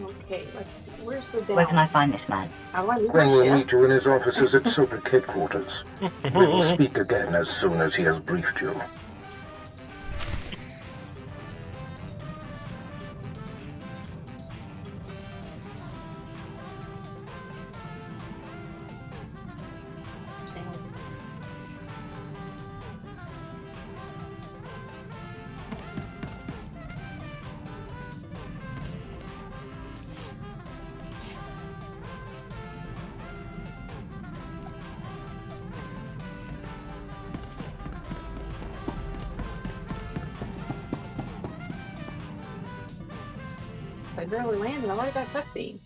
Okay, let's see. Where's the down? Where can I find this man? How do I leave Gwen my will ship? meet you in his offices at Sobrick headquarters. We will speak again as soon as he has briefed you. I barely landed. I like that cutscene.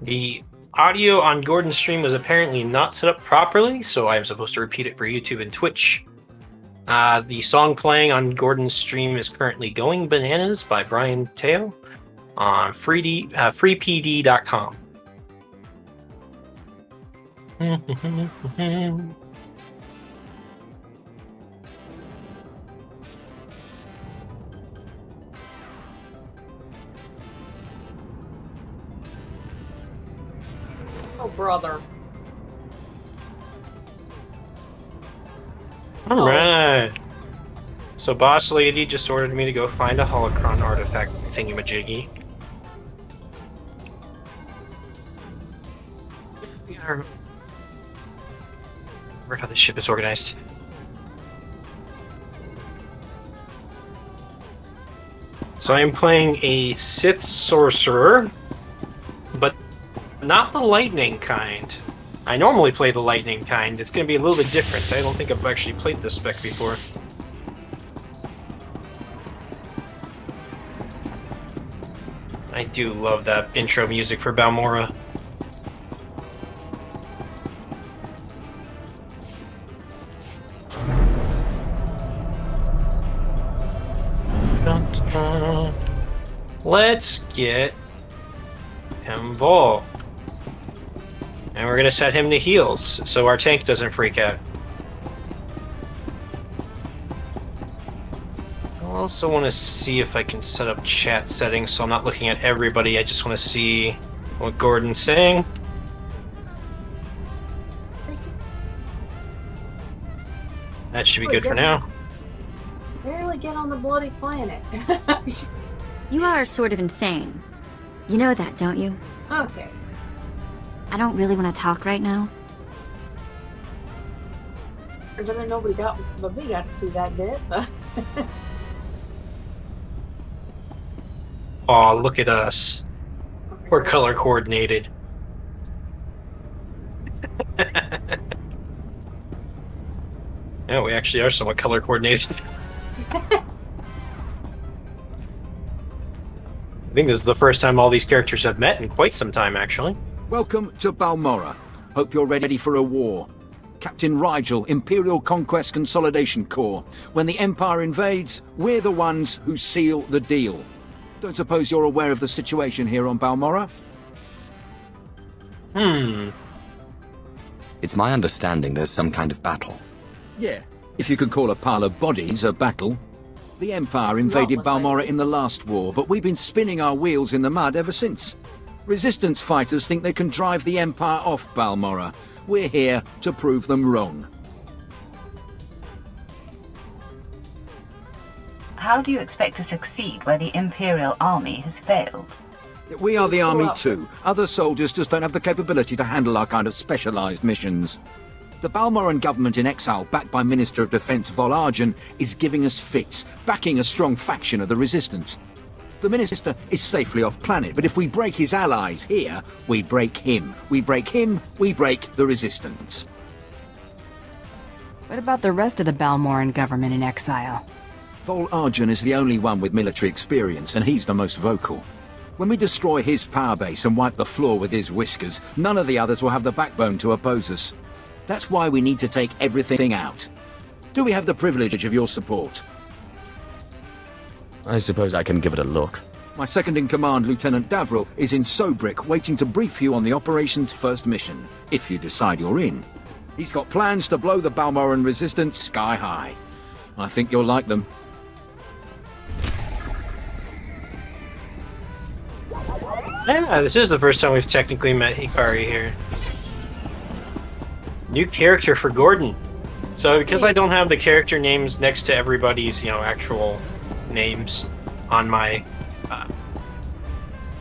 The audio on Gordon's stream was apparently not set up properly, so I'm supposed to repeat it for YouTube and Twitch. The song playing on Gordon's stream is currently Going Bananas by Brian Teo on freepd.com. Oh, brother. Alright. So Boss Lady just ordered me to go find a holocron artifact thingamajiggy. Remember how this ship is organized. So I am playing a Sith Sorcerer, but not the lightning kind. I normally play the lightning kind. It's going to be a little bit different. I don't think I've actually played this spec before. I do love that intro music for Balmorra. Let's get involved. And we're going to set him to heals, so our tank doesn't freak out. I also want to see if I can set up chat settings so I'm not looking at everybody. I just want to see what Gordon's saying. That should be good for now. Barely get on the bloody planet. You are sort of insane. You know that, don't you? Okay. I don't really want to talk right now. I mean, nobody got, but we got to see that bit. Aw, look at us. We're color coordinated. Yeah, we actually are somewhat color coordinated. I think this is the first time all these characters have met in quite some time, actually. Welcome to Balmorra. Hope you're ready for a war. Captain Rigel, Imperial Conquest Consolidation Corps. When the Empire invades, we're the ones who seal the deal. Don't suppose you're aware of the situation here on Balmorra? It's my understanding there's some kind of battle. Yeah, if you could call a pile of bodies a battle. The Empire invaded Balmorra in the last war, but we've been spinning our wheels in the mud ever since. Resistance fighters think they can drive the Empire off Balmorra. We're here to prove them wrong. How do you expect to succeed where the Imperial Army has failed? We are the army too. Other soldiers just don't have the capability to handle our kind of specialized missions. The Balmorran government in exile, backed by Minister of Defense Vol Argen, is giving us fits, backing a strong faction of the resistance. The Minister is safely off planet, but if we break his allies here, we break him. We break him, we break the resistance. What about the rest of the Balmorran government in exile? Vol Argen is the only one with military experience, and he's the most vocal. When we destroy his power base and wipe the floor with his whiskers, none of the others will have the backbone to oppose us. That's why we need to take everything out. Do we have the privilege of your support? I suppose I can give it a look. My second-in-command, Lieutenant Davril, is in Sobrick, waiting to brief you on the operation's first mission, if you decide you're in. He's got plans to blow the Balmorran resistance sky high. I think you'll like them. Yeah, this is the first time we've technically met Hikari here. New character for Gordon. So because I don't have the character names next to everybody's, actual names on my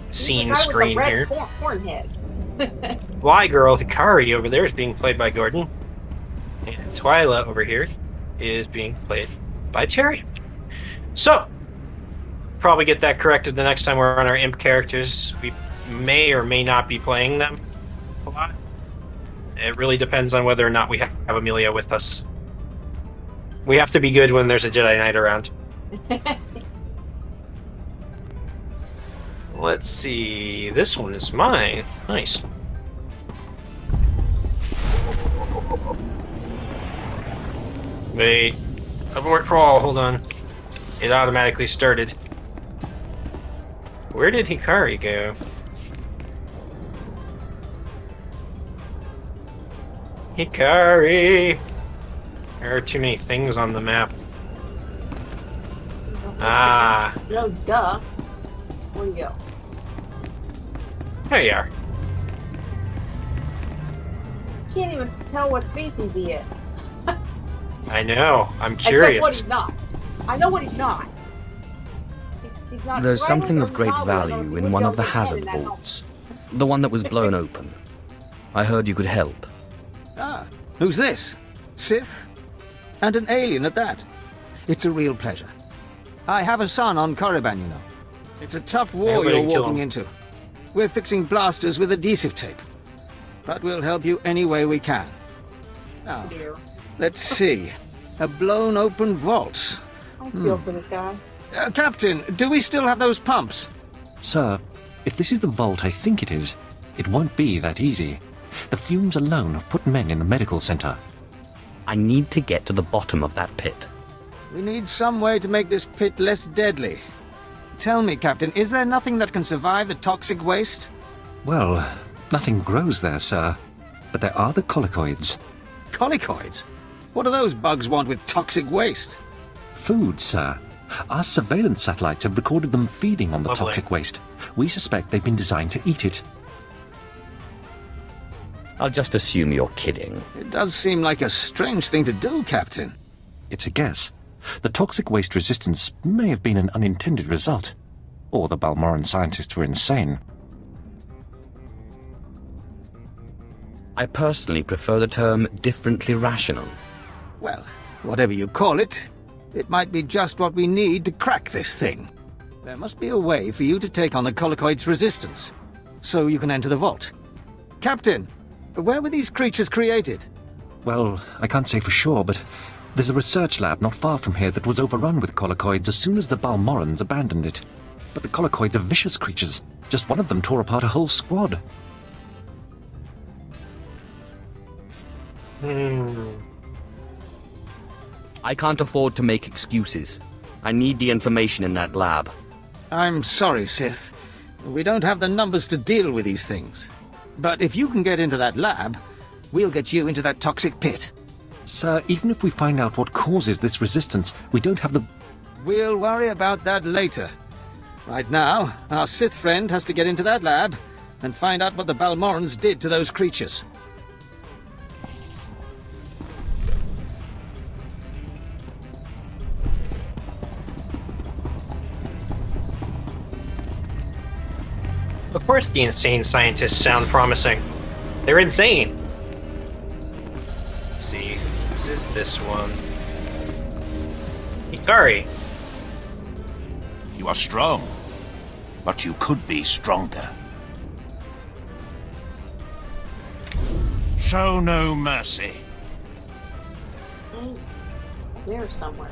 scene screen here. Hornhead. Fly Girl Hikari over there is being played by Gordon. And Twyla over here is being played by Terry. So, probably get that corrected the next time we're on our imp characters. We may or may not be playing them a lot. It really depends on whether or not we have Amelia with us. We have to be good when there's a Jedi Knight around. Let's see. This one is mine. Nice. Wait. Abort crawl. Hold on. It automatically started. Where did Hikari go? Hikari! There are too many things on the map. Ah. No, duh. Where you go? There you are. Can't even tell what species he is. I know. I'm Except curious. what he's not. I know what he's not. He's not. There's Dragon something or of great Nala or value in one of the Woodrow hazard in that helmet. vaults. The one that was blown open. I heard you could help. Ah, who's this? Sith? And an alien at that. It's a real pleasure. I have a son on Korriban, you know. It's a tough war Everybody you're kill walking him. into. We're fixing blasters with adhesive tape. But we'll help you any way we can. Now, Dear. let's see. A blown open vault. I feel for this guy. Captain, do we still have those pumps? Sir, if this is the vault I think it is, it won't be that easy. The fumes alone have put men in the medical center. I need to get to the bottom of that pit. We need some way to make this pit less deadly. Tell me, Captain, is there nothing that can survive the toxic waste? Well, nothing grows there, sir. But there are the colicoids. Colicoids? What do those bugs want with toxic waste? Food, sir. Our surveillance satellites have recorded them feeding on the Lovely. toxic waste. We suspect they've been designed to eat it. I'll just assume you're kidding. It does seem like a strange thing to do, Captain. It's a guess. The toxic waste resistance may have been an unintended result. Or the Balmorran scientists were insane. I personally prefer the term differently rational. Well, whatever you call it, it might be just what we need to crack this thing. There must be a way for you to take on the colicoid's resistance, so you can enter the vault. Captain, where were these creatures created? Well, I can't say for sure, but there's a research lab not far from here that was overrun with colicoids as soon as the Balmorrans abandoned it. But the colicoids are vicious creatures. Just one of them tore apart a whole squad. I can't afford to make excuses. I need the information in that lab. I'm sorry, Sith. We don't have the numbers to deal with these things. But if you can get into that lab, we'll get you into that toxic pit. Sir, even if we find out what causes this resistance, we don't have the... We'll worry about that later. Right now, our Sith friend has to get into that lab and find out what the Balmorrans did to those creatures. Of course the insane scientists sound promising. They're insane. Let's see. Whose is this one? Hikari. You are strong, but you could be stronger. Show no mercy. There somewhere.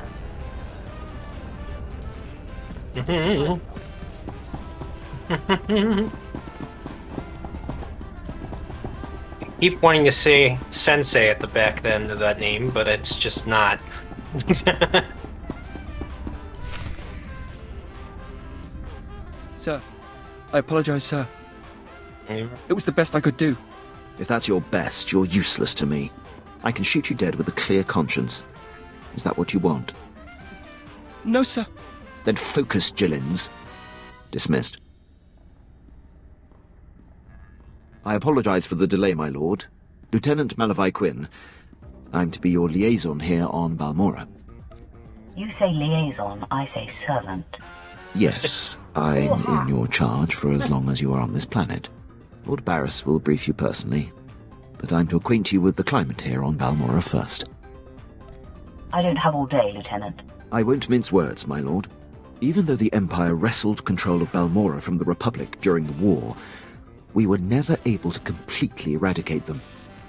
Keep wanting to say sensei at the back end of that name, but it's just not. Sir, I apologize, sir. It was the best I could do. If that's your best, you're useless to me. I can shoot you dead with a clear conscience. Is that what you want? No, sir. Then focus, Gillins. Dismissed. I apologize for the delay, my lord. Lieutenant Malavai Quinn. I'm to be your liaison here on Balmorra. You say liaison, I say servant. Yes, I'm in your charge for as long as you are on this planet. Lord Barris will brief you personally, but I'm to acquaint you with the climate here on Balmorra first. I don't have all day, Lieutenant. I won't mince words, my lord. Even though the Empire wrestled control of Balmorra from the Republic during the war, we were never able to completely eradicate them.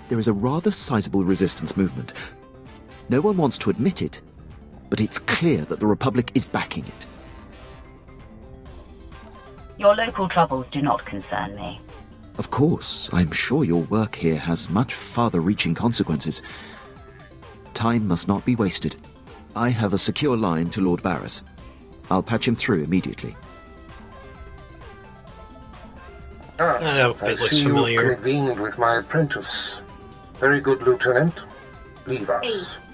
There is a rather sizable resistance movement. No one wants to admit it, but it's clear that the Republic is backing it. Your local troubles do not concern me. Of course, I'm sure your work here has much farther-reaching consequences. Time must not be wasted. I have a secure line to Lord Barris. I'll patch him through immediately. I see you've convened with my apprentice. Very good, Lieutenant. Leave us.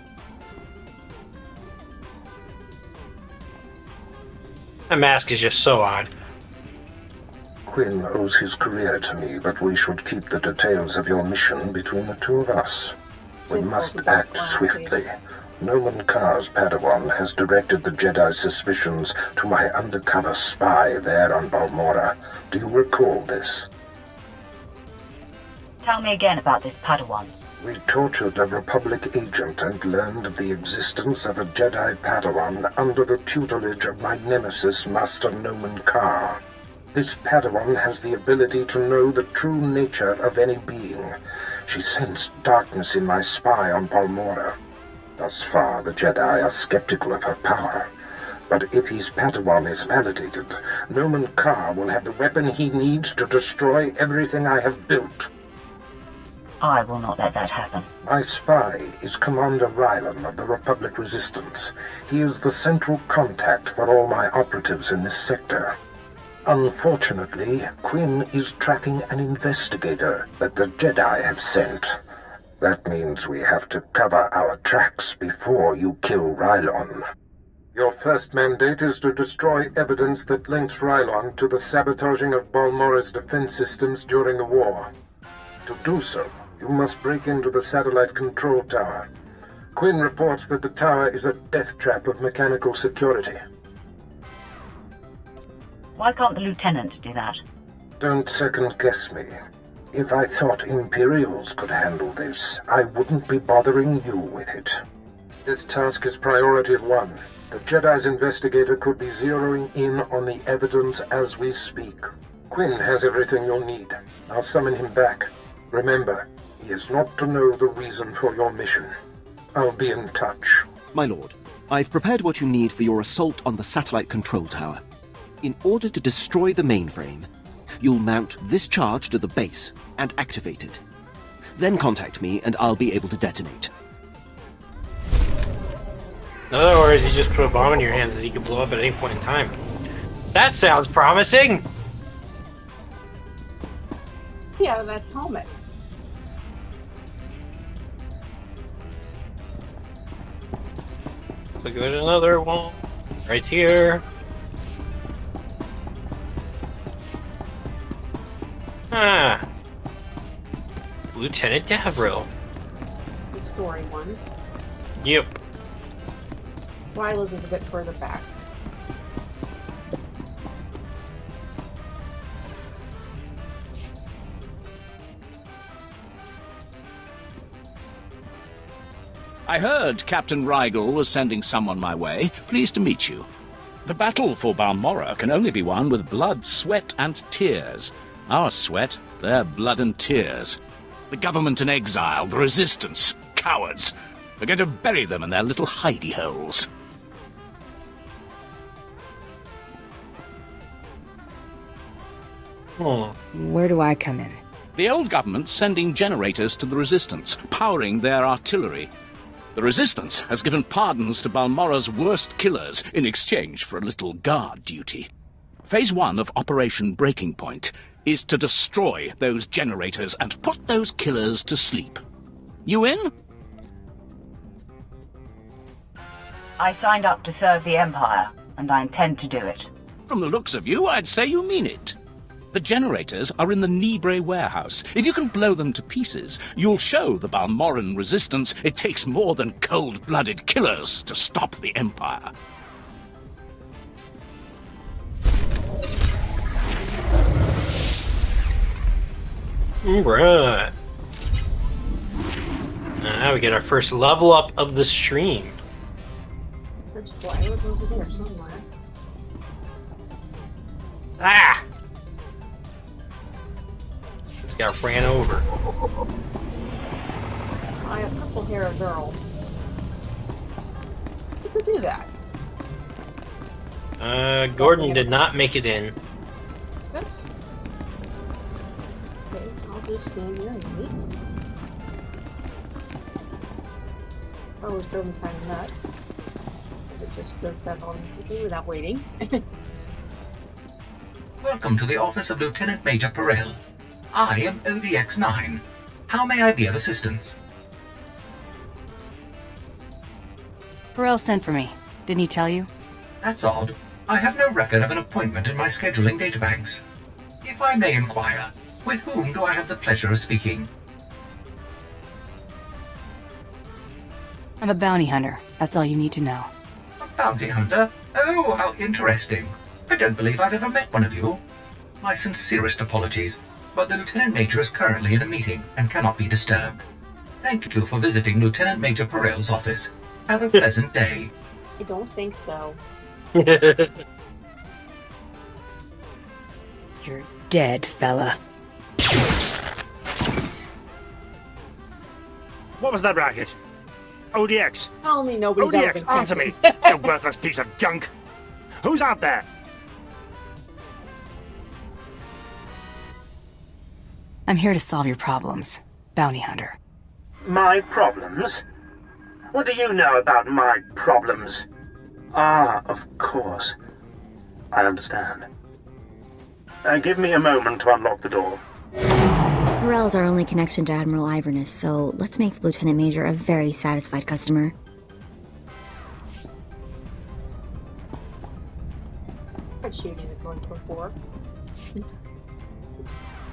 That mask is just so odd. Quinn owes his career to me, but we should keep the details of your mission between the two of us. We must act swiftly. Noman Kar's Padawan has directed the Jedi's suspicions to my undercover spy there on Balmorra. Do you recall this? Tell me again about this Padawan. We tortured a Republic agent and learned of the existence of a Jedi Padawan under the tutelage of my nemesis, Master Noman Kar. This Padawan has the ability to know the true nature of any being. She sensed darkness in my spy on Balmorra. Thus far, the Jedi are skeptical of her power. But if his Padawan is validated, Noman Kar will have the weapon he needs to destroy everything I have built. I will not let that happen. My spy is Commander Rylan of the Republic Resistance. He is the central contact for all my operatives in this sector. Unfortunately, Quinn is tracking an investigator that the Jedi have sent. That means we have to cover our tracks before you kill Rylon. Your first mandate is to destroy evidence that links Rylon to the sabotaging of Balmorra's defense systems during the war. To do so, you must break into the satellite control tower. Quinn reports that the tower is a death trap of mechanical security. Why can't the Lieutenant do that? Don't second-guess me. If I thought Imperials could handle this, I wouldn't be bothering you with it. This task is priority 1. The Jedi's investigator could be zeroing in on the evidence as we speak. Quinn has everything you'll need. I'll summon him back. Remember, he is not to know the reason for your mission. I'll be in touch. My lord, I've prepared what you need for your assault on the satellite control tower. In order to destroy the mainframe, you'll mount this charge to the base and activate it. Then contact me and I'll be able to detonate. In other words, you just put a bomb in your hands that he can blow up at any point in time. That sounds promising! Yeah, that helmet. Look at another one right here. Ah, Lieutenant Davrill. The story one. Yep. Ryla's is a bit further back. I heard Captain Rigel was sending someone my way. Pleased to meet you. The battle for Balmorra can only be won with blood, sweat, and tears. Our sweat, their blood and tears. The government in exile, the resistance, cowards. We're going to bury them in their little hidey holes. Where do I come in? The old government's sending generators to the resistance, powering their artillery. The resistance has given pardons to Balmorra's worst killers in exchange for a little guard duty. Phase 1 of Operation Breaking Point is to destroy those generators and put those killers to sleep. You in? I signed up to serve the Empire, and I intend to do it. From the looks of you, I'd say you mean it. The generators are in the Nibre warehouse. If you can blow them to pieces, you'll show the Balmorran resistance it takes more than cold-blooded killers to stop the Empire. Alright. Now we get our first level up of the stream. There's flowers over there somewhere. Ah! Just got ran over. I have purple hair girl. Who could do that? Gordon did not make it in. Oops. Okay, I'll just stand here and wait. I was driving kind of nuts. It just does that on quickly without waiting. Welcome to the office of Lieutenant Major Perel. I am ODX-9. How may I be of assistance? Perel sent for me. Didn't he tell you? That's odd. I have no record of an appointment in my scheduling databanks. If I may inquire, with whom do I have the pleasure of speaking? I'm a bounty hunter. That's all you need to know. A bounty hunter? Oh, how interesting. I don't believe I've ever met one of you. My sincerest apologies, but the Lieutenant Major is currently in a meeting and cannot be disturbed. Thank you for visiting Lieutenant Major Perel's office. Have a pleasant day. I don't think so. You're dead, fella. What was that racket? ODX. Tell me nobody's ODX, out answer me, you worthless piece of junk. Who's out there? I'm here to solve your problems, bounty hunter. My problems? What do you know about my problems? Ah, of course. I understand. Give me a moment to unlock the door. Perel's our only connection to Admiral Iverness, so let's make the Lieutenant Major a very satisfied customer. I'm shooting at going before.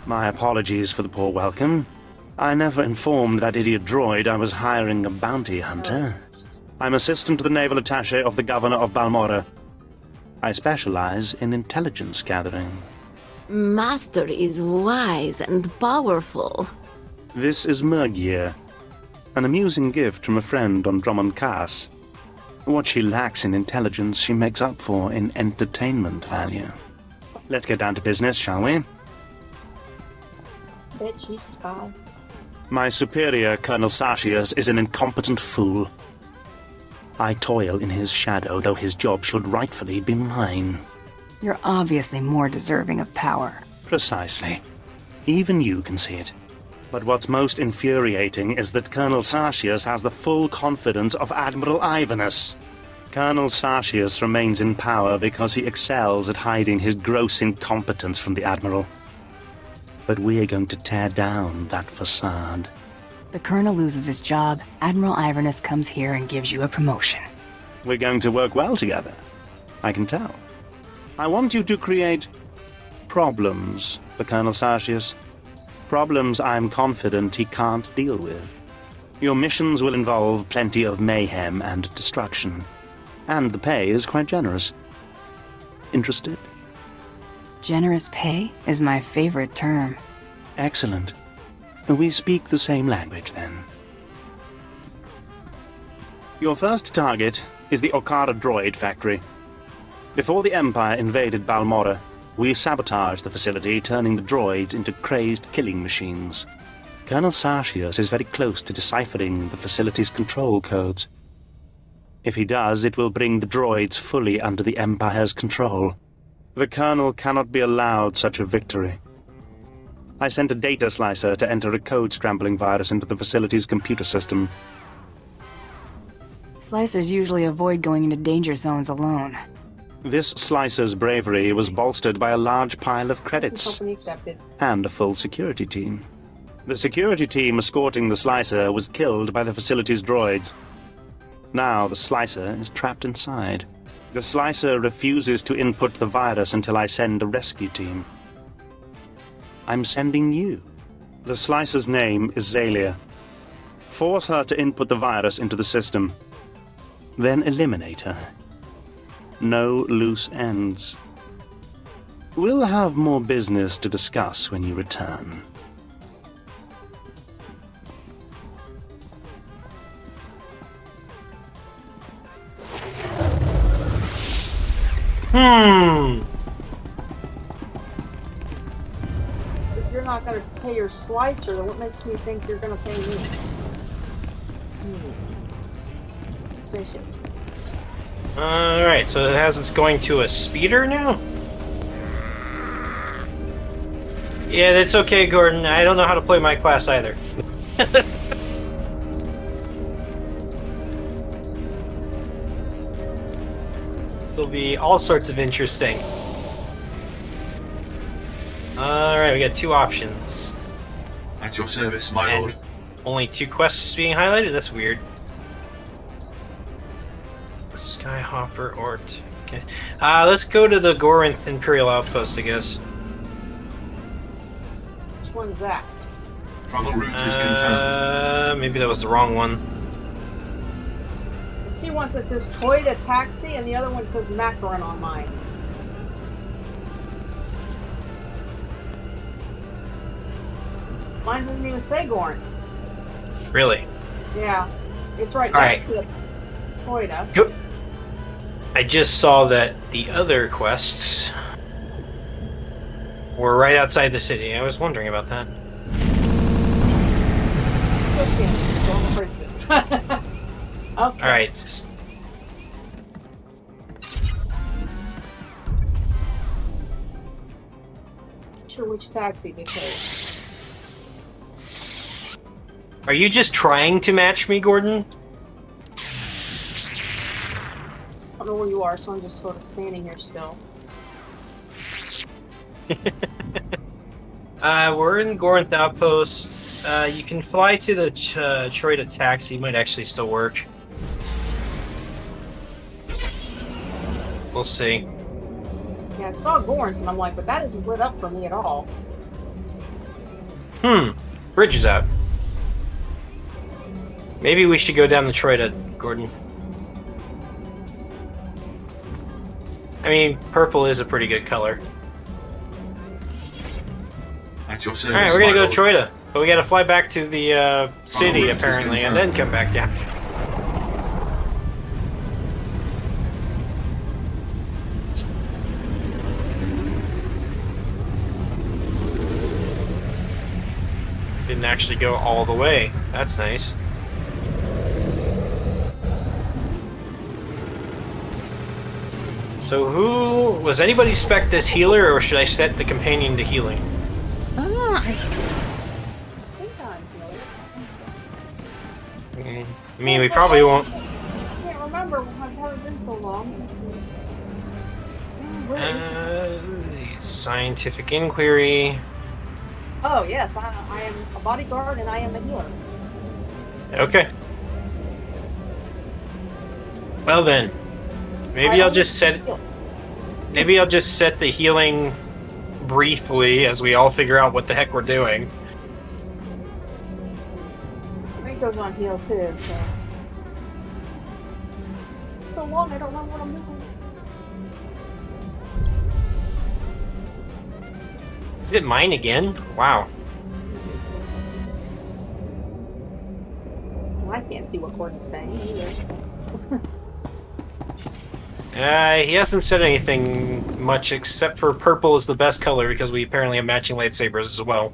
My apologies for the poor welcome. I never informed that idiot droid I was hiring a bounty hunter. I'm assistant to the naval attaché of the Governor of Balmorra. I specialize in intelligence gathering. Master is wise and powerful. This is Mergier, an amusing gift from a friend on Drummond Cass. What she lacks in intelligence, she makes up for in entertainment value. Let's get down to business, shall we? Bet she's a spy. My superior, Colonel Sartius, is an incompetent fool. I toil in his shadow, though his job should rightfully be mine. You're obviously more deserving of power. Precisely. Even you can see it. But what's most infuriating is that Colonel Sartius has the full confidence of Admiral Iverness. Colonel Sartius remains in power because he excels at hiding his gross incompetence from the Admiral. But we're going to tear down that facade. The Colonel loses his job, Admiral Iverness comes here and gives you a promotion. We're going to work well together. I can tell. I want you to create problems for Colonel Sartius. Problems I'm confident he can't deal with. Your missions will involve plenty of mayhem and destruction. And the pay is quite generous. Interested? Generous pay is my favorite term. Excellent. We speak the same language, then. Your first target is the Okada droid factory. Before the Empire invaded Balmorra, we sabotaged the facility, turning the droids into crazed killing machines. Colonel Sartius is very close to deciphering the facility's control codes. If he does, it will bring the droids fully under the Empire's control. The Colonel cannot be allowed such a victory. I sent a data slicer to enter a code-scrambling virus into the facility's computer system. Slicers usually avoid going into danger zones alone. This slicer's bravery was bolstered by a large pile of credits Company accepted. and a full security team. The security team escorting the slicer was killed by the facility's droids. Now the slicer is trapped inside. The slicer refuses to input the virus until I send a rescue team. I'm sending you. The slicer's name is Zalia. Force her to input the virus into the system. Then eliminate her. No loose ends. We'll have more business to discuss when you return. If you're not going to pay your slicer, then what makes me think you're going to pay me? Suspicious. Alright, so it has us going to a speeder now? Yeah, that's okay, Gordon. I don't know how to play my class either. This will be all sorts of interesting. Alright, we got two options. At your service, my lord. Only 2 quests being highlighted? That's weird. Skyhopper or... Okay. Let's go to the Gorinth Imperial Outpost, I guess. Which one's that? Travel route is confirmed. Maybe that was the wrong one. I see one that says Toyota Taxi and the other one says Macaron on mine. Mine doesn't even say Gorn. Really? Yeah. It's right All next to the Toyota. Yep. I just saw that the other quests were right outside the city. I was wondering about that. Still standing, so I'm afraid to. Okay. Alright. Not sure which taxi to take. Are you just trying to match me, Gordon? I don't know where you are, so I'm just sort of standing here still. We're in Gorinth Outpost. You can fly to the Troida taxi. Might actually still work. We'll see. Yeah, I saw Gorn, and I'm like, but that isn't lit up for me at all. Bridge is out. Maybe we should go down the Troida, Gordon. I mean, purple is a pretty good color. At your service, Alright, we're gonna my go lord. to Troida. But we gotta fly back to the city, apparently, and then come back down. Didn't actually go all the way. That's nice. So who... Was anybody spec'd as healer, or should I set the companion to healing? I think I'm healing. I mean, we probably won't... I can't remember. It hasn't been so long. Scientific inquiry... Oh, yes, I am a bodyguard and I am a healer. Okay. Well then, maybe I'll just set the healing briefly as we all figure out what the heck we're doing. Mine goes on heal too, so. So long, I don't know what I'm doing. Is it mine again? Wow. Well, I can't see what Gordon's saying either. He hasn't said anything much except for purple is the best color because we apparently have matching lightsabers as well.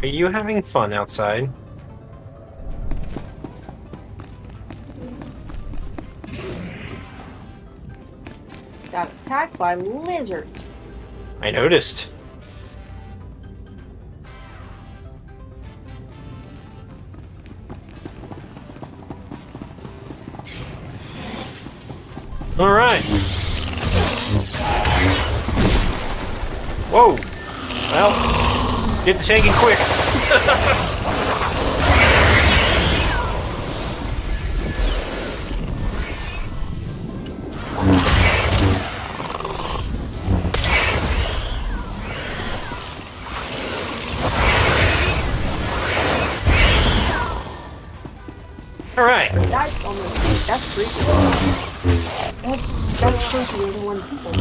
Are you having fun outside? Got attacked by lizards. I noticed. Alright. Whoa. Well, get the tanking quick. Alright. That's creepy. That's creepy when people.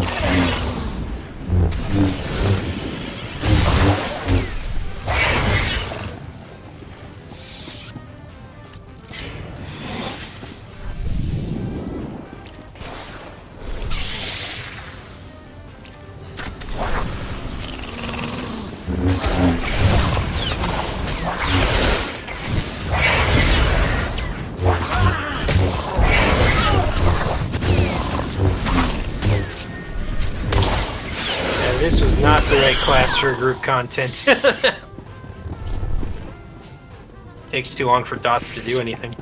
This was not the right class for group content. Takes too long for dots to do anything.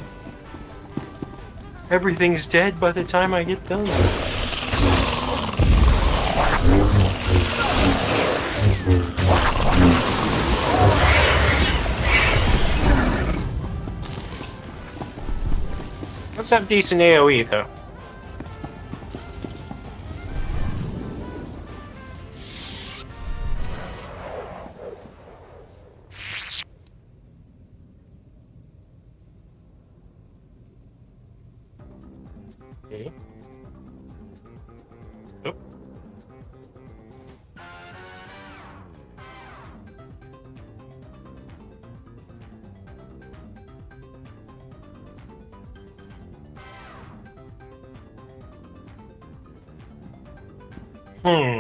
Everything's dead by the time I get done. Let's have decent AoE though. Okay. Oh. Hmm.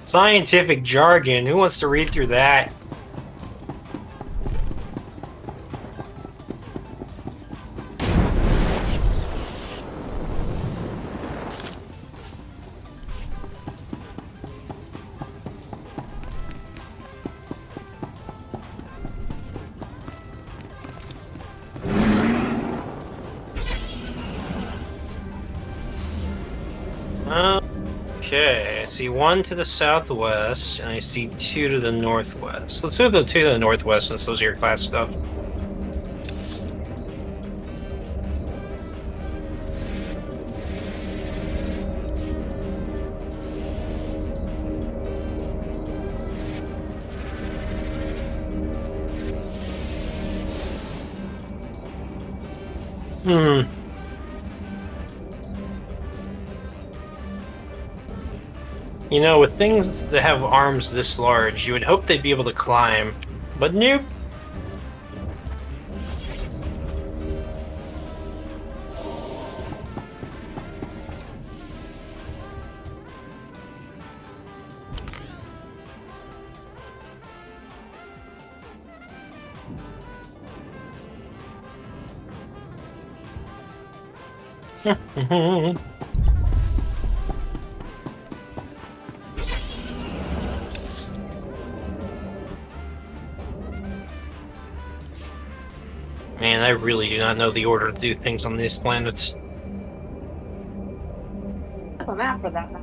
Scientific jargon. Who wants to read through that? Okay, I see one to the southwest, and I see two to the northwest. Let's do the two to the northwest since those are your class stuff. You know, with things that have arms this large, you would hope they'd be able to climb, but nope. Man, I really do not know the order to do things on these planets. I have a map for that one.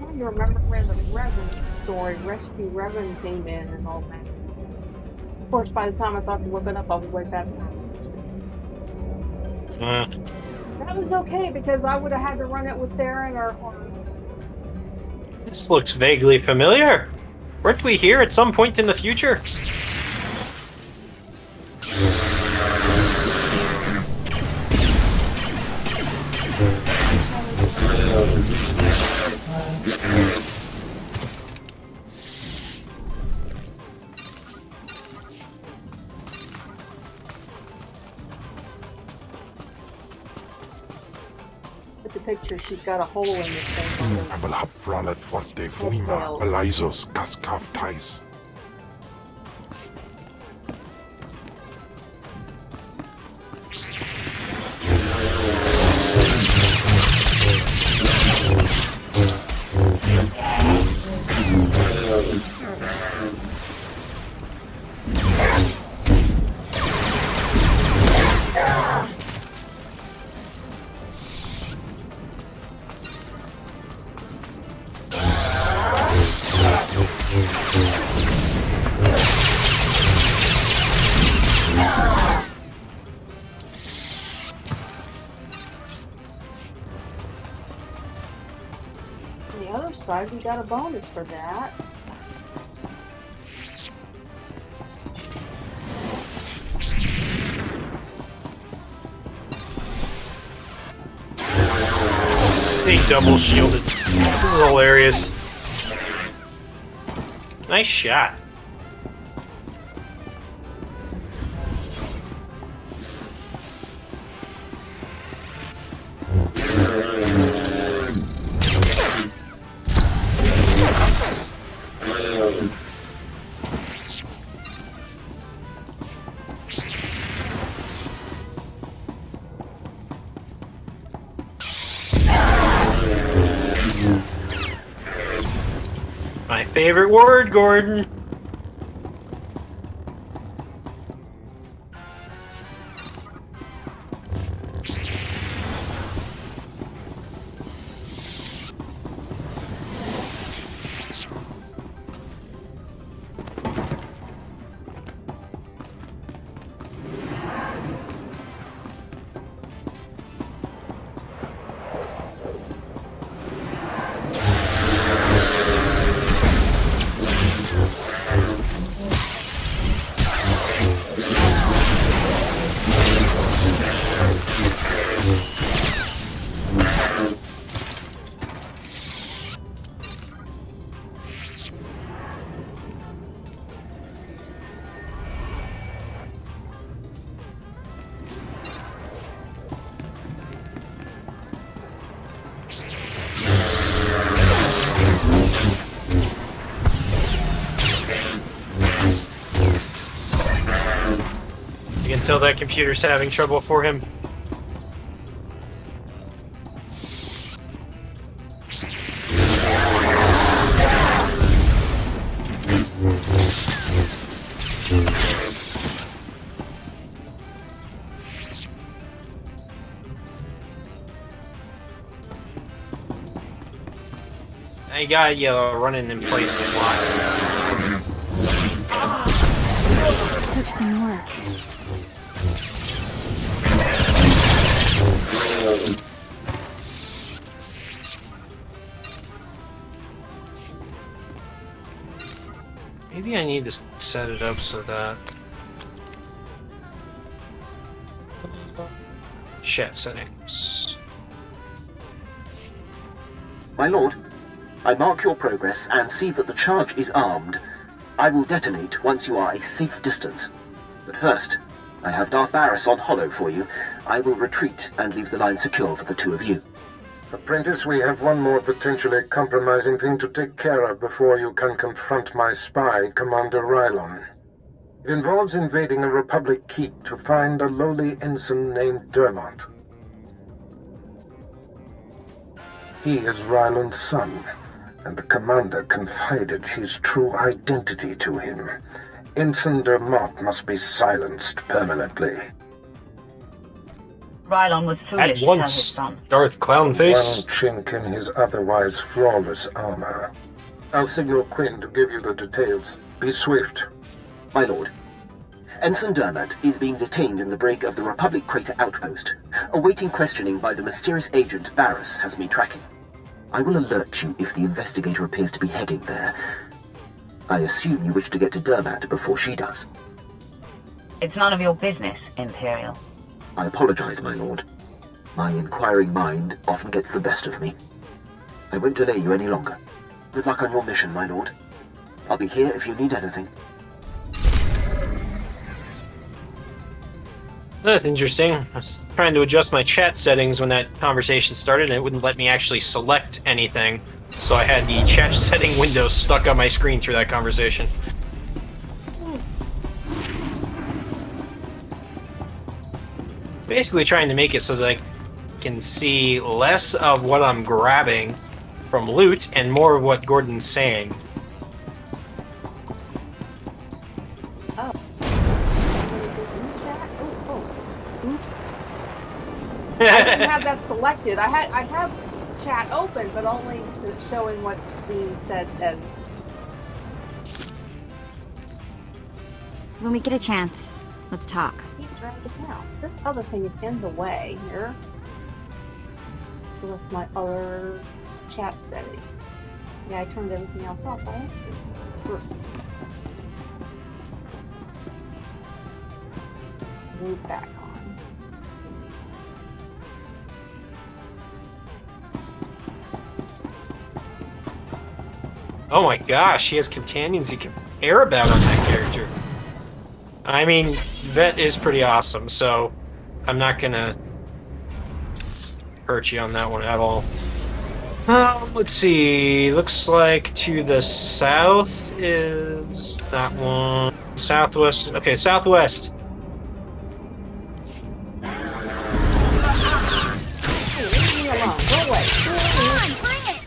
I don't remember where the Reverend story, Rescue Reverend came in and all that. Of course, by the time I thought to look it up, I was way past it. That was okay because I would have had to run it with Theron or This looks vaguely familiar. Weren't we here at some point in the future? the picture, she's got a hole in this thing. Amalhab Fralat Forte Fuima, Elizos, Kaskaf Tais. side, we got a bonus for that. They double shielded. This is hilarious. Nice shot. My favorite word, Gordon. You can tell that computer's having trouble for him. I got yellow running in place a lot. Took some work. Maybe I need to set it up so that... Chat settings. My lord, I mark your progress and see that the charge is armed. I will detonate once you are a safe distance. But first, I have Darth Barris on hollow for you. I will retreat and leave the line secure for the two of you. Apprentice, we have one more potentially compromising thing to take care of before you can confront my spy, Commander Rylon. It involves invading a Republic keep to find a lowly ensign named Dermot. He is Rylon's son, and the commander confided his true identity to him. Ensign Dermot must be silenced permanently. Rylon was foolish to tell his son. Darth Clownface. One chink in his otherwise flawless armor. I'll signal Quinn to give you the details. Be swift. My lord, Ensign Dermot is being detained in the brig of the Republic Crater Outpost. Awaiting questioning by the mysterious agent Barris has me tracking. I will alert you if the investigator appears to be heading there. I assume you wish to get to Dermot before she does. It's none of your business, Imperial. I apologize, my lord. My inquiring mind often gets the best of me. I won't delay you any longer. Good luck on your mission, my lord. I'll be here if you need anything. That's interesting. I was trying to adjust my chat settings when that conversation started, and it wouldn't let me actually select anything. So I had the chat setting window stuck on my screen through that conversation. Basically trying to make it so that I can see less of what I'm grabbing from loot and more of what Gordon's saying. Oh. Oops. I didn't have that selected. I have chat open, but only showing what's being said as. When we get a chance, let's talk. Right now, this other thing is in the way here. Select my other chat settings. Yeah, I turned everything else off by accident. Move back on. Oh my gosh, he has companions you can care about on that character. I mean, Vet is pretty awesome, so I'm not gonna hurt you on that one at all. Let's see. Looks like to the south is that one. Southwest. Okay, southwest. Hey, leave me alone. Go away. Bring it!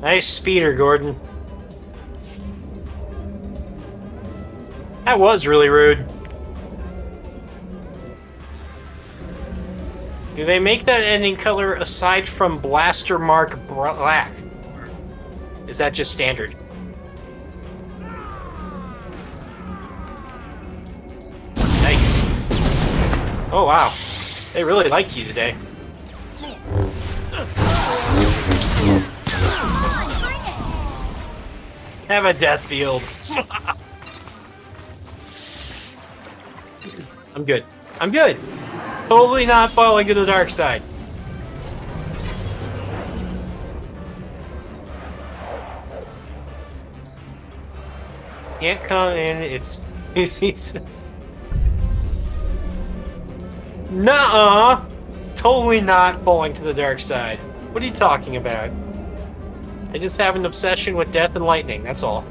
Nice speeder, Gordon. That was really rude. Do they make that ending color aside from Blaster Mark Black? Is that just standard? Nice. Oh wow. They really like you today. Have a death field. I'm good. I'm good. Totally not falling to the dark side. Can't come in. It's nuh-uh. Totally not falling to the dark side. What are you talking about? I just have an obsession with death and lightning, that's all.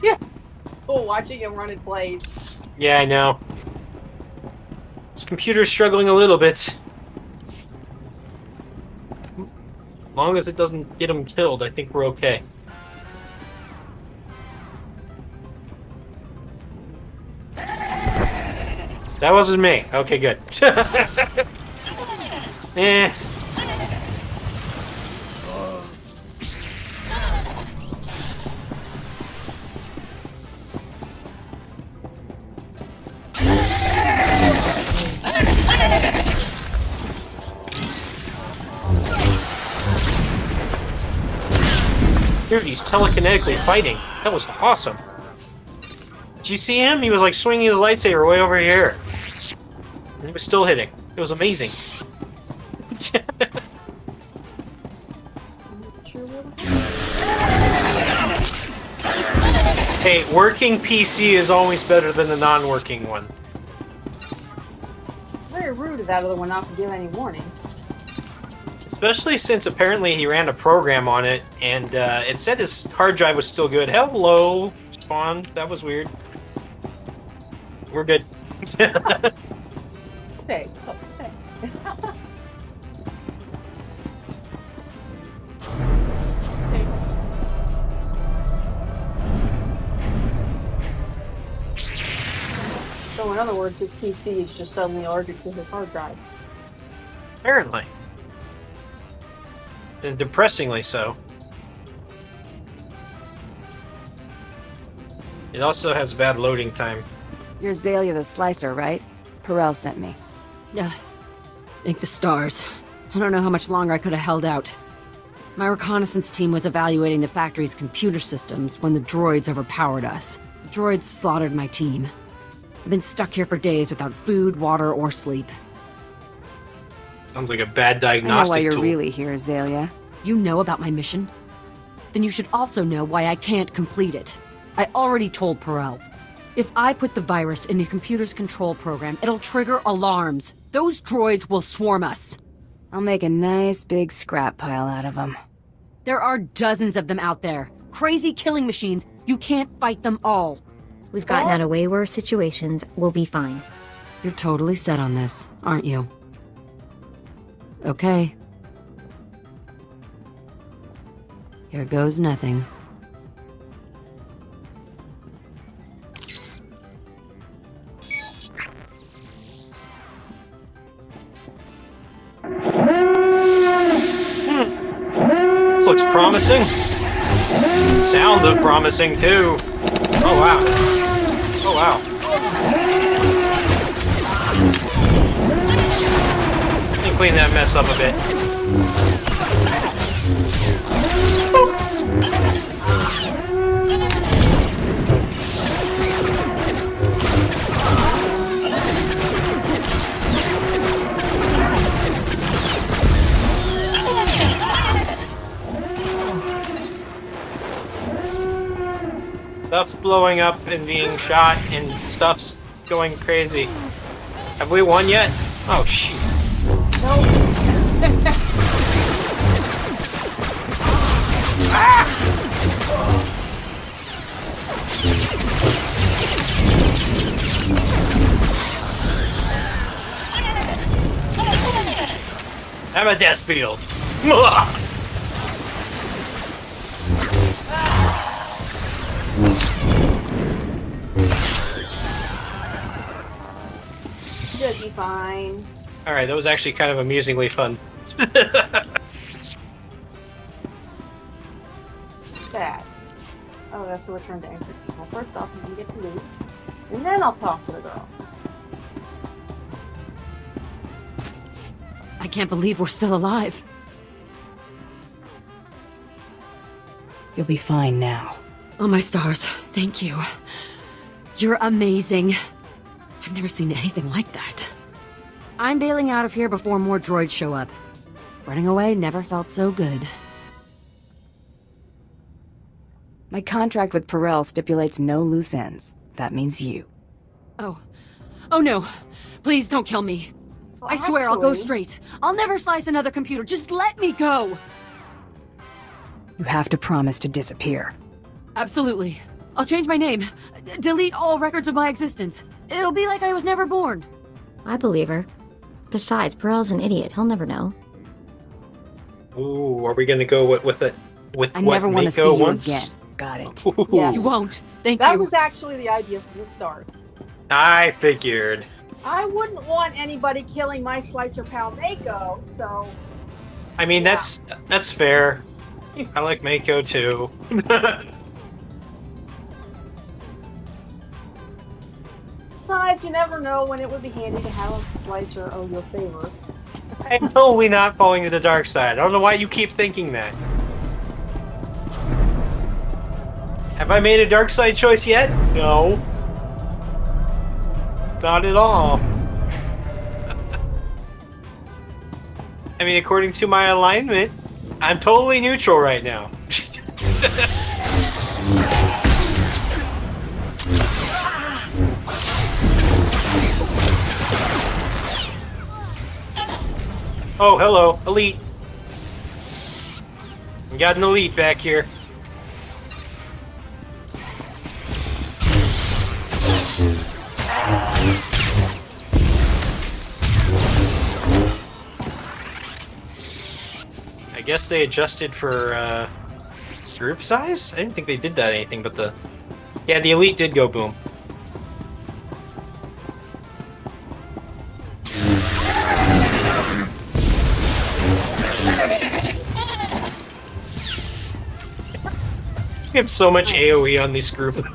Yeah. Oh, watching him run and plays. Yeah, I know. This computer's struggling a little bit. As long as it doesn't get him killed, I think we're okay. That wasn't me. Okay, good. Eh. Dude, he's telekinetically fighting. That was awesome. Did you see him? He was like swinging his lightsaber way over here. And he was still hitting. It was amazing. Hey, working PC is always better than the non-working one. Very rude of that other one not to give any warning. Especially since apparently he ran a program on it, and it said his hard drive was still good. Hello, Spawn. That was weird. We're good. Thanks. Oh, thanks. So in other words, his PC is just suddenly allergic to his hard drive. Apparently. And depressingly so. It also has bad loading time. You're Zalia the Slicer, right? Perel sent me. Thank the stars. I don't know how much longer I could have held out. My reconnaissance team was evaluating the factory's computer systems when the droids overpowered us. The droids slaughtered my team. I've been stuck here for days without food, water, or sleep. Sounds like a bad I diagnostic know why you're tool. really here, Zalia. You know about my mission? Then you should also know why I can't complete it. I already told Perel. If I put the virus in the computer's control program, it'll trigger alarms. Those droids will swarm us. I'll make a nice big scrap pile out of them. There are dozens of them out there. Crazy killing machines. You can't fight them all. We've gotten out of way worse situations. We'll be fine. You're totally set on this, aren't you? Okay. Here goes nothing. This looks promising. Sound of promising too. Oh wow. Oh wow. Let me clean that mess up a bit. Stuff's blowing up and being shot, and stuff's going crazy. Have we won yet? Oh, shoot. I'm a death field. Should be fine. Alright, that was actually kind of amusingly fun. Sad. Oh, that's a return to anchor. Well, first off, you can get to loot, and then I'll talk to the girl. I can't believe we're still alive. You'll be fine now. Oh, my stars. Thank you. You're amazing. I've never seen anything like that. I'm bailing out of here before more droids show up. Running away never felt so good. My contract with Perel stipulates no loose ends. That means you. Oh. Oh no. Please don't kill me. Well, I swear I'll go actually- straight. I'll never slice another computer. Just let me go. You have to promise to disappear. Absolutely. I'll change my name. Delete all records of my existence. It'll be like I was never born. I believe her. Besides, Perel's an idiot. He'll never know. Ooh, are we gonna go with it? With I what never want to see Mako you wants? again. Got it. Ooh. Yes. You won't. Thank That you. was actually the idea from the start. I figured. I wouldn't want anybody killing my slicer pal Mako, so I mean, that's fair. I like Mako too. besides, you never know when it would be handy to have a slicer owe you a favor. I'm totally not falling to the dark side. I don't know why you keep thinking that. Have I made a dark side choice yet? No. Not at all. I mean, according to my alignment, I'm totally neutral right now. Oh, hello, Elite. We got an Elite back here. I guess they adjusted for group size? I didn't think they did that anything, but the... Yeah, the Elite did go boom. We have so much AoE on this group.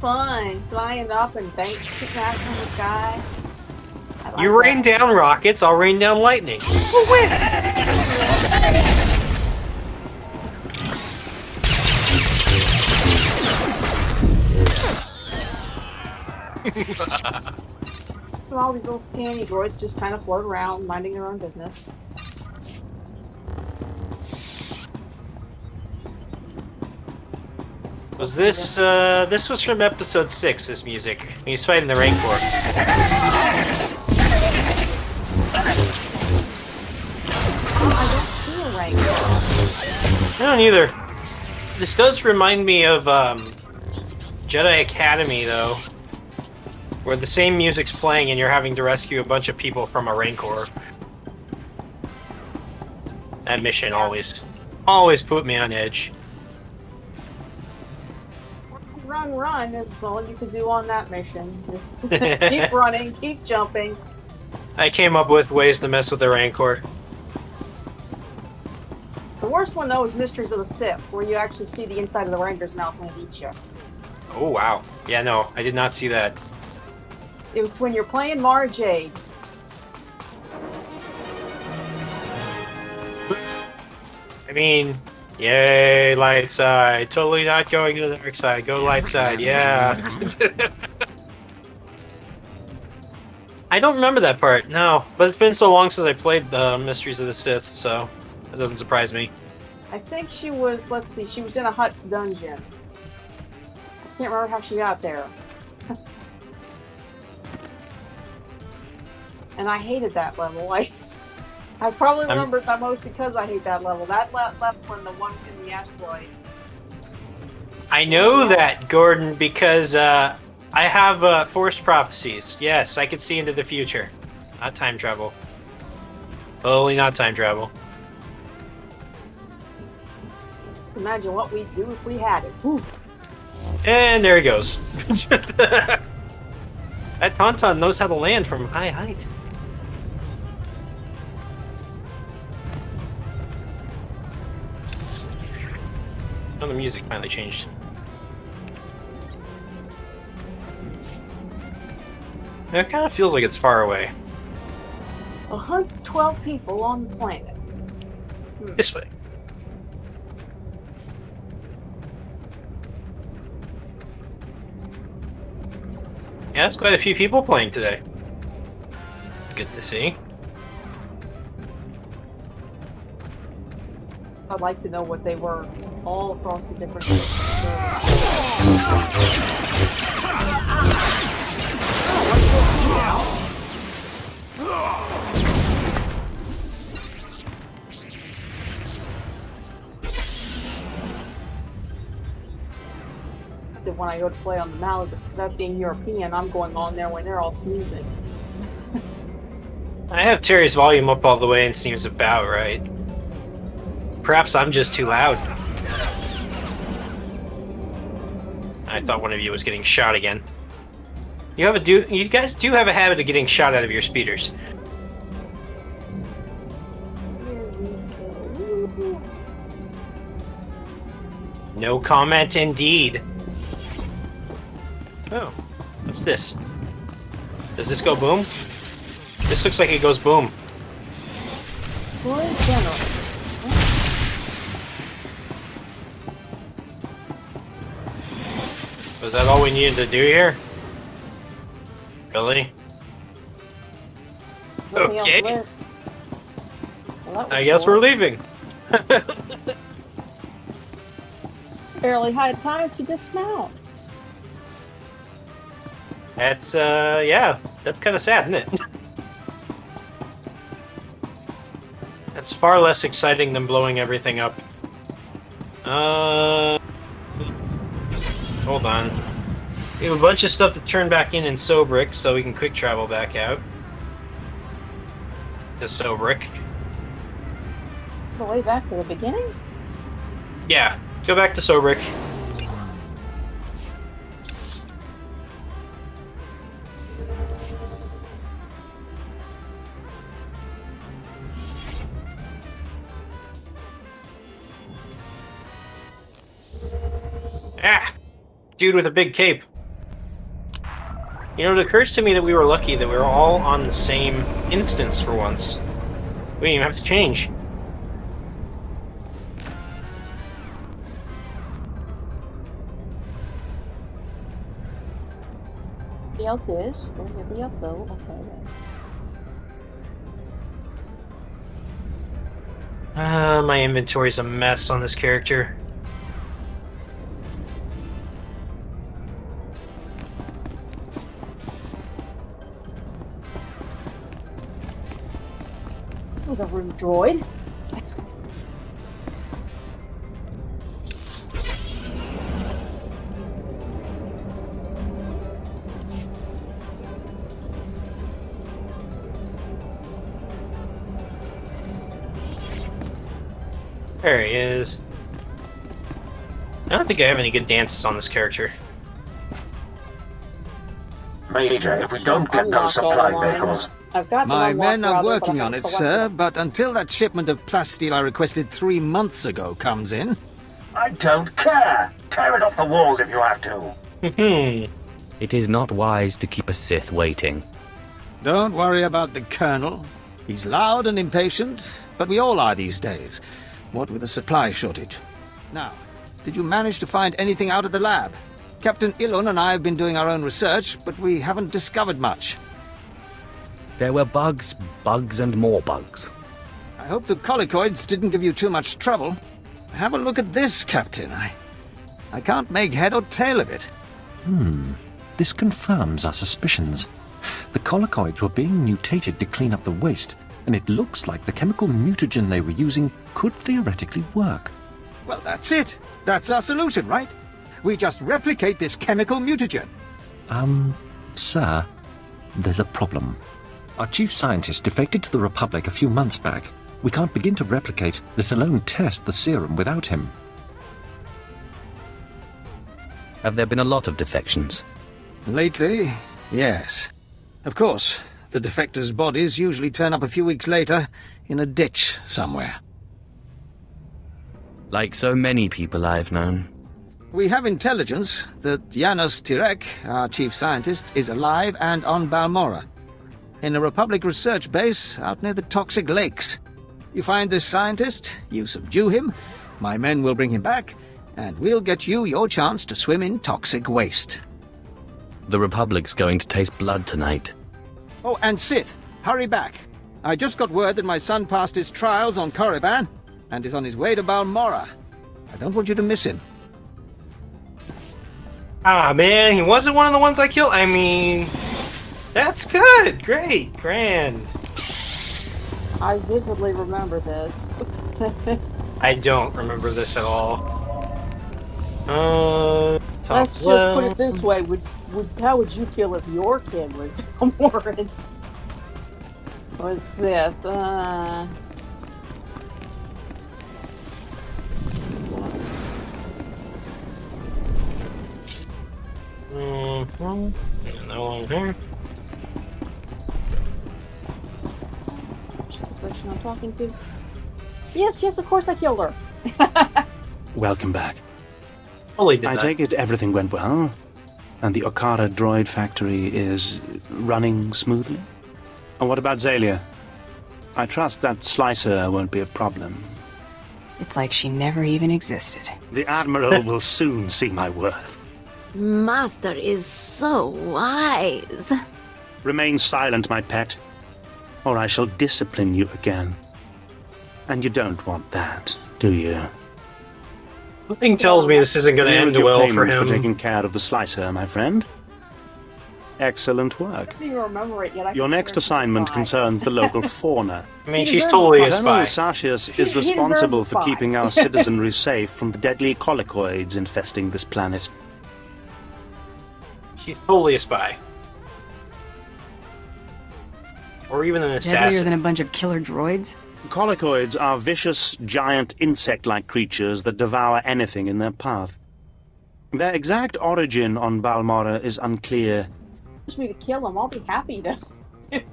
Fun, flying up and shooting out from the sky. I like You rain down rockets, I'll rain down lightning. We'll win! So all these little scanny droids just kind of float around, minding their own business. Was this, this was from episode 6, this music. He's fighting the Rancor. I don't see a Rancor. I don't either. This does remind me of, Jedi Academy, though. Where the same music's playing and you're having to rescue a bunch of people from a Rancor. That mission always put me on edge. Run is all you can do on that mission. Just keep running, keep jumping. I came up with ways to mess with the Rancor. The worst one, though, is Mysteries of the Sith, where you actually see the inside of the Ranger's mouth when it eats you. Oh, wow. Yeah, no, I did not see that. It was when you're playing Mara Jade. I mean, yay, light side. Totally not going to the dark side. Go light side, yeah. I don't remember that part, no. But it's been so long since I played the Mysteries of the Sith, so that doesn't surprise me. I think she was, let's see, she was in a Hutt's dungeon. I can't remember how she got there. And I hated that level. I probably remember it the most because I hate that level. That left one, the one in the asteroid. I know that, Gordon, because I have forced prophecies. Yes, I can see into the future. Not time travel. Totally not time travel. Just imagine what we'd do if we had it. Whew. And there he goes. That Tauntaun knows how to land from high height. Oh, the music finally changed. It kind of feels like it's far away. 112 people on the planet. This way. Yeah, that's quite a few people playing today. Good to see. I'd like to know what they were all across the different when I go to play on the Mallet, because that being European, I'm going on there when they're all snoozing. I have Terry's volume up all the way and seems about right. Perhaps I'm just too loud. I thought one of you was getting shot again. You guys do have a habit of getting shot out of your speeders. No comment indeed. Oh, what's this? Does this go boom? This looks like it goes boom. Was that all we needed to do here? Really? Okay. Well, I guess we're leaving. Barely had time to dismount. That's, yeah, that's kind of sad, isn't it? That's far less exciting than blowing everything up. Hold on. We have a bunch of stuff to turn back in Sobrik, so we can quick travel back out. To Sobrik. The way back to the beginning? Yeah, go back to Sobrik. Ah! Dude with a big cape. You know, it occurs to me that we were lucky that we were all on the same instance for once. We didn't even have to change. Everybody else is. Everybody else though. Okay. My inventory's a mess on this character. droid. There he is. I don't think I have any good dances on this character. Major, if we don't get those supply vehicles... I've got My them men are unlocked, rather, working but I on it, haven't sir, selected but until that shipment of plasteel I requested 3 months ago comes in... I don't care! Tear it off the walls if you have to! It is not wise to keep a Sith waiting. Don't worry about the Colonel. He's loud and impatient, but we all are these days, what with the supply shortage. Now, did you manage to find anything out of the lab? Captain Ilon and I have been doing our own research, but we haven't discovered much. There were bugs, and more bugs. I hope the colicoids didn't give you too much trouble. Have a look at this, Captain. I can't make head or tail of it. This confirms our suspicions. The colicoids were being mutated to clean up the waste, and it looks like the chemical mutagen they were using could theoretically work. Well, that's it. That's our solution, right? We just replicate this chemical mutagen. Sir, there's a problem. Our chief scientist defected to the Republic a few months back. We can't begin to replicate, let alone test the serum without him. Have there been a lot of defections? Lately, yes. Of course, the defectors' bodies usually turn up a few weeks later in a ditch somewhere. Like so many people I've known. We have intelligence that Janos Tirek, our chief scientist, is alive and on Balmorra, in a Republic research base out near the Toxic Lakes. You find this scientist, you subdue him, my men will bring him back, and we'll get you your chance to swim in toxic waste. The Republic's going to taste blood tonight. Oh, and Sith, hurry back. I just got word that my son passed his trials on Korriban and is on his way to Balmorra. I don't want you to miss him. Ah, man, he wasn't one of the ones I killed. I mean, that's good. Great. Grand. I vividly remember this. I don't remember this at all. Let's just put it this way: how would you feel if your kid was Balmorran? Was Sith? No one here. She's the person I'm talking to. Yes, of course I killed her. Welcome back. Fully did I that. take it everything went well, and the Okada droid factory is running smoothly? And what about Zalia? I trust that slicer won't be a problem. It's like she never even existed. The Admiral will soon see my worth. Master is so wise. Remain silent, my pet, or I shall discipline you again. And you don't want that, do you? Something tells me this isn't going to end well for him. For taking care of the slicer, my friend. Excellent work. I don't even remember it yet. Your next assignment concerns the local fauna. I mean, she's totally a spy. Colonel Sartius is responsible for keeping our citizenry safe from the deadly colicoids infesting this planet. She's totally a spy. Or even an assassin. Deadlier than a bunch of killer droids? Colicoids are vicious, giant, insect-like creatures that devour anything in their path. Their exact origin on Balmorra is unclear. If you want me to kill them, I'll be happy to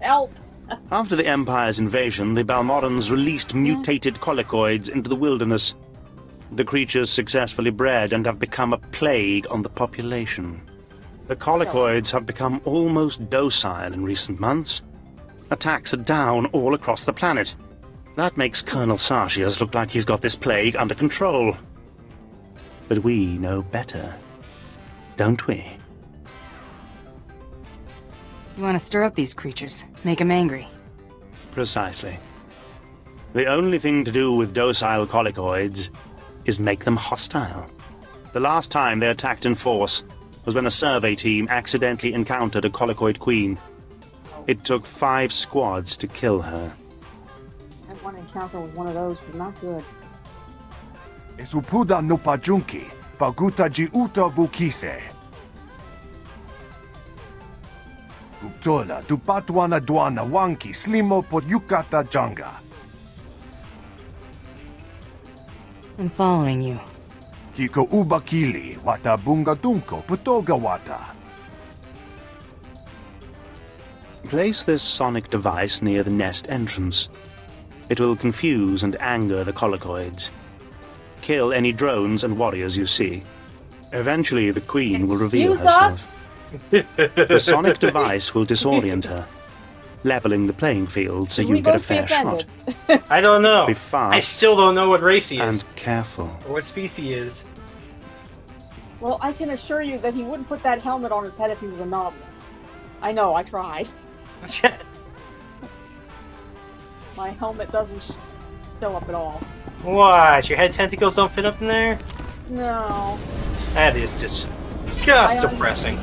help. After the Empire's invasion, the Balmorrans released mutated colicoids into the wilderness. The creatures successfully bred and have become a plague on the population. The colicoids have become almost docile in recent months. Attacks are down all across the planet. That makes Colonel Sartius look like he's got this plague under control. But we know better, don't we? You want to stir up these creatures, make them angry. Precisely. The only thing to do with docile colicoids is make them hostile. The last time they attacked in force was when a survey team accidentally encountered a colicoid queen. It took 5 squads to kill her. And one in encounter with one of those was not good. Esupuda no pajunki, faguta jiuta vukise. Uktola dupatwana duana wanki slimo podyukata janga. I'm following you. Kiko ubakili wata bunga dunko putoga wata. Place this sonic device near the nest entrance. It will confuse and anger the colicoids. Kill any drones and warriors you see. Eventually, the queen will reveal herself. The sonic device will disorient her, leveling the playing field so you get a fair shot. I don't know. Be fast. I still don't know what race he is. And careful. Or what species he is. Well, I can assure you that he wouldn't put that helmet on his head if he was a noble. I know, I tried. My helmet doesn't show up at all. What? Your head tentacles don't fit up in there? No. That is just depressing.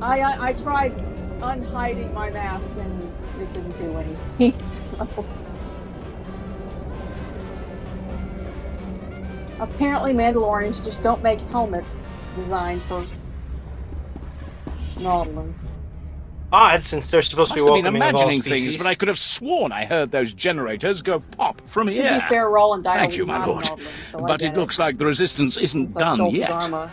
I tried unhiding my mask and it didn't do anything. Apparently Mandalorians just don't make helmets designed for Nautilans. Odd, since they're supposed to be Must have been welcoming of all imagining species. things, but I could have sworn I heard those generators go pop from To here. be fair, Roland died. Thank you, my lord. But it looks like the resistance isn't done yet. Armor.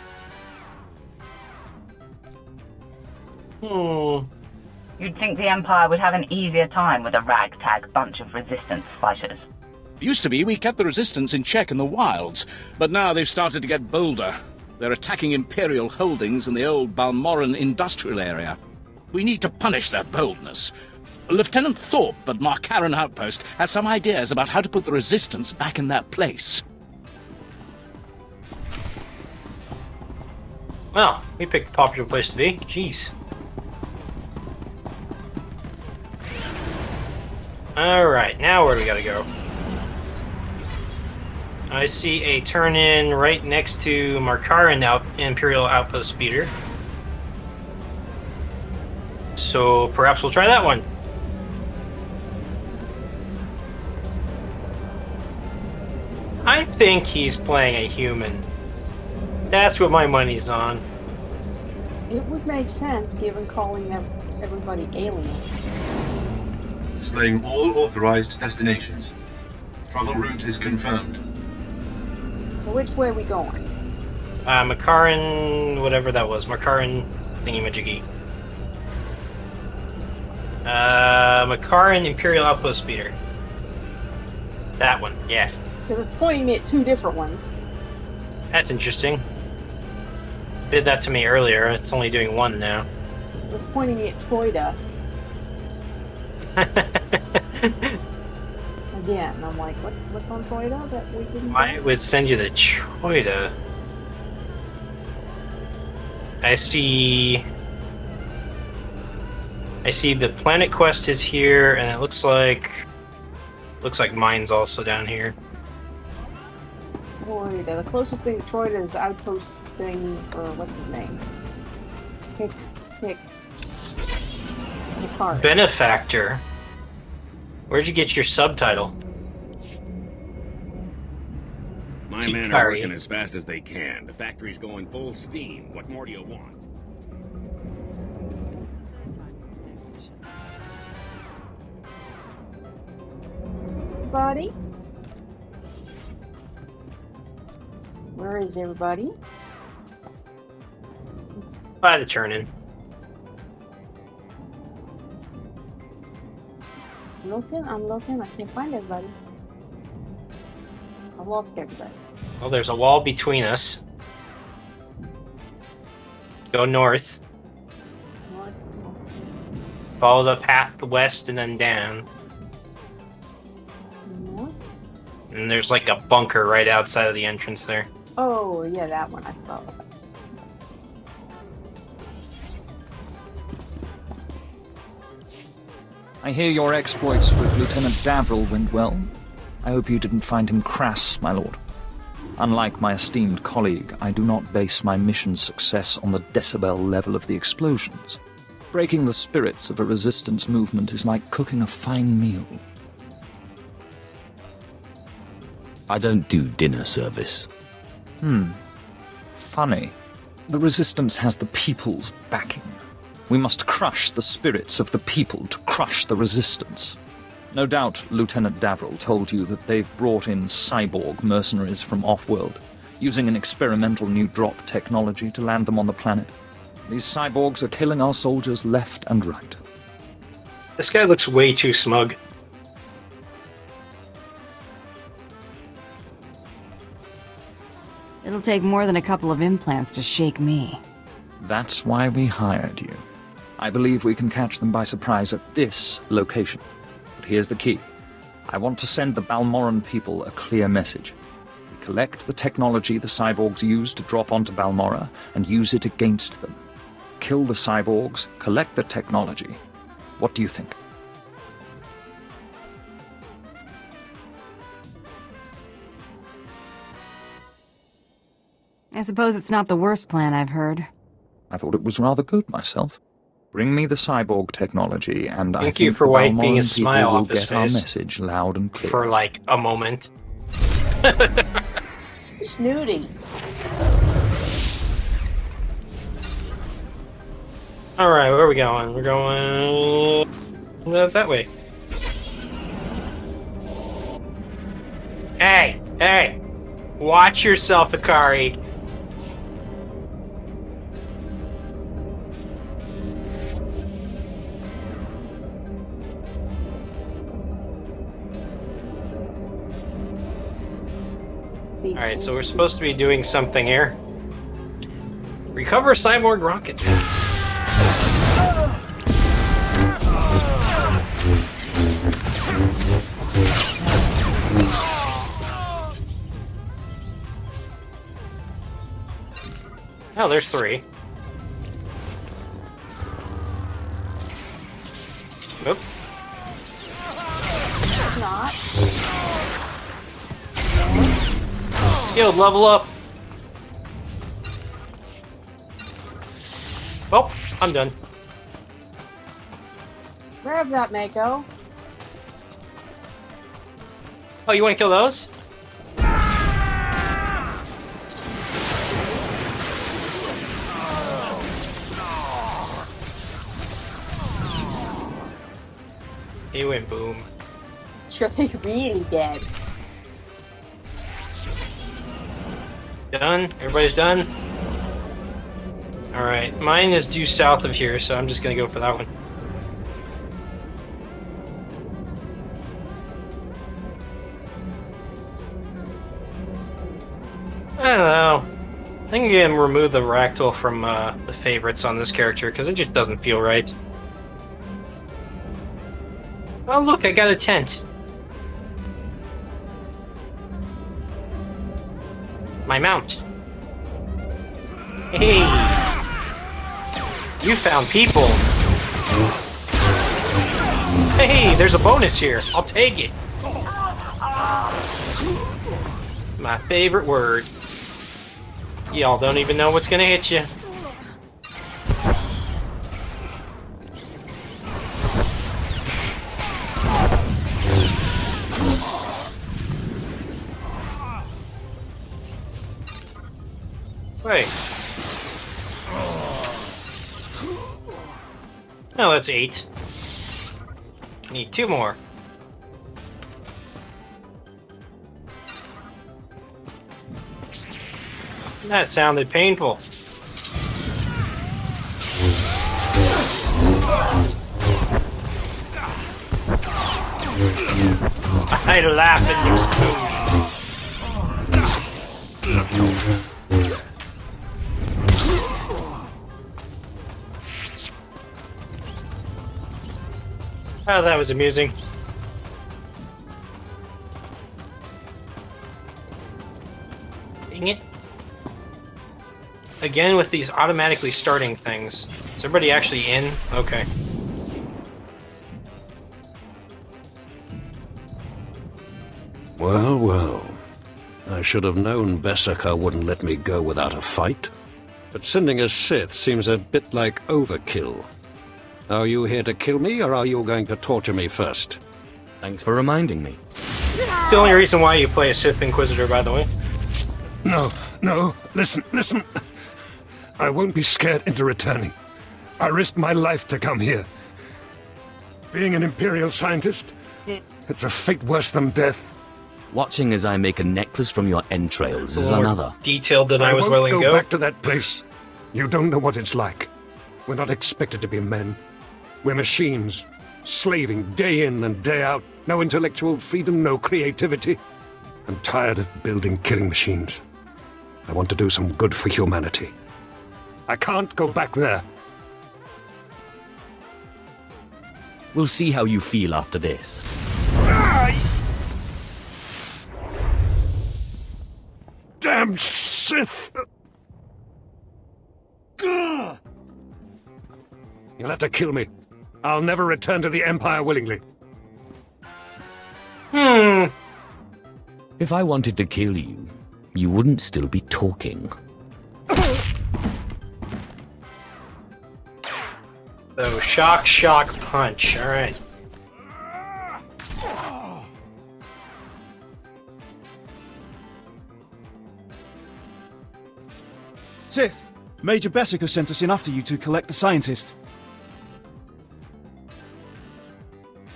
You'd think the Empire would have an easier time with a ragtag bunch of resistance fighters. Used to be we kept the resistance in check in the wilds, but now they've started to get bolder. They're attacking Imperial holdings in the old Balmorran industrial area. We need to punish their boldness. Lieutenant Thorpe at Marcaran Outpost has some ideas about how to put the resistance back in their place. Well, we picked a popular place to be. Jeez. Alright, now where do we gotta go? I see a turn-in right next to Marcaran Imperial Outpost Speeder. So perhaps we'll try that one. I think he's playing a human. That's what my money's on. It would make sense given calling them everybody alien. Displaying all authorized destinations. Travel route is confirmed. So which way are we going? Marcaran, whatever that was. Marcaran thingy-majiggy. Marcaran Imperial Outpost Speeder. That one, yeah. Because it's pointing me at two different ones. That's interesting. Did that to me earlier. It's only doing one now. It was pointing me at Troida. Again, I'm like, what's on Troida that we didn't I would send you the Troida. I see the Planet Quest is here, and it looks like mine's also down here. Troida. The closest thing to Troida is Outpost thing, or what's his name? Kari. Benefactor. Where'd you get your subtitle? My men are working as fast as they can. The factory's going full steam. What more do you want? Everybody? Where is everybody? By the turn-in. I'm looking, I can't find everybody. I've lost everybody. Well, there's a wall between us. Go north. Follow the path west and then down. And there's like a bunker right outside of the entrance there. Oh, yeah, that one I saw. I hear your exploits with Lieutenant Davril went well. I hope you didn't find him crass, my lord. Unlike my esteemed colleague, I do not base my mission's success on the decibel level of the explosions. Breaking the spirits of a resistance movement is like cooking a fine meal. I don't do dinner service. Funny. The Resistance has the people's backing. We must crush the spirits of the people to crush the Resistance. No doubt Lieutenant Davril told you that they've brought in cyborg mercenaries from off-world, using an experimental new drop technology to land them on the planet. These cyborgs are killing our soldiers left and right. This guy looks way too smug. It'll take more than a couple of implants to shake me. That's why we hired you. I believe we can catch them by surprise at this location. But here's the key. I want to send the Balmorran people a clear message. We collect the technology the cyborgs use to drop onto Balmorra and use it against them. Kill the cyborgs, collect the technology. What do you think? I suppose it's not the worst plan I've heard. I thought it was rather good myself. Bring me the cyborg technology, and I Thank think you for the wiping a Balmorran smile people will off his get our face. message loud and clear. For like a moment. Snooty. Alright, where are we going? We're going that way. Hey! Hey! Watch yourself, Kari. Alright, so we're supposed to be doing something here. Recover cyborg rocket pads. Oh, there's 3. Nope. It's not. Shield, level up. Well, I'm done. Grab that, Mako. Oh, you want to kill those? He went boom. Sure, they really dead. Done? Everybody's done? Alright, mine is due south of here, so I'm just gonna go for that one. I don't know. I think I'm gonna remove the Ractyl from the favorites on this character, because it just doesn't feel right. Oh look, I got a tent. My mount. Hey! You found people! Hey, there's a bonus here. I'll take it. My favorite word. Y'all don't even know what's gonna hit you. Wait. Oh, that's 8. Need 2 more. That sounded painful. I laugh at you, spoon. Oh, that was amusing. Dang it. Again with these automatically starting things. Is everybody actually in? Okay. Well, well. I should have known Bessaka wouldn't let me go without a fight. But sending a Sith seems a bit like overkill. Are you here to kill me, or are you going to torture me first? Thanks for reminding me. the only reason why you play a Sith Inquisitor, by the way. No, listen. I won't be scared into returning. I risked my life to come here. Being an Imperial scientist, it's a fate worse than death. Watching as I make a necklace from your entrails is another. Detailed than I was willing to go go. Back to that place. You don't know what it's like. We're not expected to be men. We're machines, slaving day in and day out. No intellectual freedom, no creativity. I'm tired of building killing machines. I want to do some good for humanity. I can't go back there. We'll see how you feel after this. Damn Sith! You'll have to kill me. I'll never return to the Empire willingly. If I wanted to kill you, you wouldn't still be talking. So, shock, punch. Alright. Sith, Major Bessica sent us in after you to collect the scientist.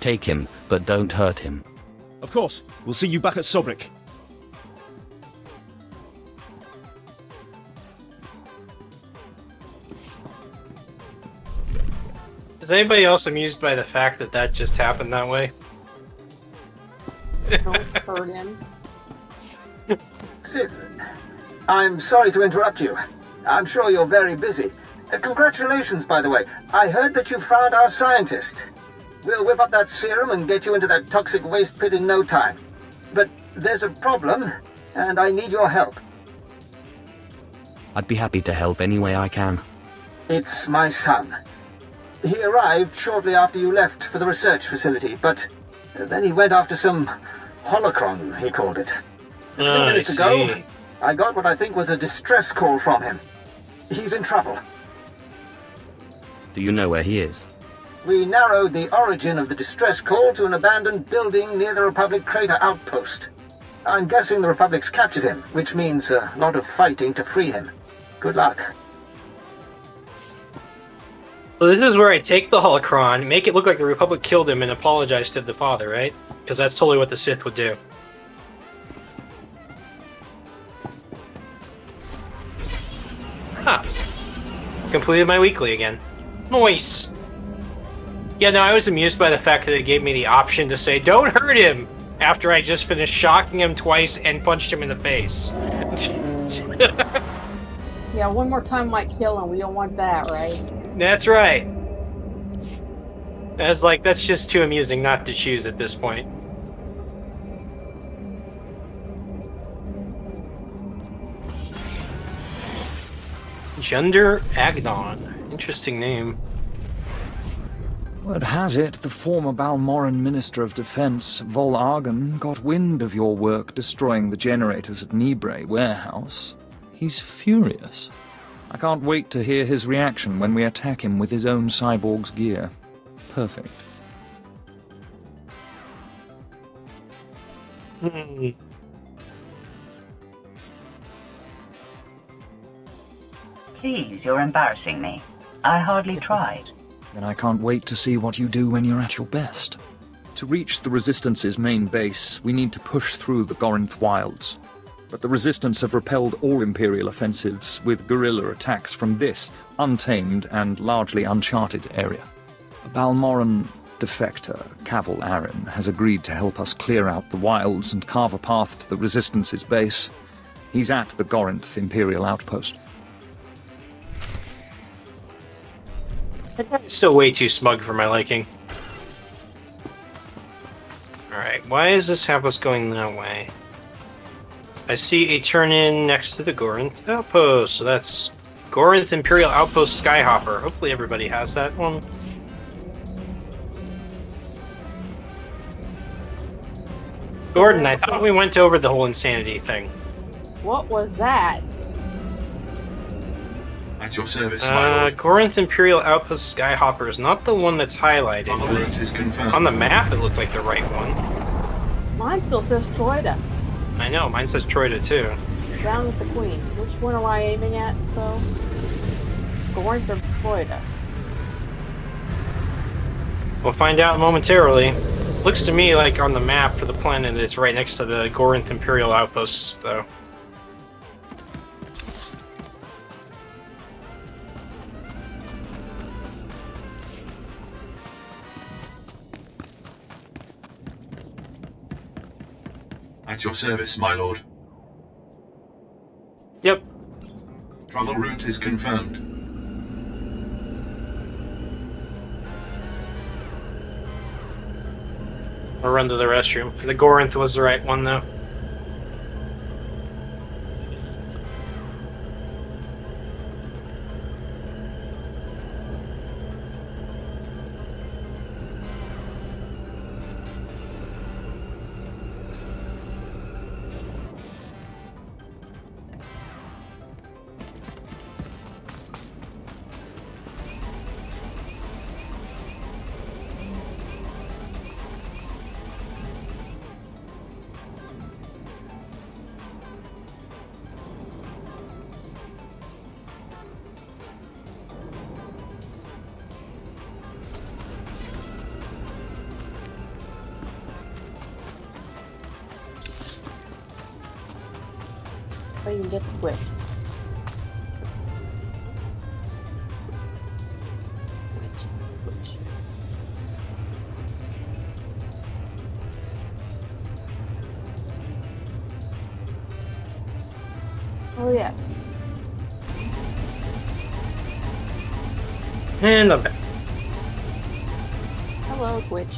Take him, but don't hurt him. Of course. We'll see you back at Sobrik. Is anybody else amused by the fact that that just happened that way? Don't hurt him. Sith, I'm sorry to interrupt you. I'm sure you're very busy. Congratulations, by the way. I heard that you found our scientist. We'll whip up that serum and get you into that toxic waste pit in no time. But there's a problem, and I need your help. I'd be happy to help any way I can. It's my son. He arrived shortly after you left for the research facility, but then he went after some holocron, he called it. 3 minutes ago, I got what I think was a distress call from him. He's in trouble. Do you know where he is? We narrowed the origin of the distress call to an abandoned building near the Republic crater outpost. I'm guessing the Republic's captured him, which means a lot of fighting to free him. Good luck. So this is where I take the holocron, make it look like the Republic killed him, and apologize to the father, right? Because that's totally what the Sith would do. Completed my weekly again. Nice! Yeah, no, I was amused by the fact that it gave me the option to say, don't hurt him! After I just finished shocking him twice and punched him in the face. Yeah, one more time might kill him. We don't want that, right? That's right. I was like, that's just too amusing not to choose at this point. Junder Agnon. Interesting name. Word has it, the former Balmorran Minister of Defense, Vol Argon, got wind of your work destroying the generators at Nibre warehouse. He's furious. I can't wait to hear his reaction when we attack him with his own cyborg's gear. Perfect. Please, you're embarrassing me. I hardly tried. Then I can't wait to see what you do when you're at your best. To reach the Resistance's main base, we need to push through the Gorinth wilds. But the Resistance have repelled all Imperial offensives with guerrilla attacks from this untamed and largely uncharted area. A Balmorran defector, Cavil Aaron, has agreed to help us clear out the wilds and carve a path to the Resistance's base. He's at the Gorinth Imperial outpost. It's still way too smug for my liking. Alright, why does this have us going that way? I see a turn-in next to the Gorinth Outpost, so that's Gorinth Imperial Outpost Skyhopper. Hopefully everybody has that one. Gordon, I thought we went over the whole insanity thing. What was that? At your service, my lord. Gorinth Imperial Outpost Skyhopper is not the one that's highlighted. Travel route is confirmed. On the map, it looks like the right one. Mine still says Troida. I know, mine says Troida too. Down with the Queen. Which one am I aiming at? So, Gorinth or Troida? We'll find out momentarily. Looks to me like on the map for the planet it's right next to the Gorinth Imperial Outposts, though. At your service, my lord. Yep. Travel route is confirmed. I'll run to the restroom. The Gorinth was the right one, though. So you can get the Twitch. Oh yes. And I'm back. Hello, Twitch.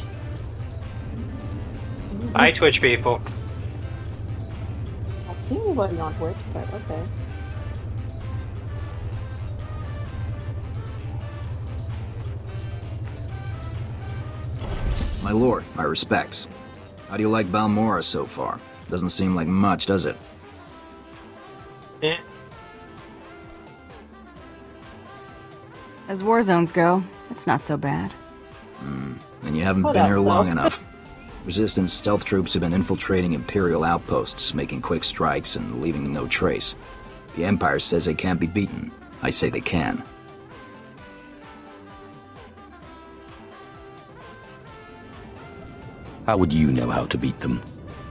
Bye, Twitch people. I've seen anybody on Twitch, but okay. My lord, my respects. How do you like Balmorra so far? Doesn't seem like much, does it? As war zones go, it's not so bad. And you haven't been here long enough. Resistance stealth troops have been infiltrating Imperial outposts, making quick strikes and leaving no trace. The Empire says they can't be beaten. I say they can. How would you know how to beat them?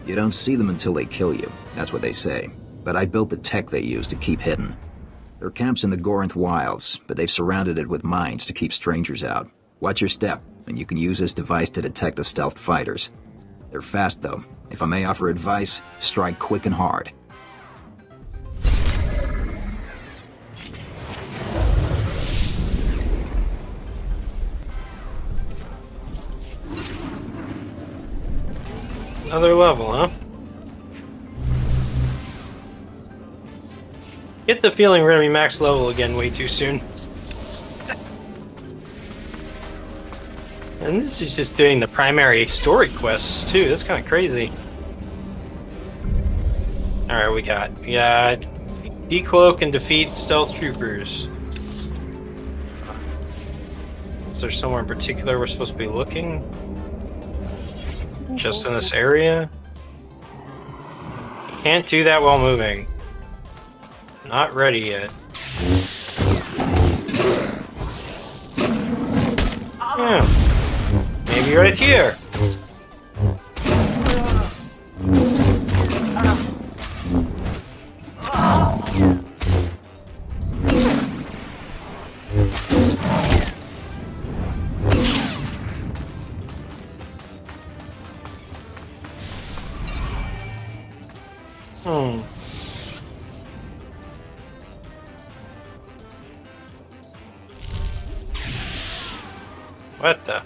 You don't see them until they kill you. That's what they say. But I built the tech they use to keep hidden. There are camps in the Gorinth wilds, but they've surrounded it with mines to keep strangers out. Watch your step, and you can use this device to detect the stealth fighters. They're fast, though. If I may offer advice, strike quick and hard. Another level, huh? Get the feeling we're gonna be max level again way too soon. And this is just doing the primary story quests too. That's kind of crazy. All right, we got decloak and defeat stealth troopers. Is there somewhere in particular we're supposed to be looking? Just in this area? Can't do that while moving. Not ready yet. Yeah. Maybe right here. What the?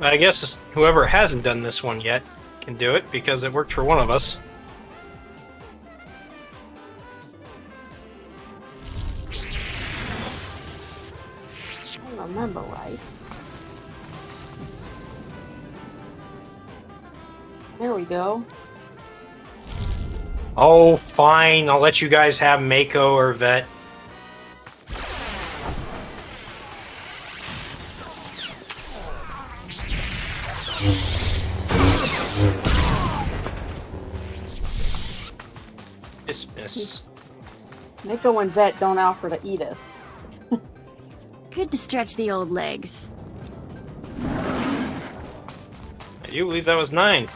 I guess whoever hasn't done this one yet can do it because it worked for one of us. I don't remember right. There we go. Oh, fine. I'll let you guys have Mako or Vet. Miss. Mako and Vet don't offer to eat us. Good to stretch the old legs. I do believe that was 9.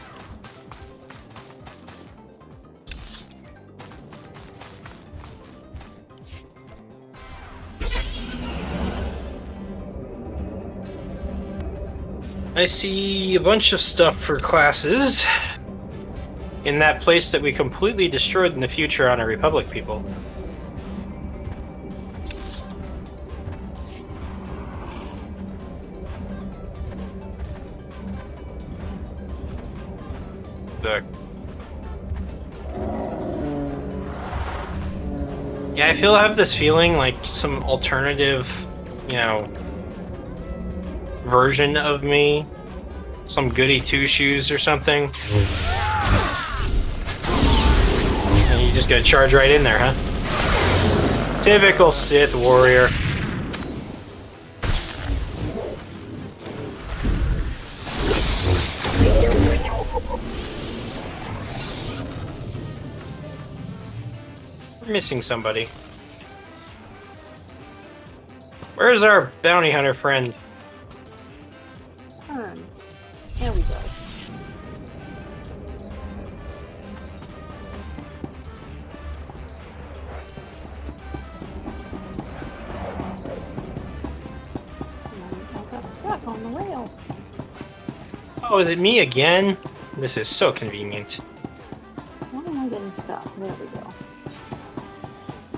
I see a bunch of stuff for classes in that place that we completely destroyed in the future on a Republic people. Yeah, I have this feeling like some alternative, version of me. Some goody two-shoes or something. And you just gotta charge right in there, huh? Typical Sith warrior. We're missing somebody. Where's our bounty hunter friend? Turn. There we go. I got stuck on the rail. Oh, is it me again? This is so convenient. Why am I getting stuck? There we go.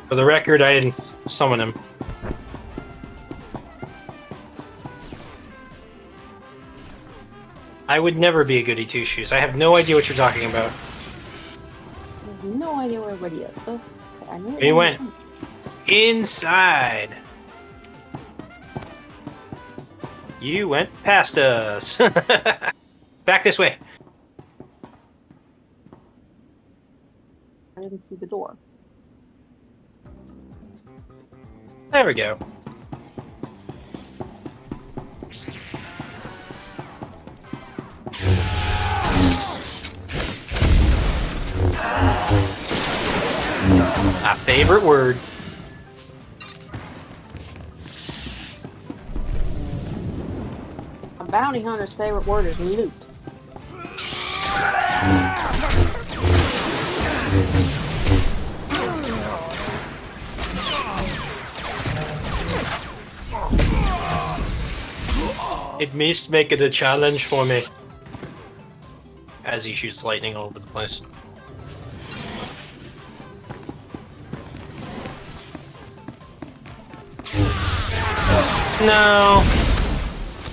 For the record, I didn't summon him. I would never be a goody two-shoes. I have no idea what you're talking about. I have no idea where everybody is. Oh, I knew He went inside. You went past us. Back this way. I didn't see the door. There we go. My favorite word. A bounty hunter's favorite word is loot. It must make it a challenge for me. As he shoots lightning all over the place. No.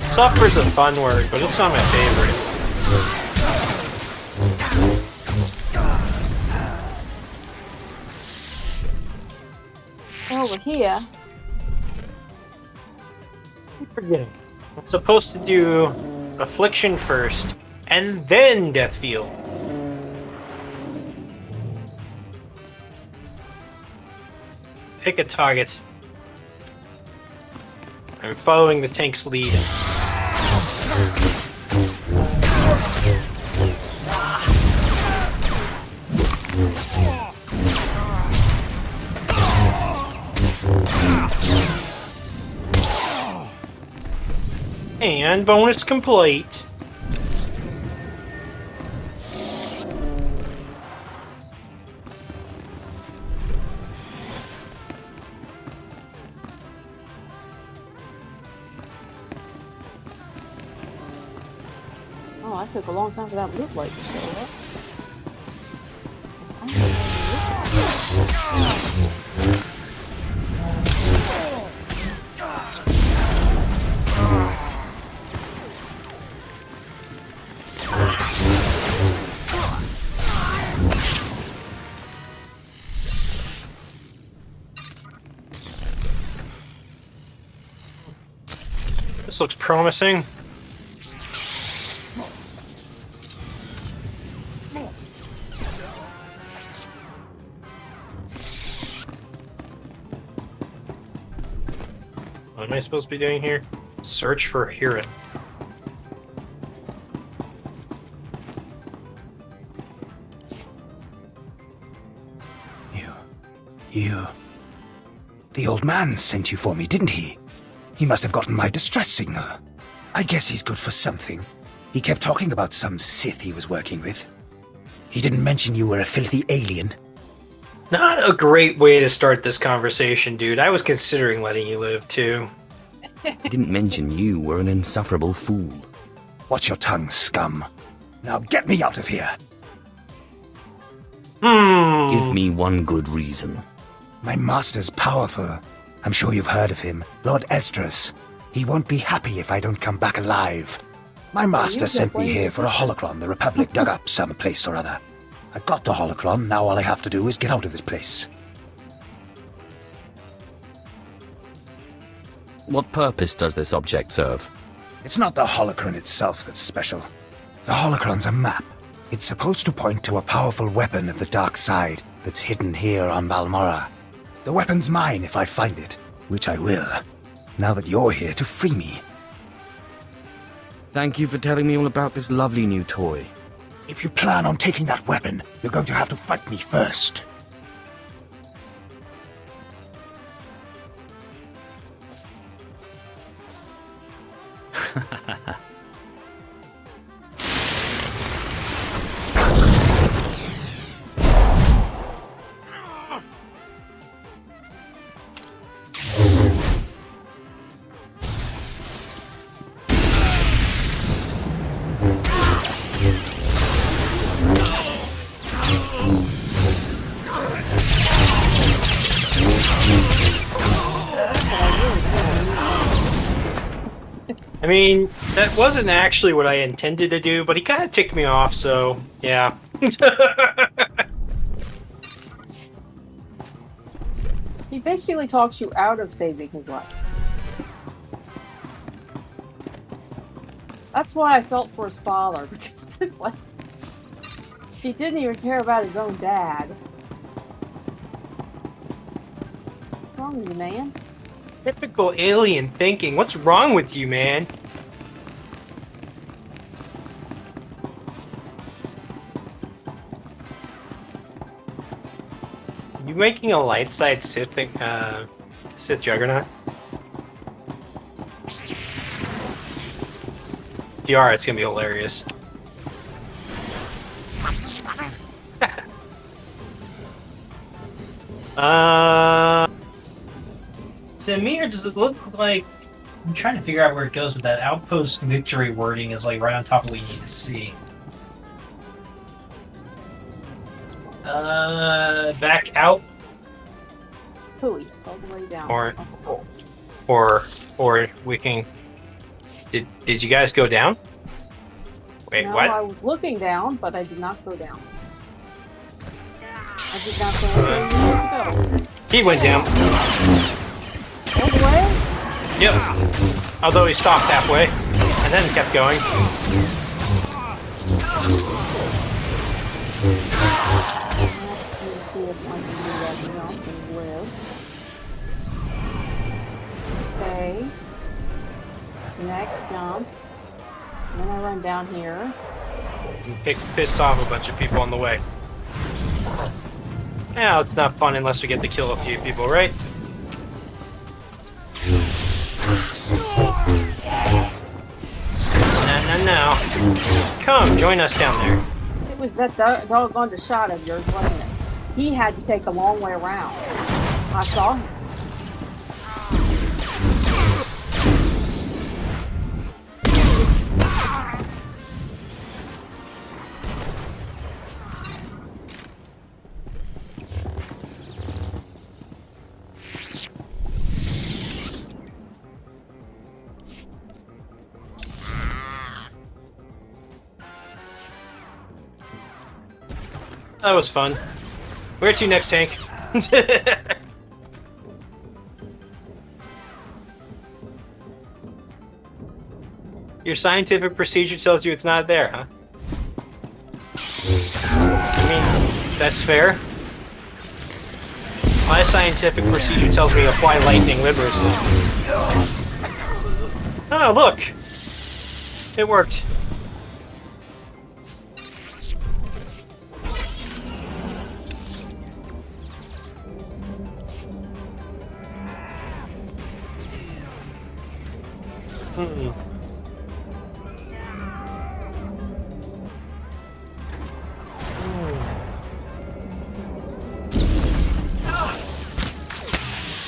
Suffer's a fun word, but it's not my favorite. Over here. I'm forgetting. I'm supposed to do Affliction first, and then Deathfield. Pick a target. I'm following the tank's lead. And bonus complete. Oh, that took a long time for that loot light to show up. This looks promising. What am I supposed to be doing here? Search for Hirit. You... The old man sent you for me, didn't he? He must have gotten my distress signal. I guess he's good for something. He kept talking about some Sith he was working with. He didn't mention you were a filthy alien. Not a great way to start this conversation, dude. I was considering letting you live, too. He didn't mention you were an insufferable fool. Watch your tongue, scum. Now get me out of here. Give me one good reason. My master's powerful. I'm sure you've heard of him. Lord Esdras. He won't be happy if I don't come back alive. My master sent me here for a holocron the Republic dug up some place or other. I've got the holocron, now all I have to do is get out of this place. What purpose does this object serve? It's not the holocron itself that's special. The holocron's a map. It's supposed to point to a powerful weapon of the dark side that's hidden here on Balmorra. The weapon's mine if I find it, which I will, now that you're here to free me. Thank you for telling me all about this lovely new toy. If you plan on taking that weapon, you're going to have to fight me first. I mean, that wasn't actually what I intended to do, but he kind of ticked me off, so yeah. He basically talks you out of saving his life. That's why I felt for his father, because it's like he didn't even care about his own dad. What's wrong with you, man? Typical alien thinking. What's wrong with you, man? You making a light side Sith Sith Juggernaut? If you are, it's gonna be hilarious. To me, or does it look like... I'm trying to figure out where it goes, but that outpost victory wording is like right on top of what you need to see. Back out. Hooey, all the way down. Or we can... Did you guys go down? Wait, no, what? I was looking down, but I did not go down. I did not go where you need to go. He went down. All the way? Yep. Although he stopped halfway, and then kept going. Let's see if I can do that jump and live. Okay. Next jump. And then I run down here. Pissed off a bunch of people on the way. Now it's not fun unless we get to kill a few people, right? No. Come, join us down there. It was that doggone shot of yours, wasn't it? He had to take a long way around. I saw him. That was fun. Where to next, Tank? Your scientific procedure tells you it's not there, huh? I mean, that's fair. My scientific procedure tells me to apply lightning vigorously. Oh, look! It worked.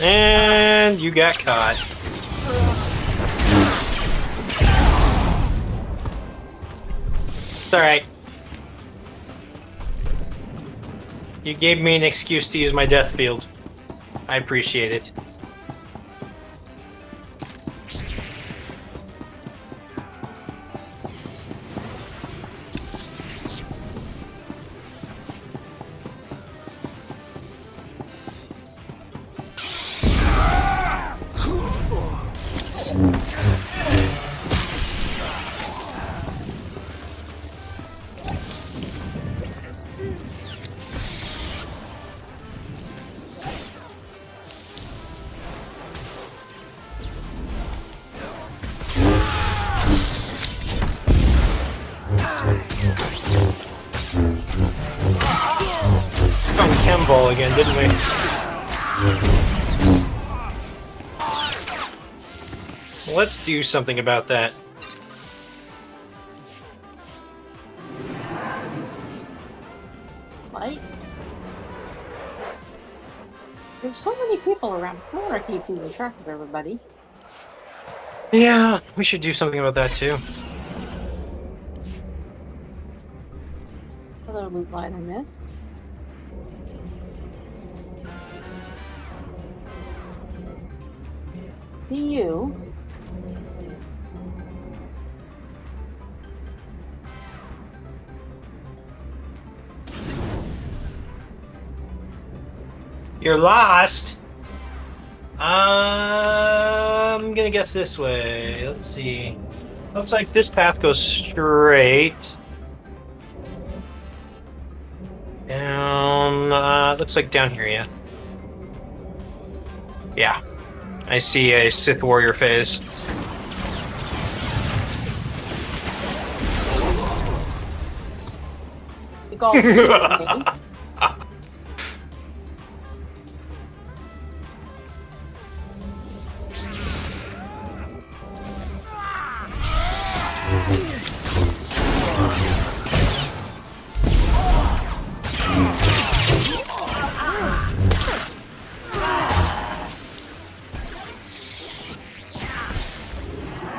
And you got caught. It's alright. You gave me an excuse to use my death field. I appreciate it. Ball again, didn't we? Let's do something about that. Lights. There's so many people around. It's more keeping track of everybody. Yeah, we should do something about that too. Another loot line I missed. See you. You're lost. I'm gonna guess this way. Let's see. Looks like this path goes straight. Down. Looks like down here, yeah. Yeah. I see a Sith warrior phase.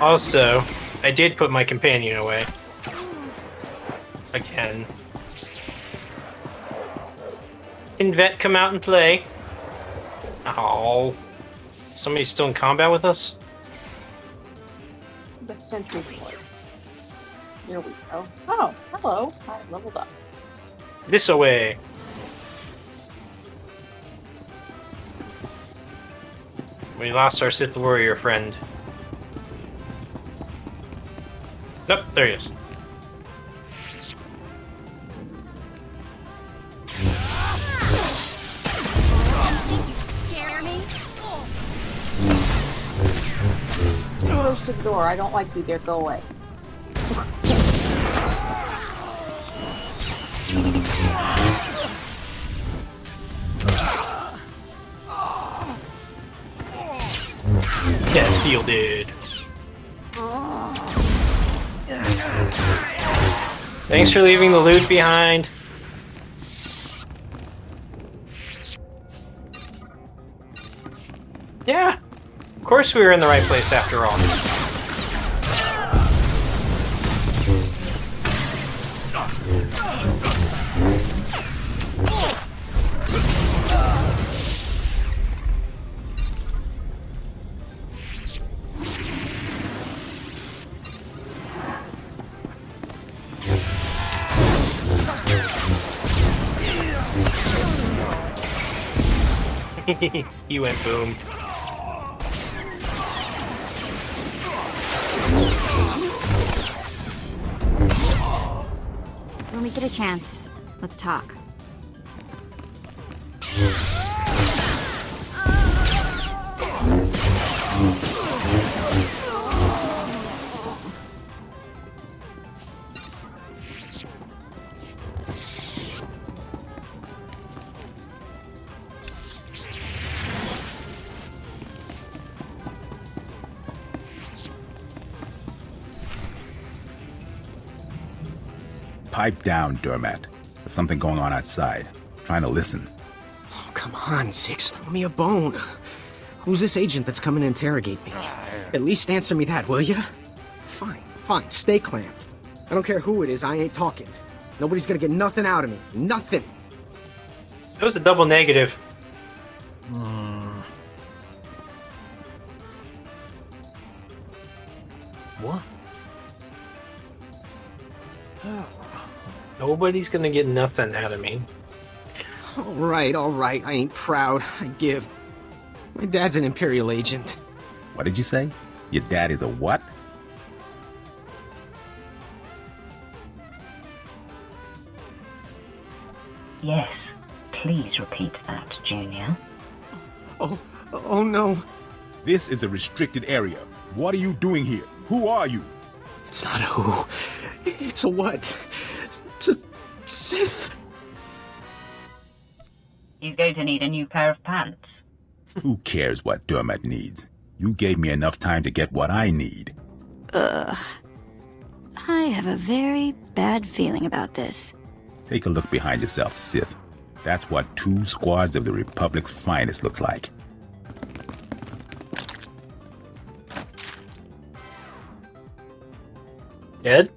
Also, I did put my companion away. Again. Can Vet come out and play? Oh. Somebody's still in combat with us? The sentry port. Here we go. Oh, hello. I leveled up. This away. We lost our Sith warrior friend. Nope, there he is. Scare me? Close to the door. I don't like you there. Go away. Get fielded. Thanks for leaving the loot behind. Yeah, of course we were in the right place after all. He went boom. When we get a chance, let's talk. Pipe down, Dermat. There's something going on outside. I'm trying to listen. Oh, come on, Six. Throw me a bone. Who's this agent that's coming to interrogate me? At least answer me that, will ya? Fine. Stay clamped. I don't care who it is, I ain't talking. Nobody's gonna get nothing out of me. Nothing. That was a double negative. What? Nobody's gonna get nothing out of me. All right. I ain't proud. I give. My dad's an Imperial agent. What did you say? Your dad is a what? Yes. Please repeat that, Junior. Oh no. This is a restricted area. What are you doing here? Who are you? It's not a who. It's a what. It's a Sith. He's going to need a new pair of pants. Who cares what Dermat needs? You gave me enough time to get what I need. I have a very bad feeling about this. Take a look behind yourself, Sith. That's what 2 squads of the Republic's finest looks like. Ed?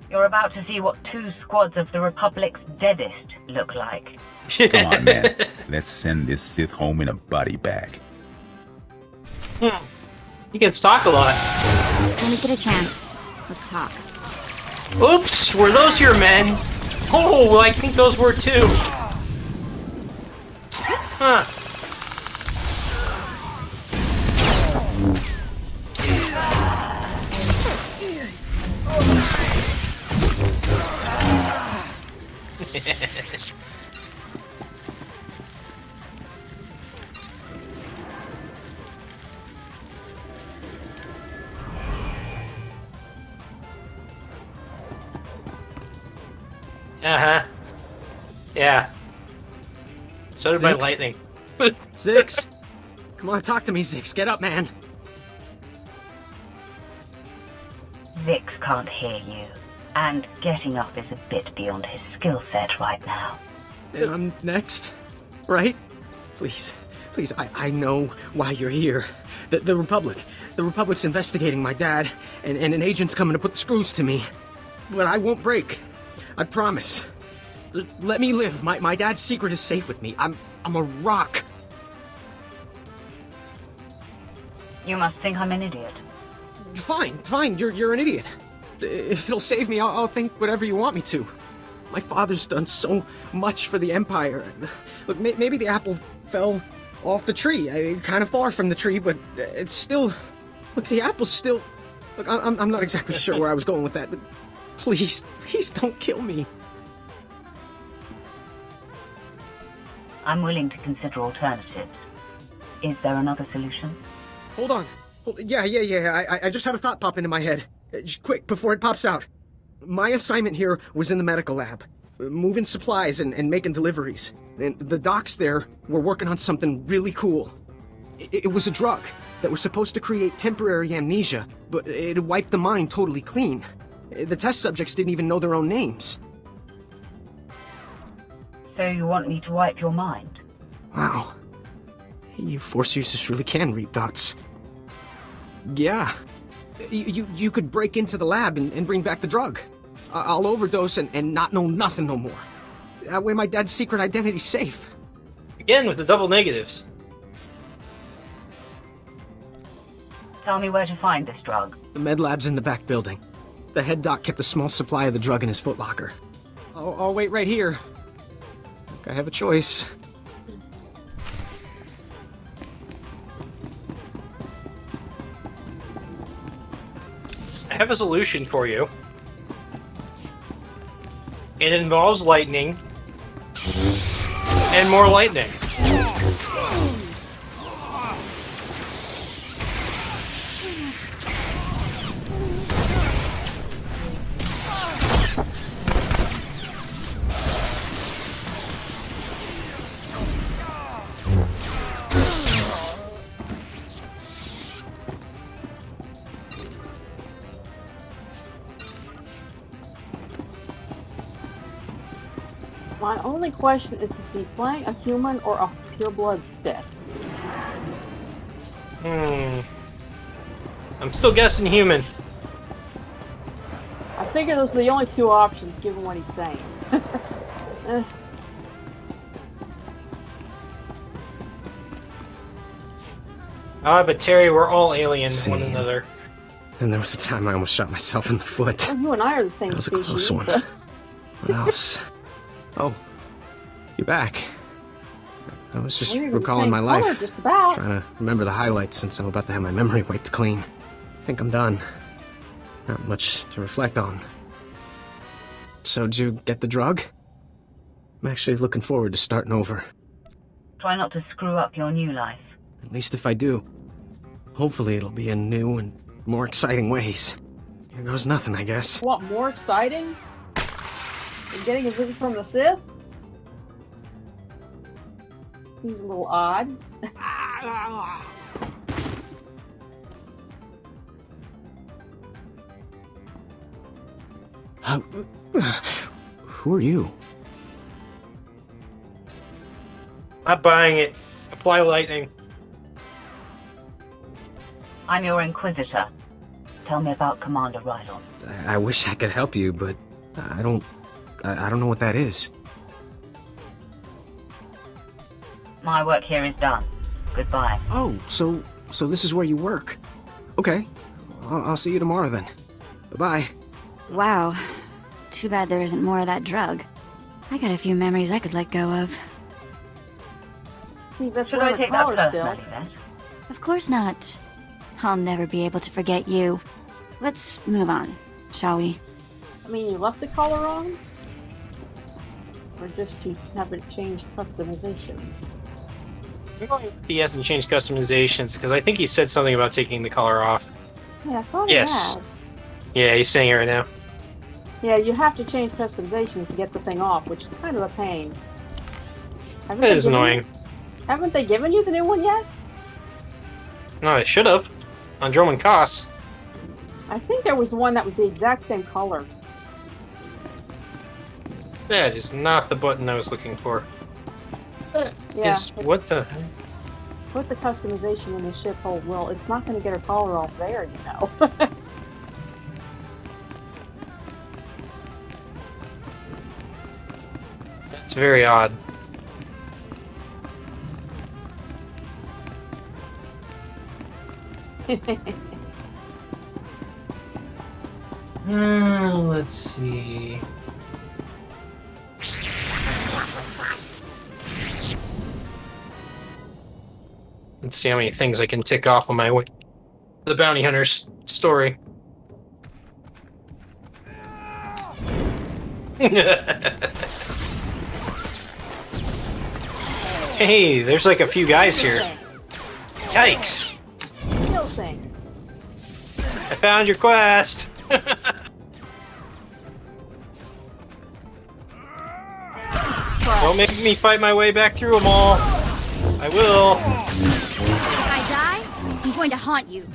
You're about to see what 2 squads of the Republic's deadest look like. Come on, man. Let's send this Sith home in a body bag. You can talk a lot. When we get a chance, let's talk. Oops, were those your men? Oh, well, I think those were too. Huh. Yeah. So did my Six? lightning. Six. Come on, talk to me, Six. Get up, man. Zix can't hear you, and getting up is a bit beyond his skill set right now. And I'm next, right? Please, I know why you're here. The Republic's investigating my dad, and an agent's coming to put the screws to me. But I won't break. I promise. Let me live. My dad's secret is safe with me. I'm a rock. You must think I'm an idiot. Fine. You're an idiot. If it'll save me, I'll think whatever you want me to. My father's done so much for the Empire. Look, maybe the apple fell off the tree, kind of far from the tree, but it's still... Look, the apple's still... Look, I'm not exactly sure where I was going with that, but please don't kill me. I'm willing to consider alternatives. Is there another solution? Hold on. Yeah. I just had a thought pop into my head. Just quick, before it pops out. My assignment here was in the medical lab, moving supplies and making deliveries. And the docs there were working on something really cool. It was a drug that was supposed to create temporary amnesia, but it wiped the mind totally clean. The test subjects didn't even know their own names. So you want me to wipe your mind? Wow. You Force users really can read thoughts. Yeah. You could break into the lab and bring back the drug. I'll overdose and not know nothing no more. That way my dad's secret identity's safe. Again with the double negatives. Tell me where to find this drug. The med lab's in the back building. The head doc kept a small supply of the drug in his footlocker. I'll wait right here. I have a choice. I have a solution for you. It involves lightning. And more lightning. My only question is he playing a human or a pureblood Sith? I'm still guessing human. I figure those are the only two options, given what he's saying. But Terry, we're all alien to one another. And there was a time I almost shot myself in the foot. Well, you and I are the same That was a species. close one. So. What else? Oh, you're back. I was just We're even the recalling same my color, life. just about. Trying to remember the highlights since I'm about to have my memory wiped clean. I think I'm done. Not much to reflect on. So, did you get the drug? I'm actually looking forward to starting over. Try not to screw up your new life. At least if I do. Hopefully it'll be in new and more exciting ways. Here goes nothing, I guess. What, more exciting? Than getting a visit from the Sith? Seems a little odd. Who are you? Not buying it. Apply lightning. I'm your Inquisitor. Tell me about Commander Rydell. I wish I could help you, but I don't know what that is. My work here is done. Goodbye. Oh, so this is where you work. Okay. I'll see you tomorrow then. Bye-bye. Wow. Too bad there isn't more of that drug. I got a few memories I could let go of. See, that's Should I take that personally, then? Of course not. I'll never be able to forget you. Let's move on, shall we? I mean, you left the collar on? Or just you haven't changed customizations? He hasn't changed customizations, because I think he said something about taking the collar off. Yeah, I thought Yes. he had. Yeah, he's saying it right now. Yeah, you have to change customizations to get the thing off, which is kind of a pain. Haven't That they is given annoying. Haven't they given you the new one yet? No, they should have. On Droman Koss. I think there was one that was the exact same color. That is not the button I was looking for. That Yeah, is what the heck? Put the customization in the ship hold. Well, it's not going to get her collar off there, you know. That's very odd. Let's see. Let's see how many things I can tick off on my way. The bounty hunter's story. Hey, there's like a few guys here. Yikes! Kill things. I found your quest! Don't make me fight my way back through them all. I will. If I die, I'm going to haunt you.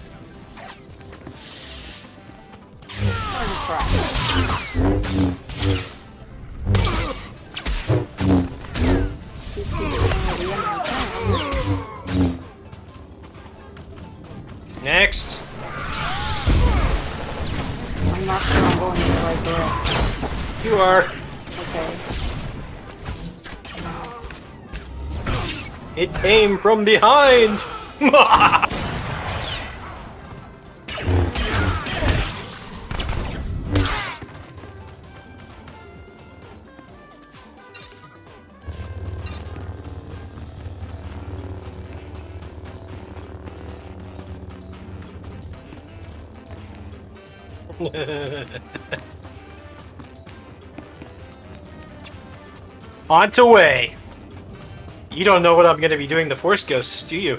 Next. I'm not sure I'm going in the right direction. You are. Okay. It came from behind. On to way. You don't know what I'm going to be doing the Force Ghosts, do you?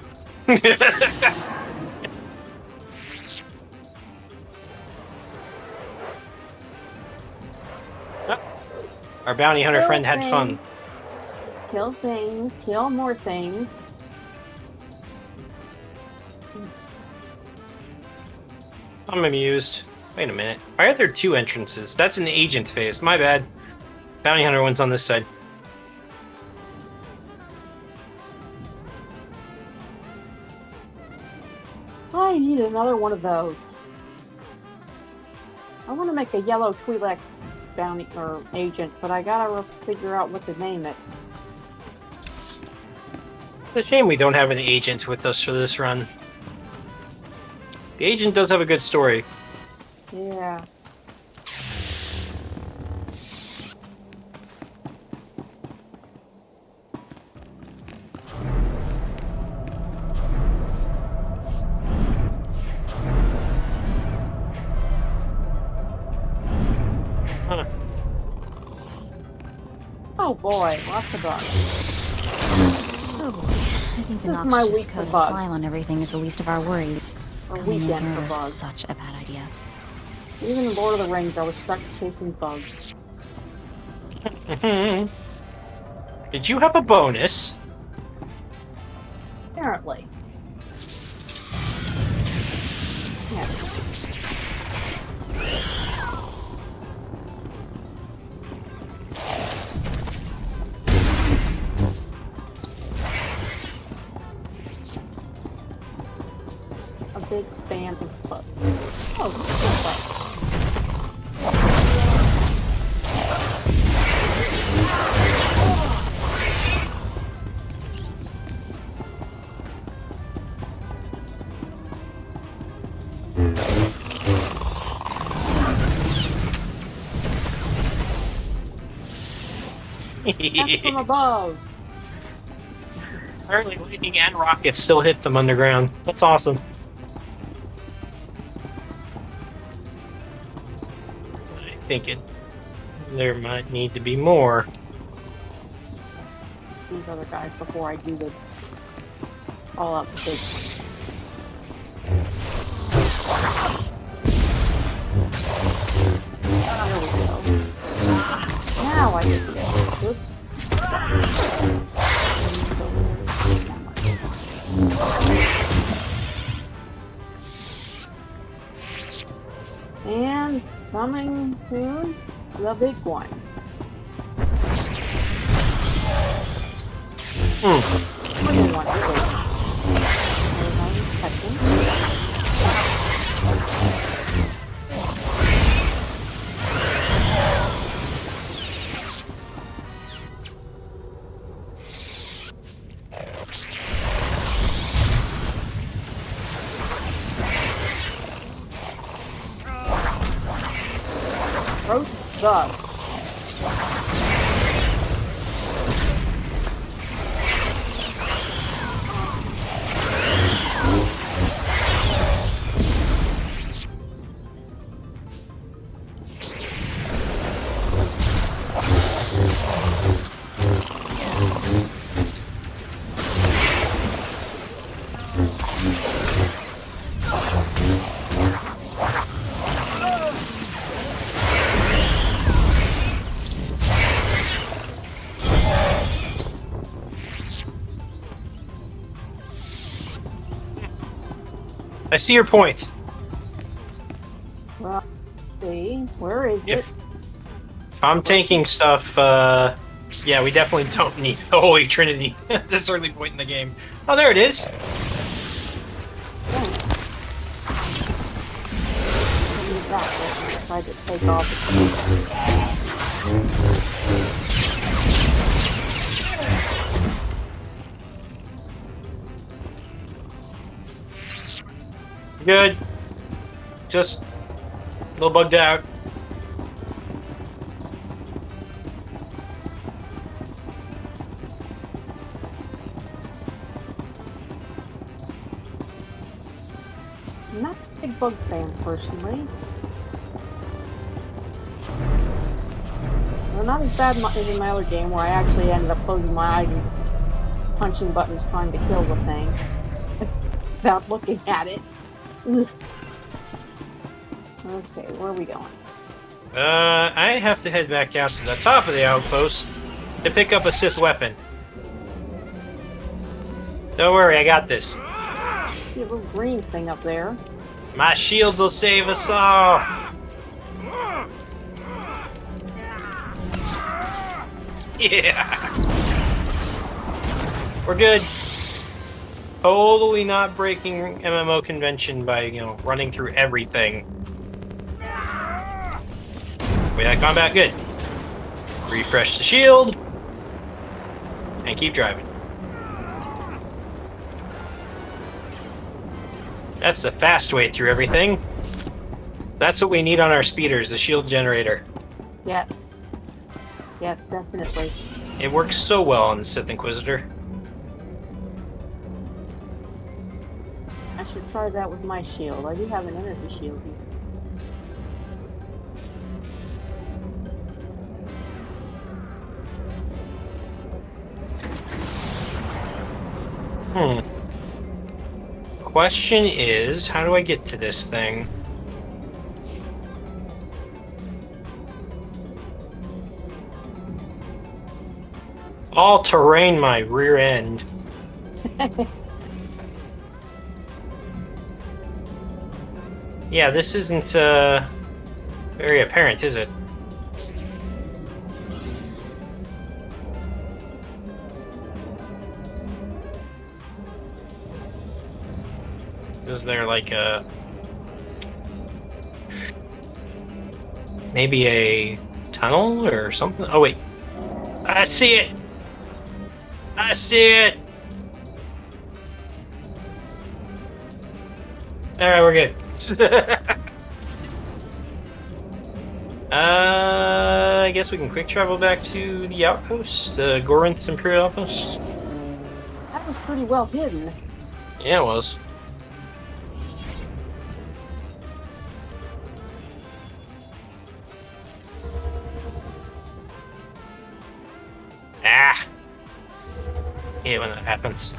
Our bounty hunter friend had fun. Kill things, kill more things. I'm amused. Wait a minute. Why are there two entrances? That's in the agent phase. My bad. Bounty hunter one's on this side. I need another one of those. I want to make a yellow Twi'lek bounty or agent, but I gotta figure out what to name it. It's a shame we don't have an agent with us for this run. The agent does have a good story. Yeah. Huh. Oh boy, lots of bugs. Oh boy. I think This the is my noxious week for coat of bugs. slime on everything is the least of our worries. Or Coming in weekend here for was bugs. such a bad idea. Even in Lord of the Rings, I was stuck chasing bugs. Did you have a bonus? Apparently. Yeah. A big fan of bugs. Oh, That's from above. Apparently lightning and rockets still hit them underground. That's awesome. I think there might need to be more. These other guys before I do the all out the big. Ah, there we go. Now I see it. Oops. And coming soon, the big one. Roast dog. I see your point. Well, see, where is it? If I'm tanking stuff, yeah, we definitely don't need the Holy Trinity at this early point in the game. Oh, there it is. Tried to take off. Good. Just a little bugged out. I'm not a big bug fan, personally. Well, not as bad as in my other game, where I actually ended up closing my eyes and punching buttons trying to kill the thing without looking at it. Ugh. Okay, where are we going? I have to head back out to the top of the outpost to pick up a Sith weapon. Don't worry, I got this. See a little green thing up there. My shields will save us all. Yeah. We're good. totally not breaking MMO convention by, running through everything. Wait, that combat, good. Refresh the shield. And keep driving. That's the fast way through everything. That's what we need on our speeders, the shield generator. Yes. Yes, definitely. It works so well on the Sith Inquisitor. I should try that with my shield. I do have an energy shield here. Question is, how do I get to this thing? All terrain my rear end. Yeah, this isn't very apparent, is it? Is there like a... maybe a tunnel or something? Oh wait. I see it! I see it! Alright, we're good. I guess we can quick travel back to the outpost, the Gorinth Imperial Outpost. That was pretty well hidden. Yeah, it was. Ah! I hate when that happens.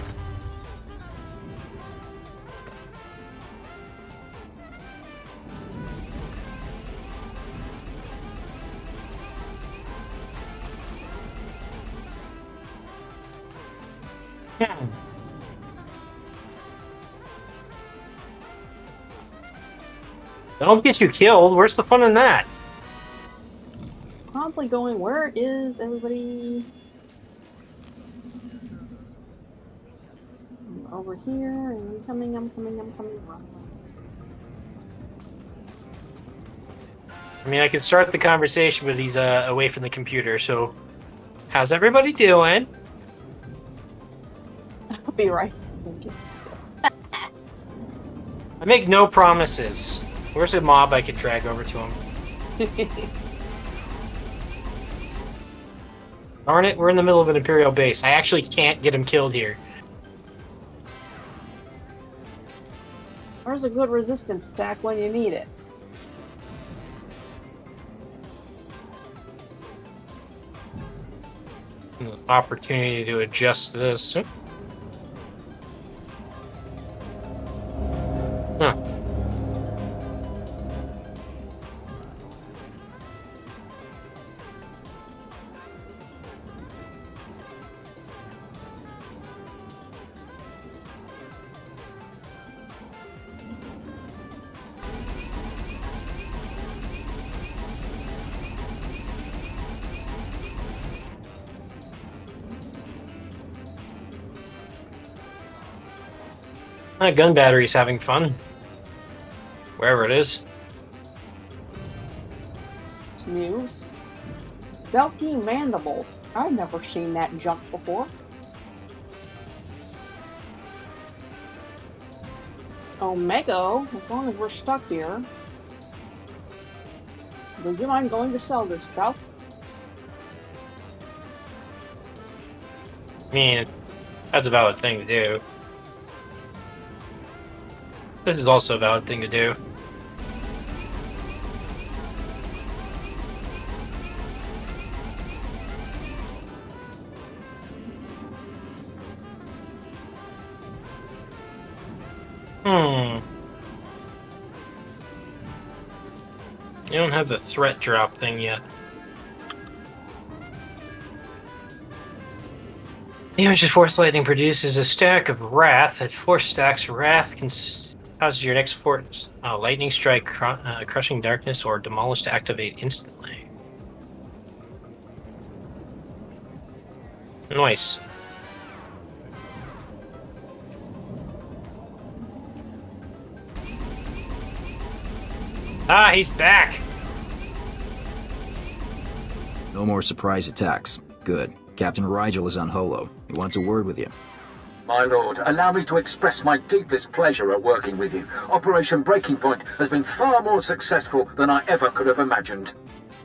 Don't get you killed. Where's the fun in that? Promptly going, where is everybody? I'm over here, and I'm coming. I mean, I could start the conversation, but he's away from the computer, so... How's everybody doing? I'll be right. Thank you. I make no promises. Where's a mob I could drag over to him? Darn it, we're in the middle of an Imperial base. I actually can't get him killed here. Where's a good resistance attack when you need it? Opportunity to adjust this. Huh. Gun battery's having fun. Wherever it is. It's new. Selkie Mandible. I've never seen that junk before. Omega, as long as we're stuck here. Would you mind going to sell this stuff? I mean, that's a valid thing to do. This is also a valid thing to do. You don't have the threat drop thing yet. The image of Force Lightning produces a stack of Wrath. At 4 stacks, Wrath can cause your next Force Lightning Strike, Crushing Darkness, or Demolish to activate instantly. Ah, he's back! No more surprise attacks. Good. Captain Rigel is on Holo. He wants a word with you. My lord, allow me to express my deepest pleasure at working with you. Operation Breaking Point has been far more successful than I ever could have imagined.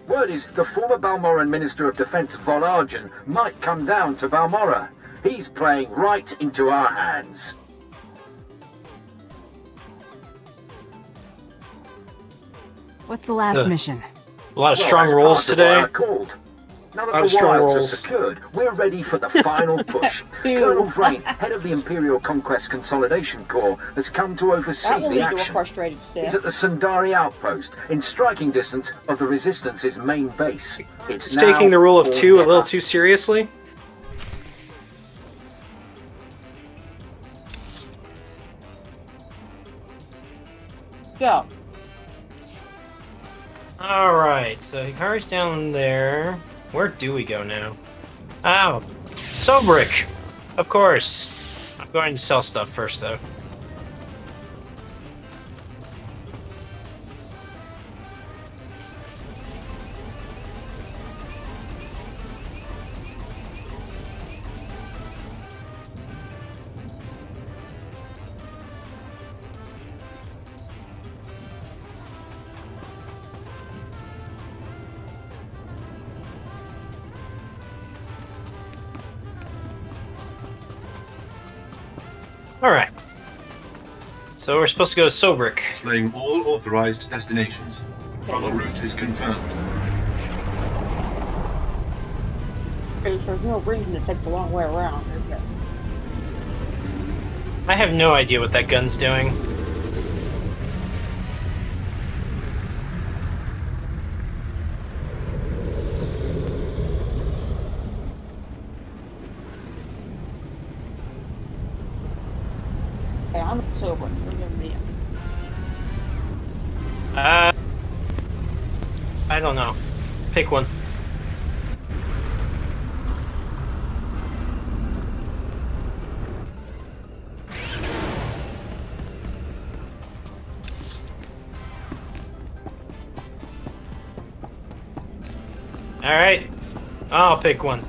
Word is the former Balmorran Minister of Defense Volargen might come down to Balmorra. He's playing right into our hands. What's the last mission? A lot of strong rolls today. Now that the wilds are secured, we're ready for the final push. Colonel Vrain, head of the Imperial Conquest Consolidation Corps, has come to oversee That will the lead to a action. frustrated Sith. He's at the Sundari outpost, in striking distance of the Resistance's main base. It's It's taking now the rule of or two a never. little too seriously. Go. Alright, so Hikari's down there. Where do we go now? Oh, Sobrik! Of course. I'm going to sell stuff first, though. Alright. So we're supposed to go to Sobrik. Displaying all authorized destinations. Travel route is confirmed. There's no reason to take the long way around, is there? I have no idea what that gun's doing. Okay, I'm sober. Forgive me. I don't know. Pick one. Alright. I'll pick one.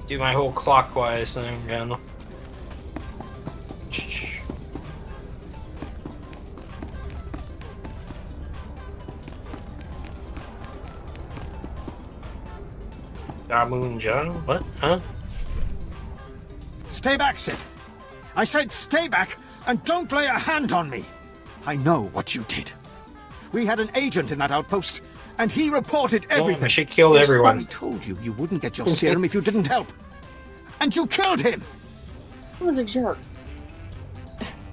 Do my whole clockwise thing again. Damunja? What? Huh? Stay back, Sith. I said stay back and don't lay a hand on me. I know what you did. We had an agent in that outpost, and he reported everything. She killed Your everyone. son told you you wouldn't get your serum if you didn't help. And you killed him! Who was a jerk?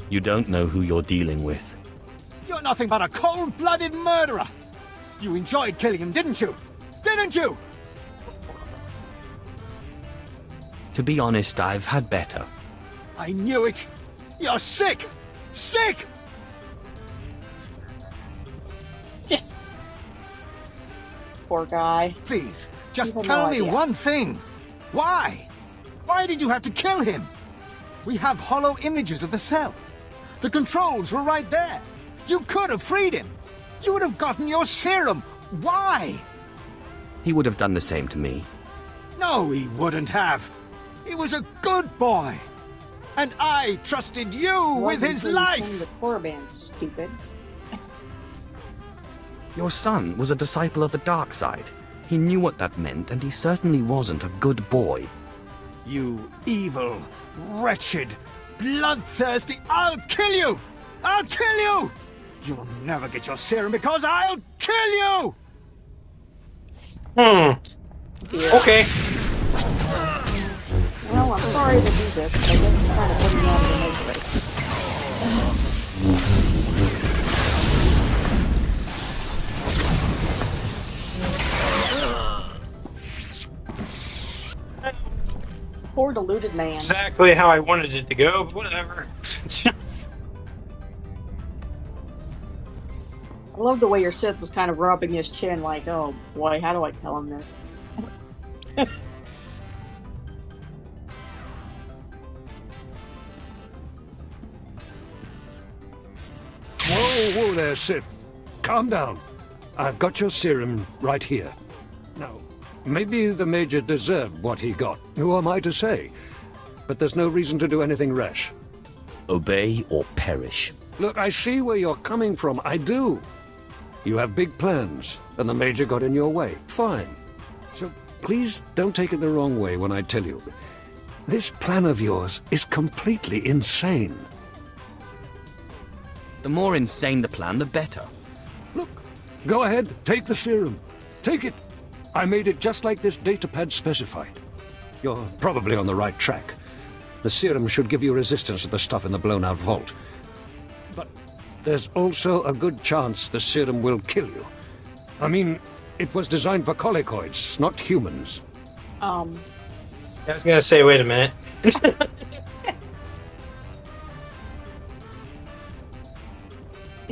You don't know who you're dealing with. You're nothing but a cold-blooded murderer. You enjoyed killing him, didn't you? Didn't you? To be honest, I've had better. I knew it. You're sick! Sick! Poor guy. Please, just You have tell no me idea. one thing. Why? Why did you have to kill him? We have hollow images of the cell. The controls were right there. You could have freed him. You would have gotten your serum. Why? He would have done the same to me. No, he wouldn't have. He was a good boy. And I trusted you with his life. The Korriban, stupid. Your son was a disciple of the dark side. He knew what that meant, and he certainly wasn't a good boy. You evil, wretched, bloodthirsty... I'll kill you! I'll kill you! You'll never get your serum because I'll kill you! Okay. Well, I'm sorry to do this, but I guess it's kind of putting me out of the matrix. Poor deluded man. Exactly how I wanted it to go, but whatever. I love the way your Sith was kind of rubbing his chin like, oh boy, how do I tell him this? Whoa there, Sith. Calm down. I've got your serum right here. Now, maybe the Major deserved what he got. Who am I to say? But there's no reason to do anything rash. Obey or perish. Look, I see where you're coming from. I do. You have big plans, and the Major got in your way. Fine. So please don't take it the wrong way when I tell you. This plan of yours is completely insane. The more insane the plan, the better. Look, go ahead, take the serum. Take it. I made it just like this datapad specified. You're probably on the right track. The serum should give you resistance to the stuff in the blown-out vault. But there's also a good chance the serum will kill you. I mean, it was designed for colicoids, not humans. I was gonna say, wait a minute.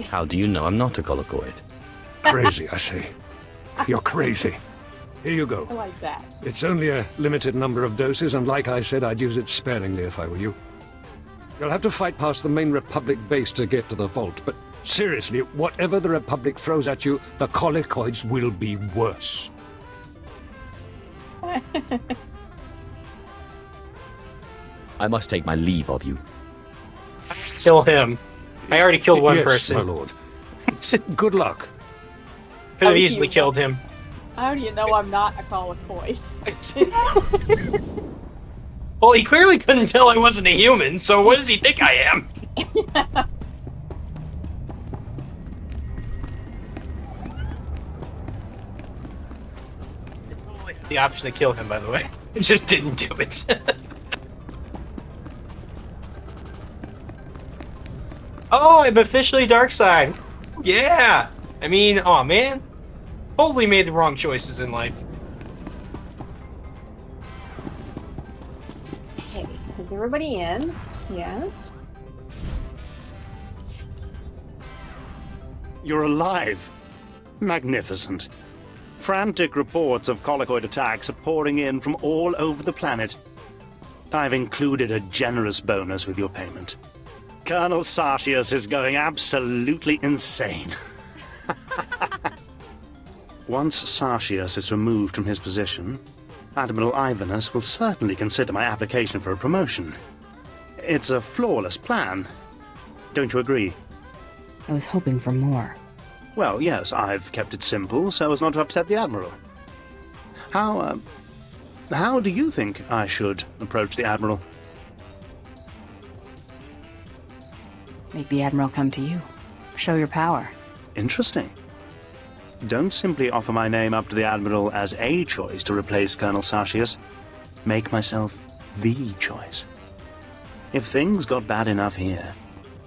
How do you know I'm not a colicoid? Crazy, I say. You're crazy. Here you go. I like that. It's only a limited number of doses, and like I said, I'd use it sparingly if I were you. You'll have to fight past the main Republic base to get to the vault, but seriously, whatever the Republic throws at you, the colicoids will be worse. I must take my leave of you. Kill him. I already killed one Yes, person. my lord. Good luck. Could have easily killed him. How do you know I'm not a colicoid? Well, he clearly couldn't tell I wasn't a human, so what does he think I am? The option to kill him, by the way. It just didn't do it. Oh, I'm officially dark side. Yeah. I mean, oh man. Totally made the wrong choices in life. Okay, is everybody in? Yes. You're alive. Magnificent. Frantic reports of colicoid attacks are pouring in from all over the planet. I've included a generous bonus with your payment. Colonel Sartius is going absolutely insane. Once Sartius is removed from his position, Admiral Ivanus will certainly consider my application for a promotion. It's a flawless plan. Don't you agree? I was hoping for more. Well, yes, I've kept it simple so as not to upset the Admiral. How do you think I should approach the Admiral? Make the Admiral come to you. Show your power. Interesting. Don't simply offer my name up to the Admiral as a choice to replace Colonel Sartius. Make myself the choice. If things got bad enough here,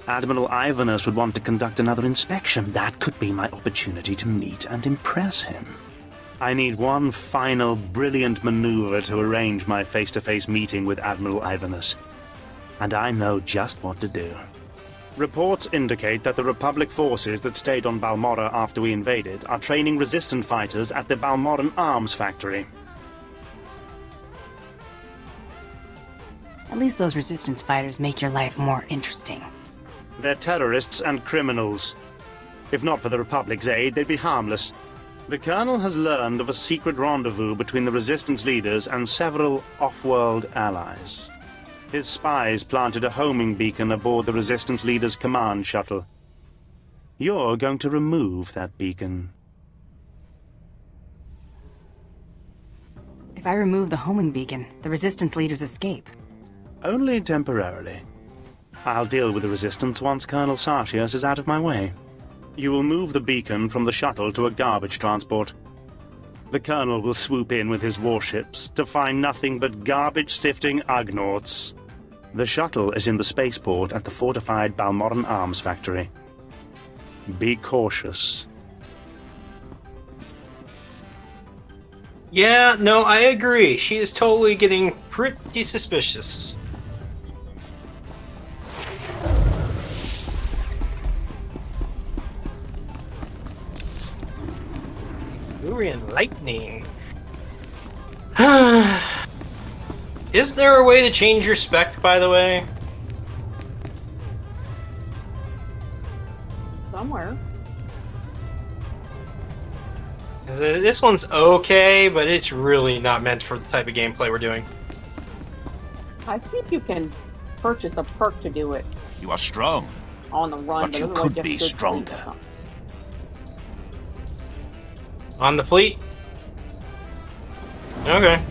Admiral Ivanus would want to conduct another inspection. That could be my opportunity to meet and impress him. I need one final brilliant maneuver to arrange my face-to-face meeting with Admiral Ivanus. And I know just what to do. Reports indicate that the Republic forces that stayed on Balmorra after we invaded are training resistant fighters at the Balmorran arms factory. At least those resistance fighters make your life more interesting. They're terrorists and criminals. If not for the Republic's aid, they'd be harmless. The Colonel has learned of a secret rendezvous between the Resistance leaders and several off-world allies. His spies planted a homing beacon aboard the Resistance leader's command shuttle. You're going to remove that beacon. If I remove the homing beacon, the Resistance leaders escape. Only temporarily. I'll deal with the Resistance once Colonel Sartius is out of my way. You will move the beacon from the shuttle to a garbage transport. The Colonel will swoop in with his warships to find nothing but garbage-sifting Ugnaughts. The shuttle is in the spaceport at the fortified Balmorran arms factory. Be cautious. Yeah, no, I agree. She is totally getting pretty suspicious. Fury and lightning. Is there a way to change your spec, by the way? somewhere. This one's okay, but it's really not meant for the type of gameplay we're doing. I think you can purchase a perk to do it You are strong, on the run, but you otherwise could have be to do it stronger. On the fleet? Okay.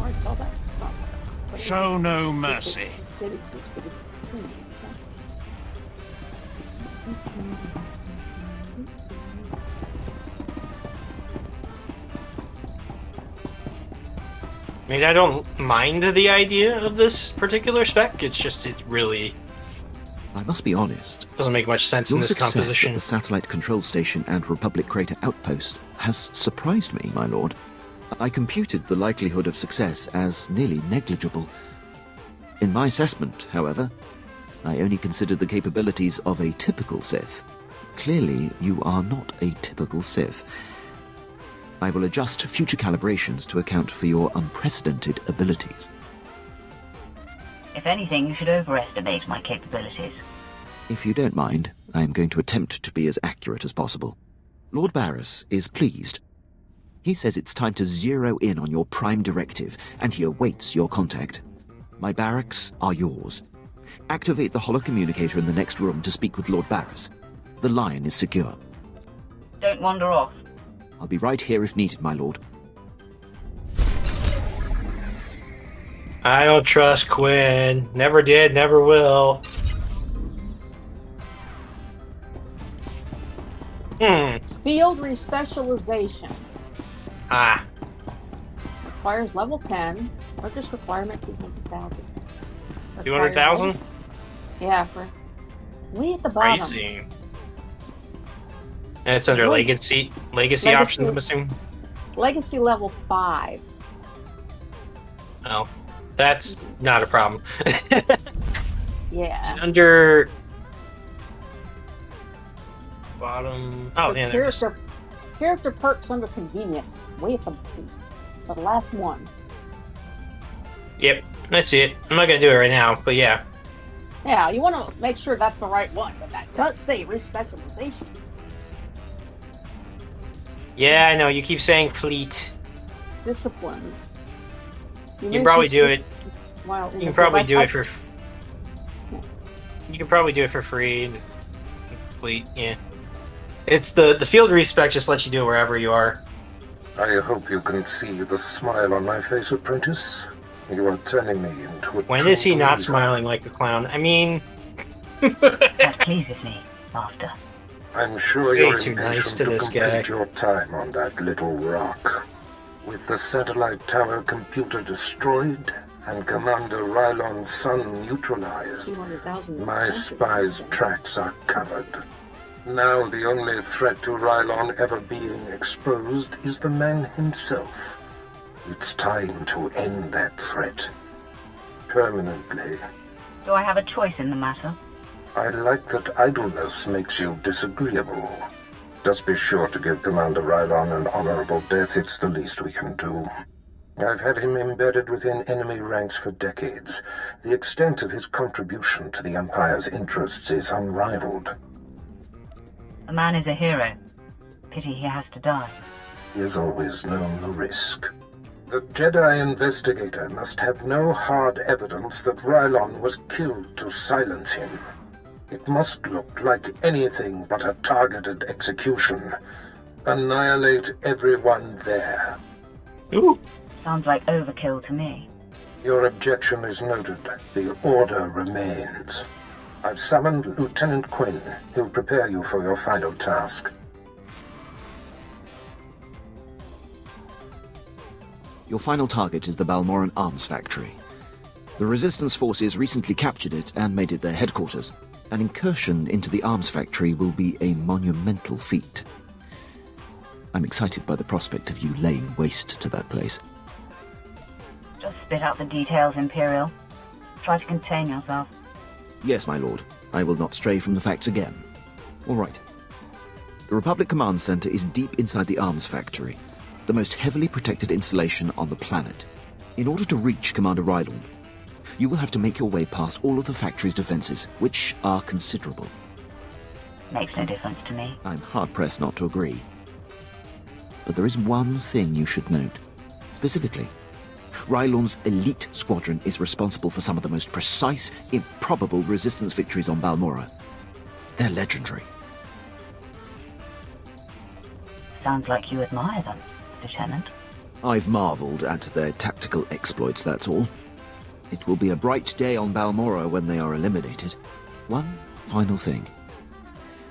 I saw that somewhere. Show no mercy. I mean, I don't mind the idea of this particular spec. It's just it really I must be honest. doesn't make much sense Your in this success composition. at the satellite control station and Republic Crater outpost has surprised me, my lord. I computed the likelihood of success as nearly negligible. In my assessment, however, I only considered the capabilities of a typical Sith. Clearly, you are not a typical Sith. I will adjust future calibrations to account for your unprecedented abilities. If anything, you should overestimate my capabilities. If you don't mind, I am going to attempt to be as accurate as possible. Lord Barris is pleased. He says it's time to zero in on your prime directive, and he awaits your contact. My barracks are yours. Activate the holocommunicator in the next room to speak with Lord Barris. The line is secure. Don't wander off. I'll be right here if needed, my lord. I don't trust Quinn. Never did, never will. Field respecialization. Ah. Requires level 10. Purchase requirement 200,000. 200,000? Yeah, for way at the bottom. Pricing. And it's under legacy options, I'm assuming. Legacy level 5. Oh, that's not a problem. Yeah. It's under bottom. Oh, yeah, there it is. Character perks under convenience. Way at the last one. Yep, I see it. I'm not gonna do it right now, but yeah. Yeah, you want to make sure that's the right one, but that does say respecialization. Yeah, I know. You keep saying fleet. Disciplines. You can probably do it. Well, You can probably do it for. You can probably do it for free. in the Fleet, yeah. It's the field respec just lets you do it wherever you are. I hope you can see the smile on my face, apprentice. You are turning me into a When is he true not believer. smiling like a clown? I mean, That pleases me, Master. I'm sure Way you're too impatient nice to this complete guy. your time on that little rock. With the satellite tower computer destroyed and Commander Rylon's son neutralized, 200,000. my spy's tracks are covered. Now the only threat to Rylon ever being exposed is the man himself. It's time to end that threat. Permanently. Do I have a choice in the matter? I like that idleness makes you disagreeable. Just be sure to give Commander Rylon an honorable death. It's the least we can do. I've had him embedded within enemy ranks for decades. The extent of his contribution to the Empire's interests is unrivaled. The man is a hero. Pity he has to die. He has always known the risk. The Jedi investigator must have no hard evidence that Rylon was killed to silence him. It must look like anything but a targeted execution. Annihilate everyone there. Ooh. Sounds like overkill to me. Your objection is noted. The order remains. I've summoned Lieutenant Quinn. He'll prepare you for your final task. Your final target is the Balmorran arms factory. The Resistance forces recently captured it and made it their headquarters. An incursion into the arms factory will be a monumental feat. I'm excited by the prospect of you laying waste to that place. Just spit out the details, Imperial. Try to contain yourself. Yes, my lord. I will not stray from the facts again. All right. The Republic Command Center is deep inside the arms factory, the most heavily protected installation on the planet. In order to reach Commander Rylon, You will have to make your way past all of the factory's defenses, which are considerable. Makes no difference to me. I'm hard-pressed not to agree. But there is one thing you should note. Specifically, Rylorn's elite squadron is responsible for some of the most precise, improbable resistance victories on Balmorra. They're legendary. Sounds like you admire them, Lieutenant. I've marveled at their tactical exploits, that's all. It will be a bright day on Balmorra when they are eliminated. One final thing.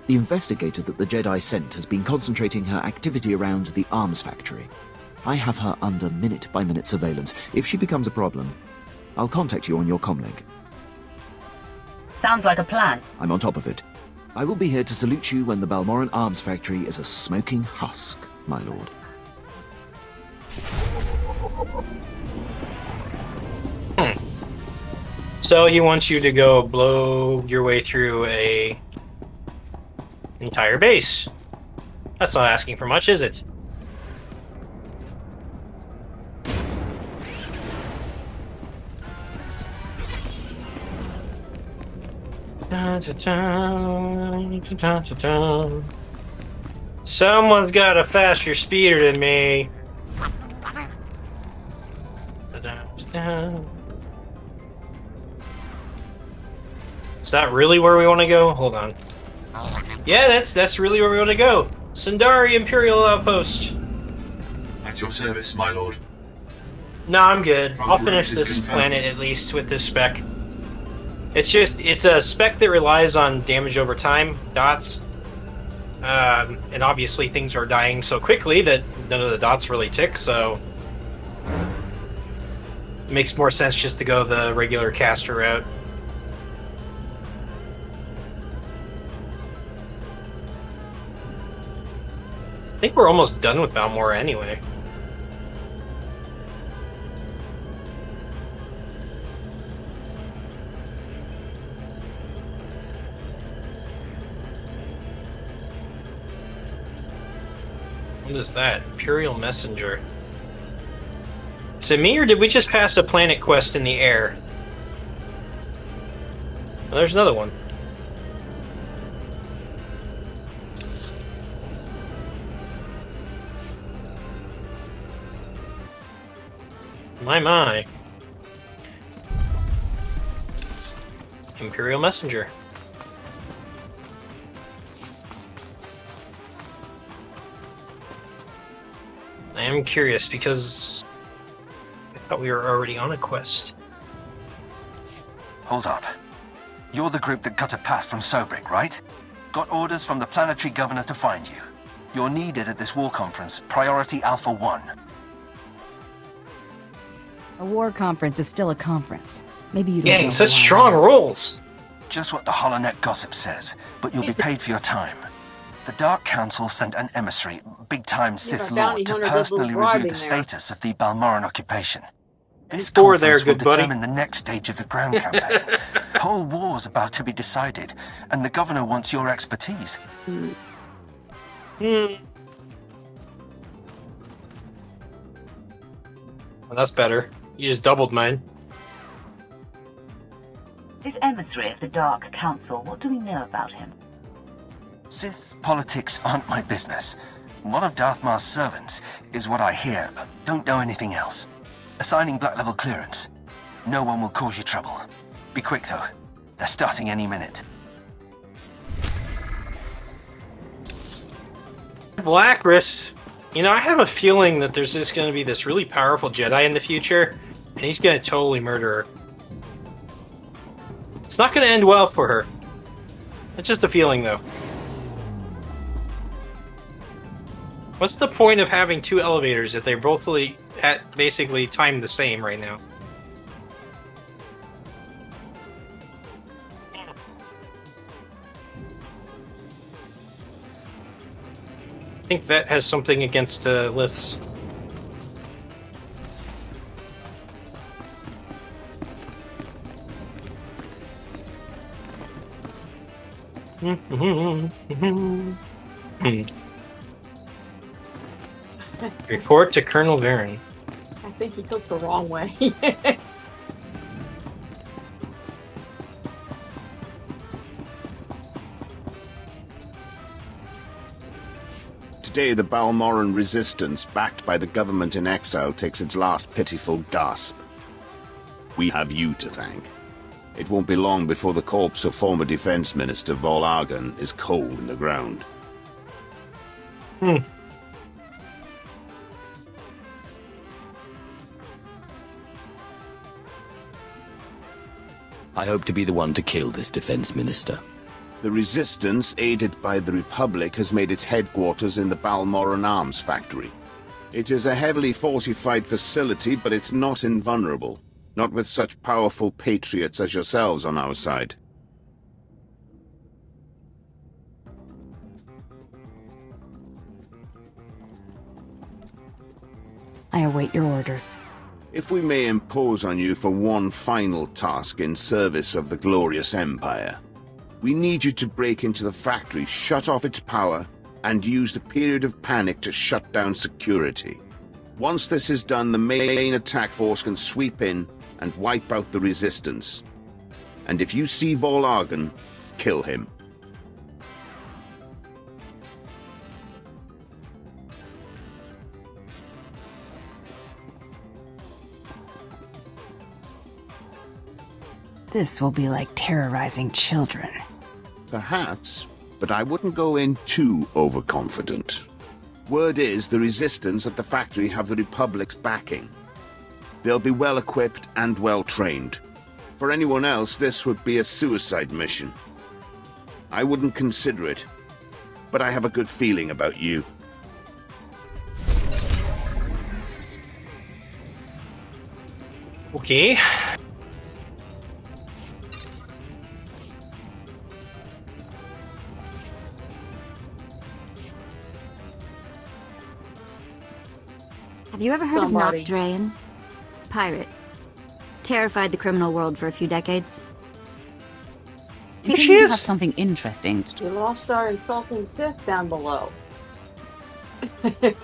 The investigator that the Jedi sent has been concentrating her activity around the arms factory. I have her under minute-by-minute surveillance. If she becomes a problem, I'll contact you on your comlink. Sounds like a plan. I'm on top of it. I will be here to salute you when the Balmorran arms factory is a smoking husk, my lord. So he wants you to go blow your way through a entire base. That's not asking for much, is it? Someone's got a faster speeder than me. Is that really where we want to go? Hold on. Yeah, that's really where we want to go. Sundari Imperial Outpost. At your service, my lord. No, I'm good. I'll finish this planet at least with this spec. It's a spec that relies on damage over time, dots. And obviously things are dying so quickly that none of the dots really tick, so it makes more sense just to go the regular caster route. I think we're almost done with Balmorra anyway. What is that? Imperial Messenger. Is it me, or did we just pass a planet quest in the air? Oh, there's another one. My. Imperial Messenger. I am curious because I thought we were already on a quest. Hold on. You're the group that cut a path from Sobrik, right? Got orders from the planetary governor to find you. You're needed at this war conference, Priority Alpha 1. A war conference is still a conference. Maybe you don't know. Getting such strong rolls. Just what the Holonet gossip says, but you'll be paid for your time. The Dark Council sent an emissary, big-time Sith Lord, to personally review the status of the Balmorran occupation. This conference will determine the next stage of the ground campaign. The whole war's about to be decided, and the governor wants your expertise. Well, that's better. You just doubled mine. This emissary of the Dark Council, what do we know about him? Sith politics aren't my business. One of Darth Mar's servants is what I hear, but don't know anything else. Assigning black level clearance. No one will cause you trouble. Be quick though. They're starting any minute. Blackrist. You know, I have a feeling that there's just going to be this really powerful Jedi in the future, and he's going to totally murder her. It's not going to end well for her. It's just a feeling, though. What's the point of having two elevators if they're both basically timed the same right now? I think Vet has something against lifts. Report to Colonel Varen. I think he took the wrong way. Today, the Balmorran resistance, backed by the government in exile, takes its last pitiful gasp. We have you to thank. It won't be long before the corpse of former Defense Minister Vol'argan is cold in the ground. I hope to be the one to kill this Defense Minister. The Resistance, aided by the Republic, has made its headquarters in the Balmorran Arms Factory. It is a heavily fortified facility, but it's not invulnerable. Not with such powerful patriots as yourselves on our side. I await your orders. If we may impose on you for one final task in service of the glorious Empire, we need you to break into the factory, shut off its power, and use the period of panic to shut down security. Once this is done, the main attack force can sweep in and wipe out the Resistance. And if you see Vol'argan, kill him. This will be like terrorizing children. Perhaps, but I wouldn't go in too overconfident. Word is the Resistance at the factory have the Republic's backing. They'll be well-equipped and well-trained. For anyone else, this would be a suicide mission. I wouldn't consider it, but I have a good feeling about you. Okay. Have you ever heard of Nocdrayan? Pirate. Terrified the criminal world for a few decades. It seems you have something interesting to We lost our insulting Sith down below. Have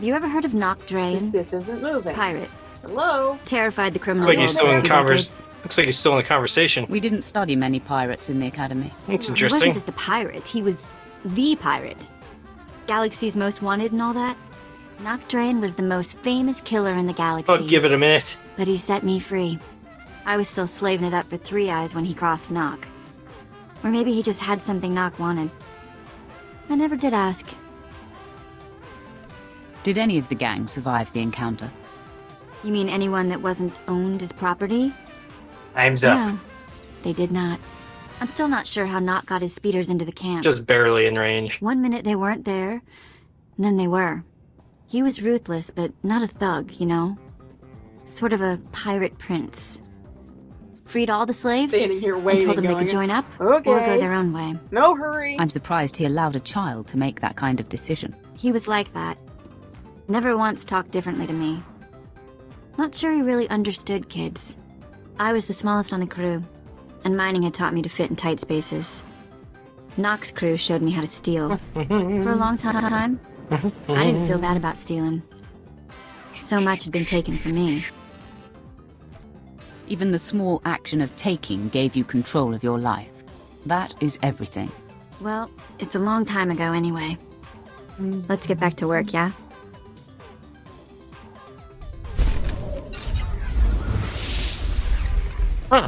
you ever heard of Nocdrayan? The Sith isn't moving. Pirate. Hello? Terrified the criminal Looks like world he's still for a in few conversation. decades. Looks like he's still in the conversation. We didn't study many pirates in the academy. That's He interesting. wasn't just a pirate, he was the pirate. Galaxy's most wanted and all that. Nocdrayan was the most famous killer in the galaxy. I'll give it a minute. But he set me free. I was still slaving it up for 3 Eyes when he crossed Nock. Or maybe he just had something Nock wanted. I never did ask. Did any of the gang survive the encounter? You mean anyone that wasn't owned as property? Time's up. No, they did not. I'm still not sure how Nock got his speeders into the camp. Just barely in range. One minute they weren't there, and then they were. He was ruthless, but not a thug, you know? Sort of a pirate prince. Freed all the slaves Standing here and waiting, told them they going, could join up okay. or go their own way. No hurry. I'm surprised he allowed a child to make that kind of decision. He was like that. Never once talked differently to me. Not sure he really understood kids. I was the smallest on the crew, and mining had taught me to fit in tight spaces. Nock's crew showed me how to steal. For a long time, I didn't feel bad about stealing. So much had been taken from me. Even the small action of taking gave you control of your life. That is everything. Well, it's a long time ago anyway. Let's get back to work, yeah? Huh.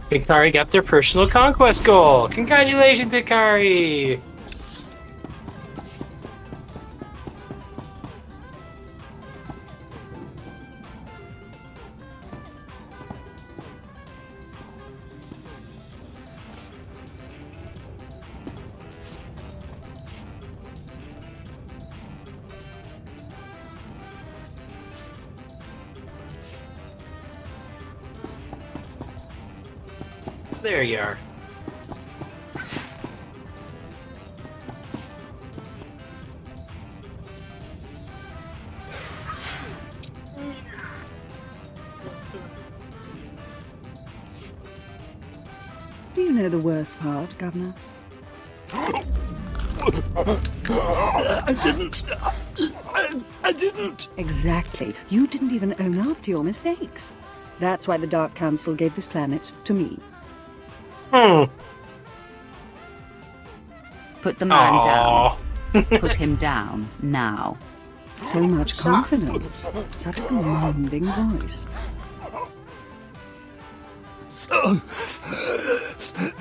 Kari got their personal conquest goal. Congratulations, Kari! There you are. Do you know the worst part, Governor? I didn't. I didn't. Exactly. You didn't even own up to your mistakes. That's why the Dark Council gave this planet to me. Put the man down. Put him down, now. So much confidence. Such a commanding voice.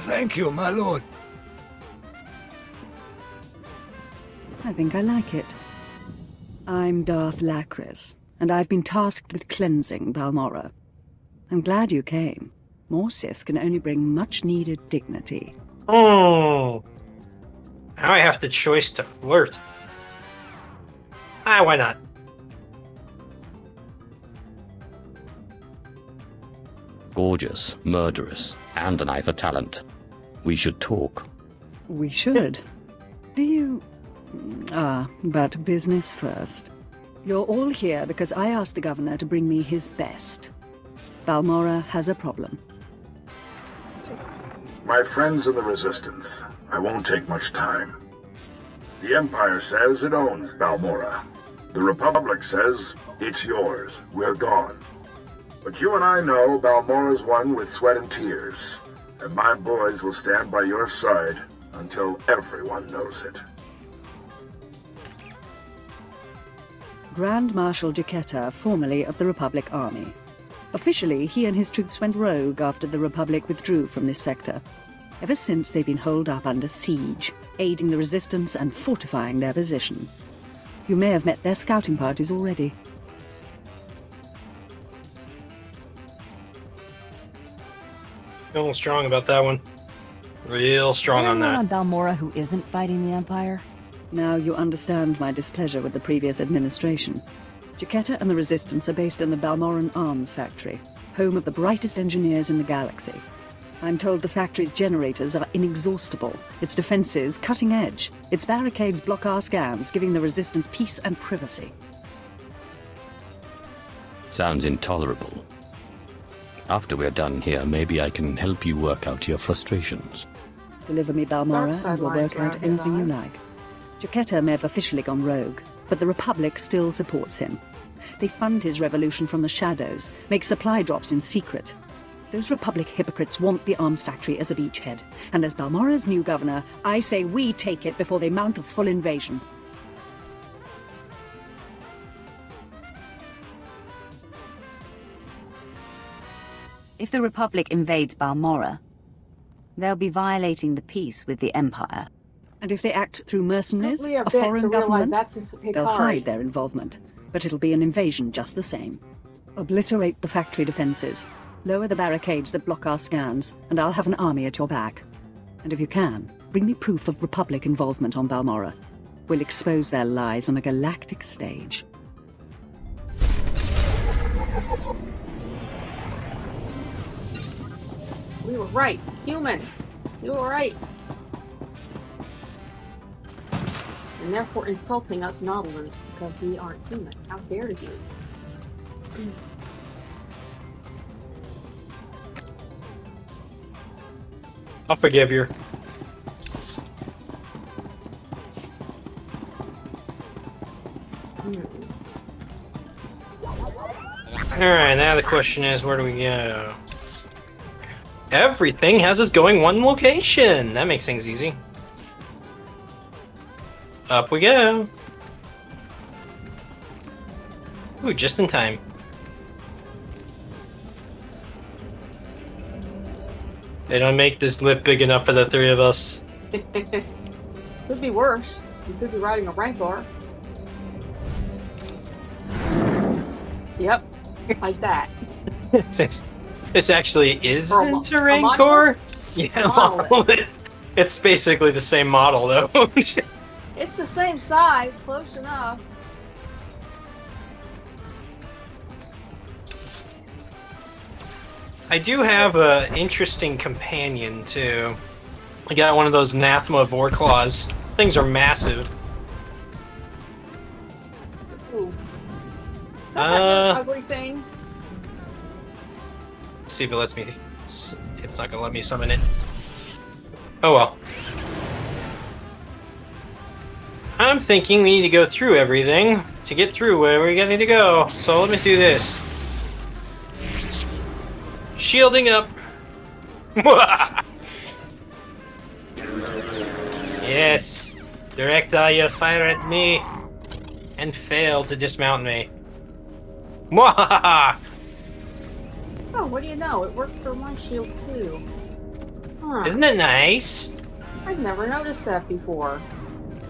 Thank you, my lord. I think I like it. I'm Darth Lacris, and I've been tasked with cleansing Balmorra. I'm glad you came. More Sith can only bring much-needed dignity. Oh. Now I have the choice to flirt. Why not? Gorgeous, murderous, and an eye for talent. We should talk. We should. Do you... but business first. You're all here because I asked the governor to bring me his best. Balmorra has a problem. My friends in the Resistance, I won't take much time. The Empire says it owns Balmorra. The Republic says it's yours. We're gone. But you and I know Balmorra's won with sweat and tears, and my boys will stand by your side until everyone knows it. Grand Marshal Jaquetta, formerly of the Republic Army. Officially, he and his troops went rogue after the Republic withdrew from this sector. Ever since, they've been holed up under siege, aiding the Resistance and fortifying their position. You may have met their scouting parties already. Feeling strong about that one. Real strong on that. On Balmorra who isn't fighting the Empire? Now you understand my displeasure with the previous administration. Jaquetta and the Resistance are based in the Balmorran Arms Factory, home of the brightest engineers in the galaxy. I'm told the factory's generators are inexhaustible, its defenses cutting edge, its barricades block our scans, giving the Resistance peace and privacy. Sounds intolerable. After we're done here, maybe I can help you work out your frustrations. Deliver me Balmorra and we'll work out anything you like. Jaquetta may have officially gone rogue, but the Republic still supports him. They fund his revolution from the shadows, make supply drops in secret. Those Republic hypocrites want the arms factory as a beachhead, and as Balmorra's new governor, I say we take it before they mount a full invasion. If the Republic invades Balmorra, they'll be violating the peace with the Empire. And if they act through mercenaries, Took me a a bit foreign to realize government, that's a they'll Kari. hide their involvement. But it'll be an invasion just the same. Obliterate the factory defenses, lower the barricades that block our scans, and I'll have an army at your back. And if you can, bring me proof of Republic involvement on Balmorra. We'll expose their lies on a galactic stage. We were right. Human. You were right. And therefore insulting us Nautilans because we aren't human. How dare you? I'll forgive you. Alright, now the question is, where do we go? Everything has us going one location! That makes things easy. Up we go! Ooh, just in time. They don't make this lift big enough for the three of us. Could be worse. You could be riding a Rancor. Yep, like that. This actually isn't a a Rancor? Yeah, A model. It's basically the same model, though. It's the same size, close enough. I do have an interesting companion, too. I got one of those Nathma Vorclaws. Things are massive. Ooh. Is that that ugly thing? Let's see if it lets me. It's not gonna let me summon it. Oh well. I'm thinking we need to go through everything to get through where we need to go. So let me do this. Shielding up. Yes. Direct your fire at me and fail to dismount me. Mwahaha! Oh, what do you know? It worked for my shield too. Huh. Isn't it nice? I've never noticed that before.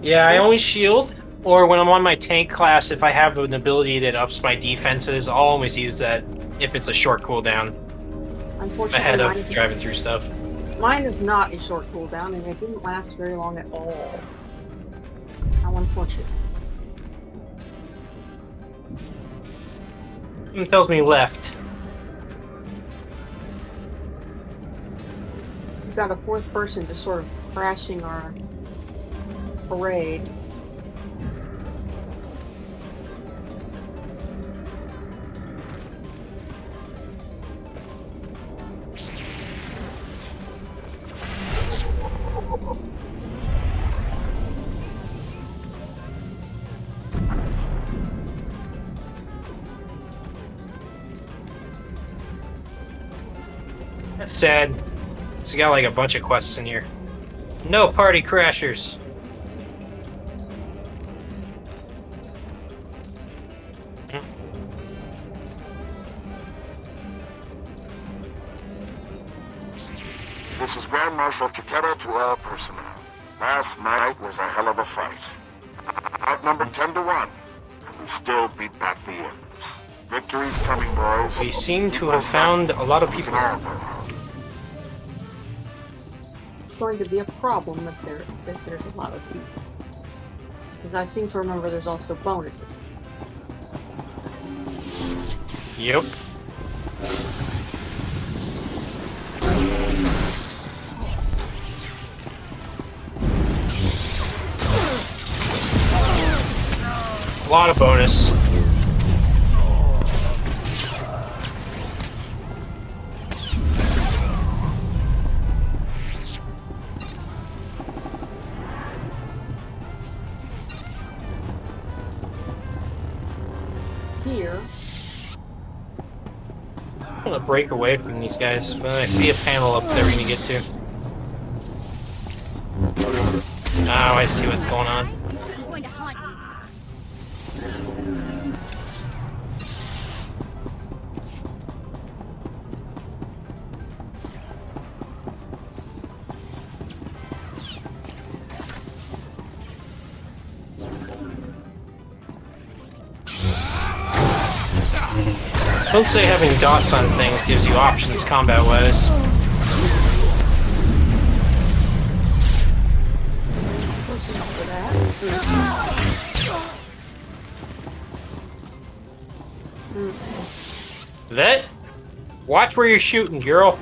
Yeah, I only shield, or when I'm on my tank class, if I have an ability that ups my defenses, I'll always use that if it's a short cooldown. Unfortunately, Ahead of driving through stuff. Mine is not a short cooldown, and it didn't last very long at all. How unfortunate. It tells me left. We've got a fourth person just sort of crashing our parade. That's sad. It's got like a bunch of quests in here. No party crashers. This is Grand Marshal Chiketa to all personnel. Last night was a hell of a fight. Outnumbered 10 to 1, and we still beat back the Imps. Victory's coming, boys. We seem to have found a lot of people. It's going to be a problem if there's a lot of people. Because I seem to remember there's also bonuses. Yep. A lot of bonus. Here. I'm gonna break away from these guys, but I see a panel up there we're gonna get to. Oh, I see what's going on. Don't say having dots on things gives you options combat-wise. Vet? Watch where you're shooting, girl.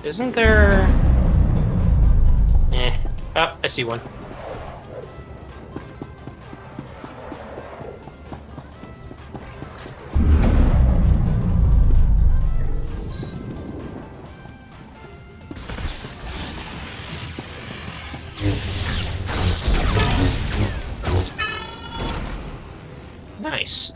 Isn't there... Oh, I see one. Nice.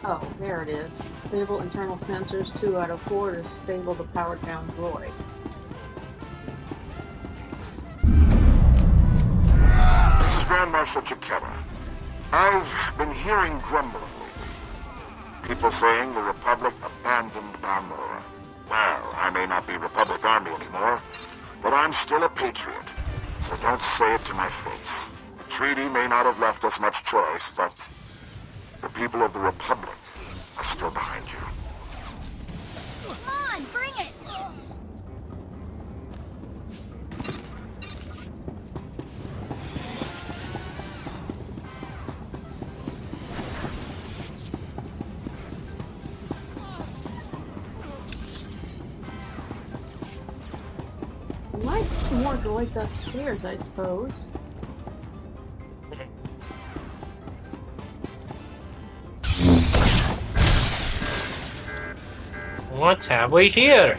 Oh, there it is. Disable internal sensors 2 out of 4 to stable the powered down droid. This is Grand Marshal Chiketa. I've been hearing grumbling lately. People saying the Republic abandoned Balmorra. Well, I may not be Republic Army anymore, but I'm still a patriot, so don't say it to my face. The treaty may not have left us much choice, but the people of the Republic are still behind you. Come on, bring it! Might be more droids upstairs, I suppose. What have we here?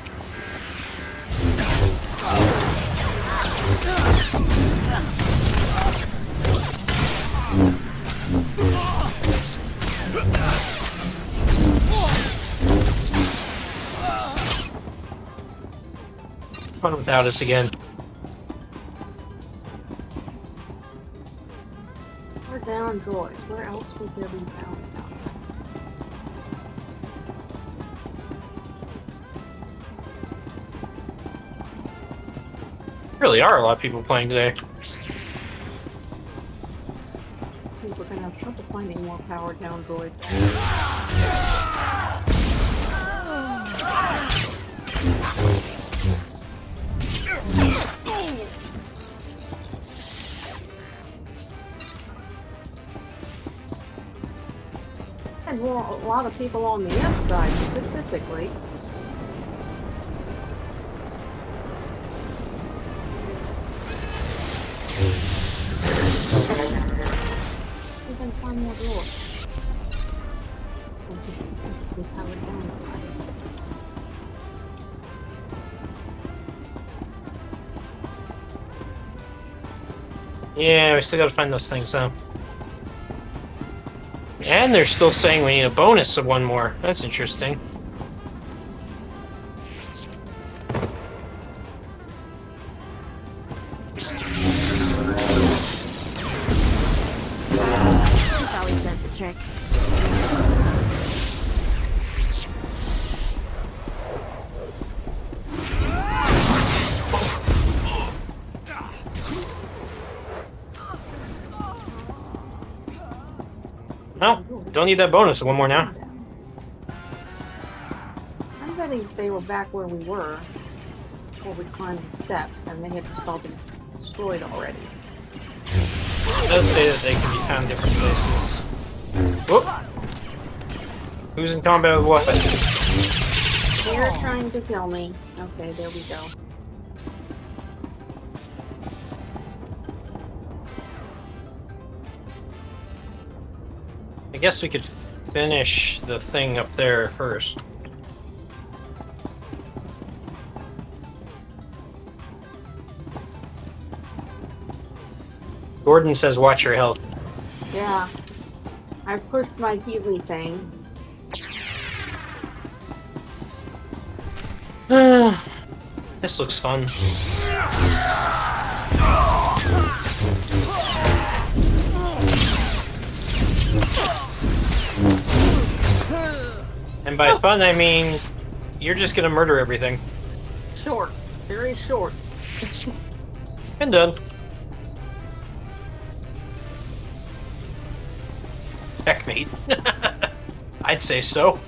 Fun without us again. We're down droids. Where else would there be down? Really are a lot of people playing today. I think we're gonna have trouble finding more powered down droids. And more, a lot of people on the inside specifically. We can find more doors. Like this specifically powered down. Yeah, we still gotta find those things, huh? And they're still saying we need a bonus of one more. That's interesting. It's always done the trick. No, don't need that bonus. One more now. I'm betting they were back where we were before we climbed the steps, and they had just all been destroyed already. It does say that they can be found in different places. Whoop! Who's in combat with what? They're trying to kill me. Okay, there we go. I guess we could finish the thing up there first. Gordon says watch your health. Yeah. I pushed my Healy thing. This looks fun. And by fun, I mean you're just gonna murder everything. Short. Very short. And done. Checkmate. I'd say so.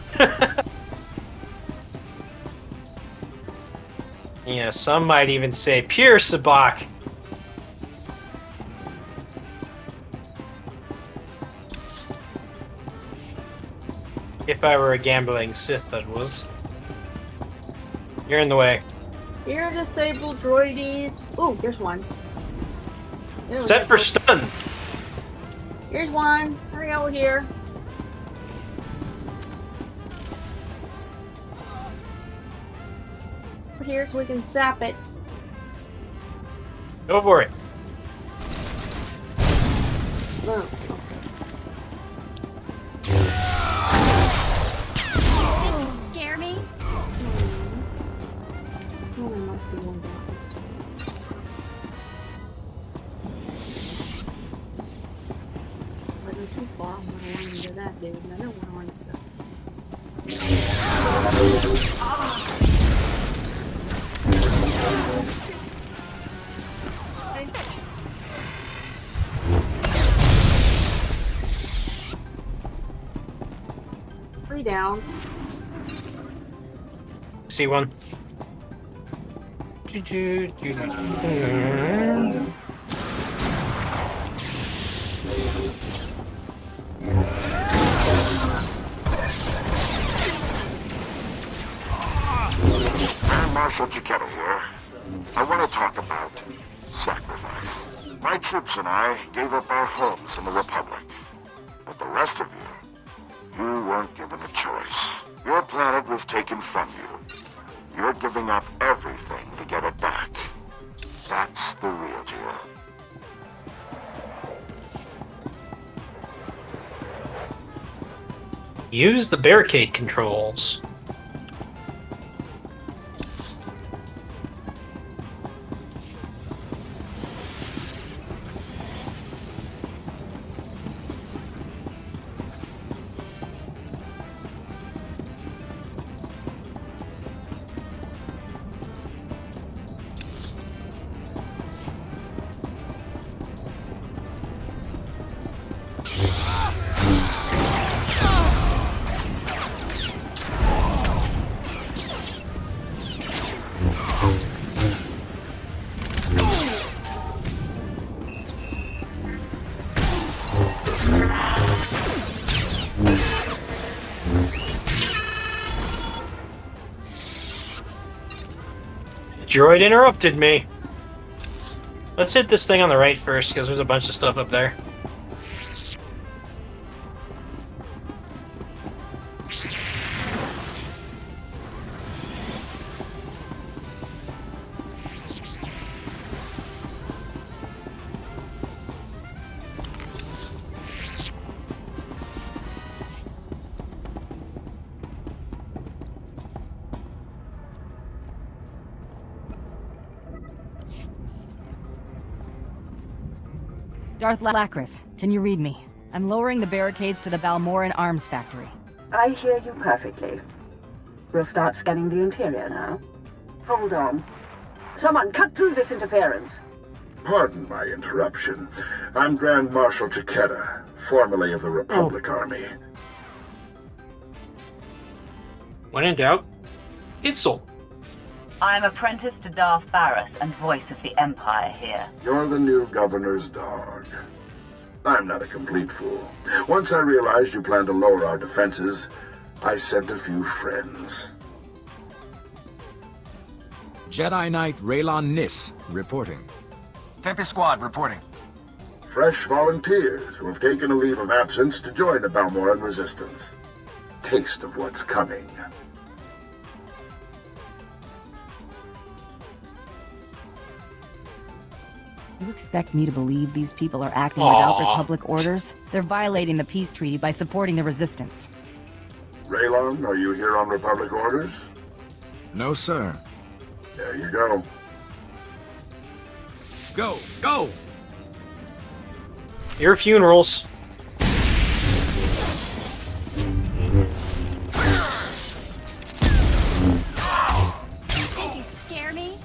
Yeah, some might even say pure sabak. If I were a gambling Sith, that was. You're in the way. Here, disabled droidies. Ooh, there's one. There Set for stun. Here's one. Hurry over here. Over here so we can zap it. Go for it. Boom. Scare me? Oh, there must be one down. But they're too far. I'm gonna run into that dude, and I don't want to run into that. Three down. See one. Marshal Chiquetta here. I want to talk about sacrifice. My troops and I gave up our homes in the Republic. But the rest of you weren't given a choice. Your planet was taken from you. You're giving up everything to get it back. That's the real deal. Use the barricade controls. Droid interrupted me. Let's hit this thing on the right first, because there's a bunch of stuff up there. Darth Lacris, can you read me? I'm lowering the barricades to the Balmorra arms factory. I hear you perfectly. We'll start scanning the interior now. Hold on. Someone cut through this interference. Pardon my interruption. I'm Grand Marshal Chiquetta, formerly of the Republic Army. When in doubt, Itzel. I'm apprentice to Darth Barris and voice of the Empire here. You're the new governor's dog. I'm not a complete fool. Once I realized you planned to lower our defenses, I sent a few friends. Jedi Knight Raylon Nis, reporting. Tempest Squad, reporting. Fresh volunteers who have taken a leave of absence to join the Balmorran Resistance. Taste of what's coming. You expect me to believe these people are acting without Republic orders? They're violating the peace treaty by supporting the Resistance. Raylon, are you here on Republic orders? No, sir. There you go. Go! Go! Your funerals. Think you scare me?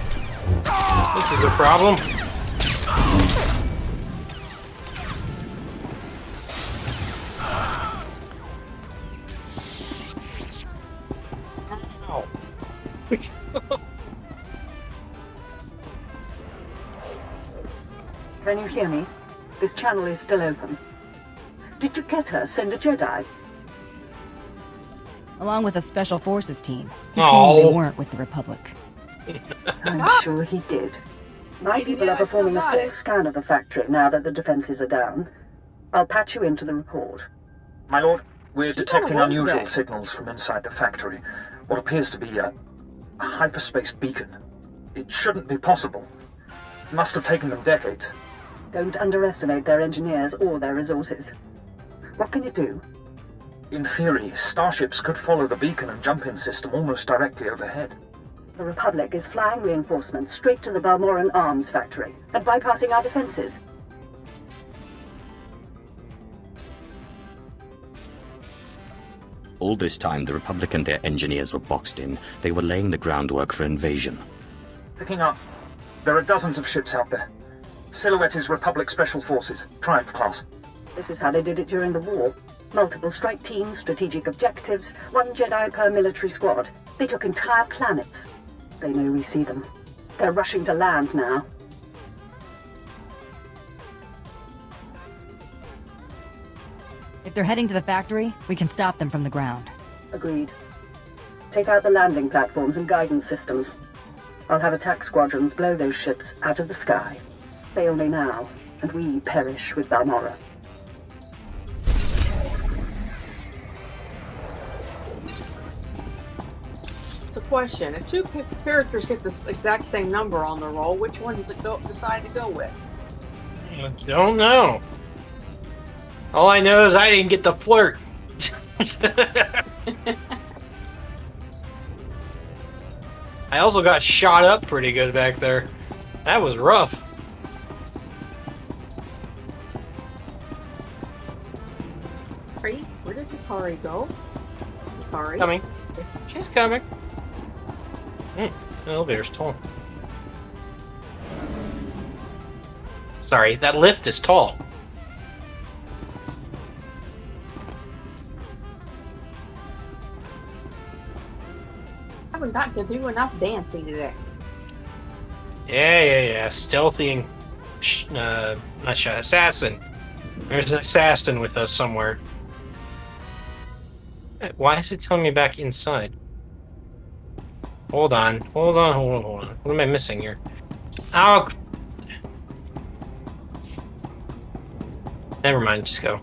This is a problem. Ow. Can you hear me? This channel is still open. Did Chiquetta send a Jedi? Along with a Special Forces team. He Oh. claimed they weren't with the Republic. I'm sure he did. My people are performing a full scan of the factory now that the defenses are down. I'll patch you into the report. My lord, we're She's detecting on a unusual break. signals from inside the factory. What appears to be a hyperspace beacon. It shouldn't be possible. It must have taken them decades. Don't underestimate their engineers or their resources. What can you do? In theory, starships could follow the beacon and jump-in system almost directly overhead. The Republic is flying reinforcements straight to the Balmorran arms factory and bypassing our defenses. All this time, the Republic and their engineers were boxed in. They were laying the groundwork for invasion. Picking up. There are dozens of ships out there. Silhouette is Republic Special Forces, Triumph class. This is how they did it during the war. Multiple strike teams, strategic objectives, 1 Jedi per military squad. They took entire planets. They know we see them. They're rushing to land now. If they're heading to the factory, we can stop them from the ground. Agreed. Take out the landing platforms and guidance systems. I'll have attack squadrons blow those ships out of the sky. Fail me now, and we perish with Balmorra. It's a question. If two characters get the exact same number on the roll, which one does it decide to go with? I don't know. All I know is I didn't get the flirt. I also got shot up pretty good back there. That was rough. Kari, where did Kari go? Kari? Coming. She's coming. The elevator's tall. Sorry, that lift is tall. I haven't got to do enough dancing today. Yeah. Stealthy and not shot. Assassin. There's an assassin with us somewhere. Why is it telling me back inside? Hold on. What am I missing here? Oh. Never mind, just go.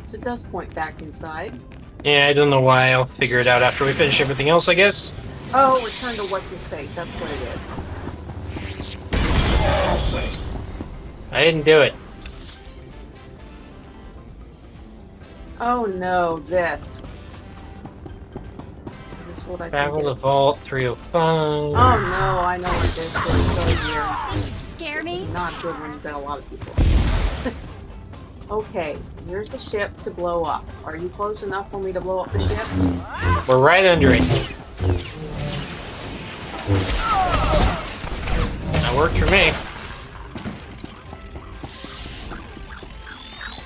So it does point back inside. Yeah, I don't know why. I'll figure it out after we finish everything else, I guess. Oh, return to what's his face. That's what it is. I didn't do it. Oh no, this. Is this what I Travel think to Vault 305. Oh no, I know what it is. So it's so here. Scare me? Not good when you've got a lot of people. Okay, here's the ship to blow up. Are you close enough for me to blow up the ship? We're right under it. That worked for me.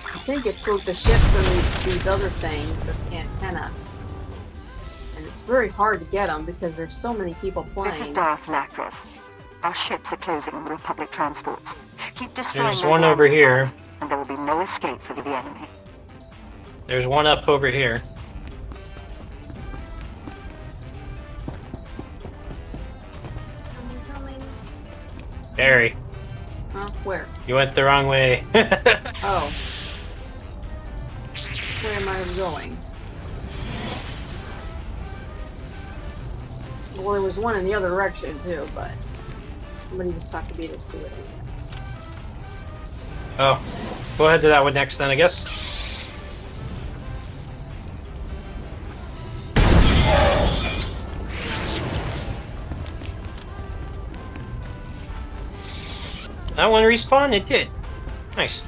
I think it's both the ships and these other things, the antenna. And it's very hard to get them because there's so many people playing. This is Darth Lacros. Our ships are closing on the Republic transports. Keep destroying There's those one over landing here. pads, and there will be no escape for the enemy. There's one up over here. Barry, Huh? Where? you went the wrong way. Oh. Where am I going? Well, there was one in the other direction too, but somebody just got to beat us to it. Oh, go ahead to that one next then, I guess. That one respawned? It did. Nice.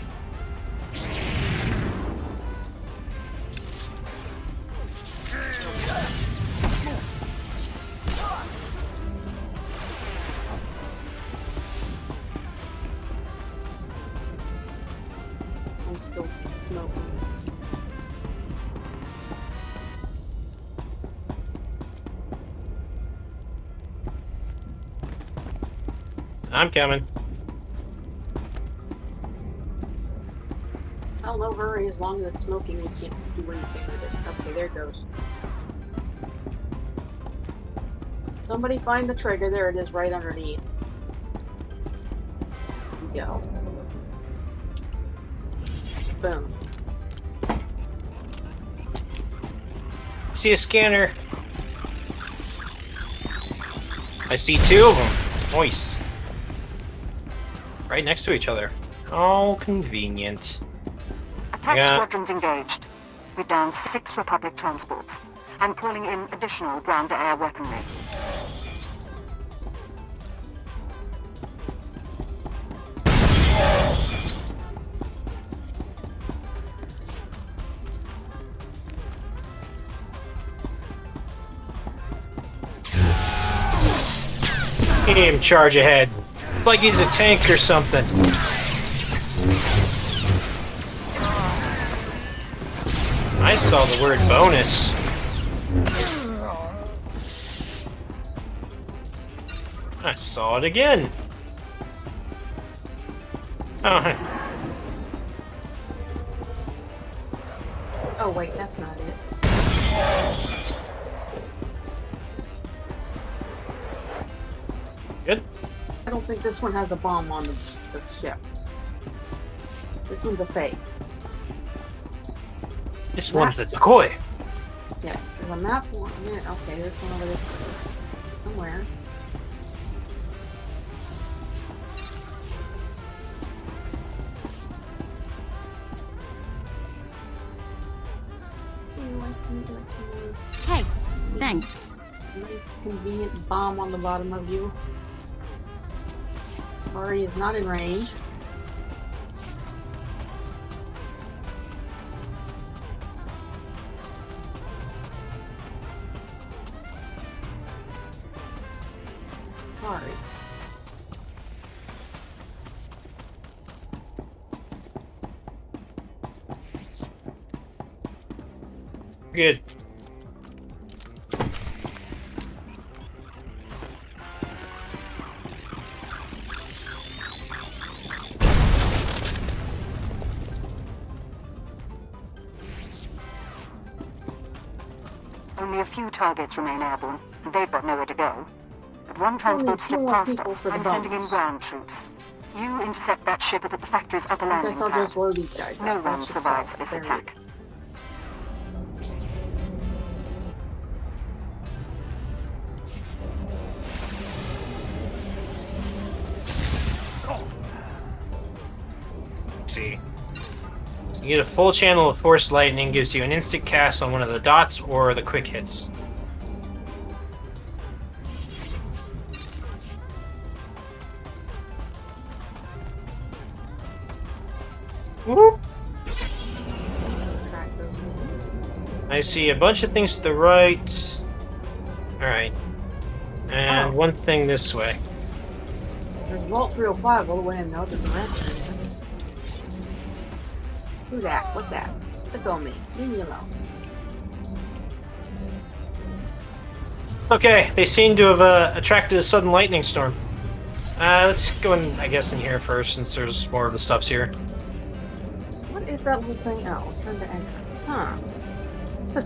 I'm still smoking. I'm coming. I'll no hurry as long as it's smoking. We can't do anything with it. Okay, there it goes. Somebody find the trigger. There it is, right underneath. There we go. Boom. See a scanner. I see two of them. Nice. Right next to each other. Oh, convenient. Attack squadrons engaged. We're down 6 Republic transports. I'm calling in additional ground-to-air weaponry. Him charge ahead. Like he's a tank or something. I saw the word bonus. I saw it again. Oh, Oh wait, that's not it. good. I don't think this one has a bomb on the ship. This one's a fake. This one's a decoy. Yes, there's a map one. Yeah, okay, there's one over there somewhere. Hey, thanks. Nice, convenient bomb on the bottom of you. Kari is not in range. Kari. Good. Only a few targets remain airborne, and they've got nowhere to go. But one transport slipped past us. I'm sending in ground troops. You intercept that ship at the factory's upper landing I'll pad. just load these guys. No one survives this attack. See. So you get a full channel of force lightning, gives you an instant cast on one of the dots or the quick hits. Whoop. I see a bunch of things to the right. Alright. And one thing this way. There's Vault 305 all the way in the other direction. Who's that? What's that? Let go of me. Leave me alone. Okay, they seem to have attracted a sudden lightning storm. Let's go in, I guess, in here first, since there's more of the stuffs here. What is that little thing? Oh, turn to entrance. Huh.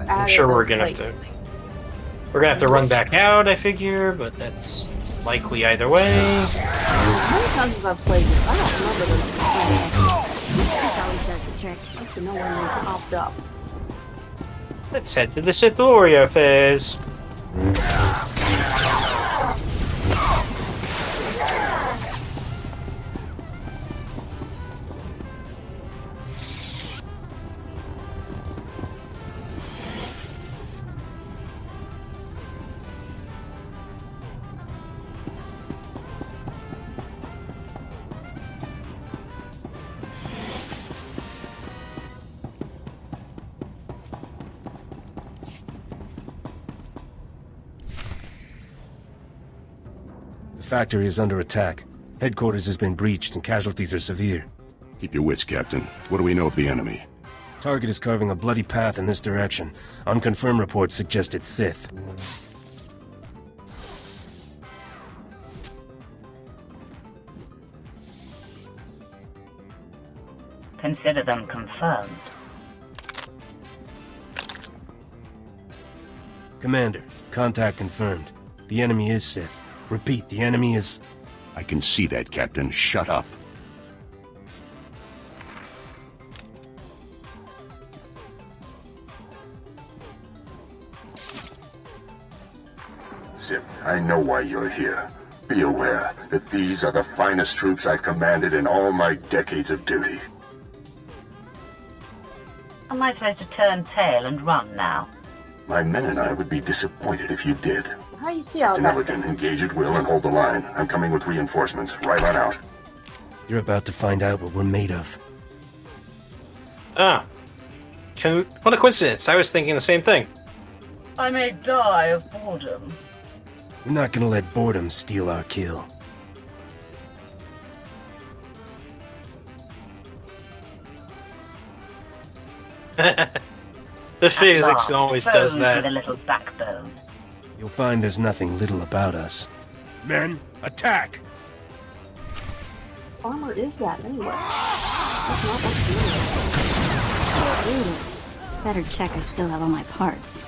I'm sure we're gonna have to. We're gonna have to run back out, I figure, but that's likely either way. How many times have I played this? I don't remember this. That always does the trick. I used to know when they popped up. Let's head to the Sithoria phase. The factory is under attack. Headquarters has been breached and casualties are severe. Keep your wits, Captain. What do we know of the enemy? Target is carving a bloody path in this direction. Unconfirmed reports suggest it's Sith. Consider them confirmed. Commander, contact confirmed. The enemy is Sith. Repeat, the enemy is... I can see that, Captain. Shut up. Sith, I know why you're here. Be aware that these are the finest troops I've commanded in all my decades of duty. Am I supposed to turn tail and run now? My men and I would be disappointed if you did. How do you see all that? Intelligent, engage at will and hold the line. I'm coming with reinforcements. Right on out. You're about to find out what we're made of. Ah. What a coincidence. I was thinking the same thing. I may die of boredom. We're not gonna let boredom steal our kill. The physics always does that. With a little backbone. You'll find there's nothing little about us. Men, attack! armor is that anyway? It's not much. Better check I still have all my parts.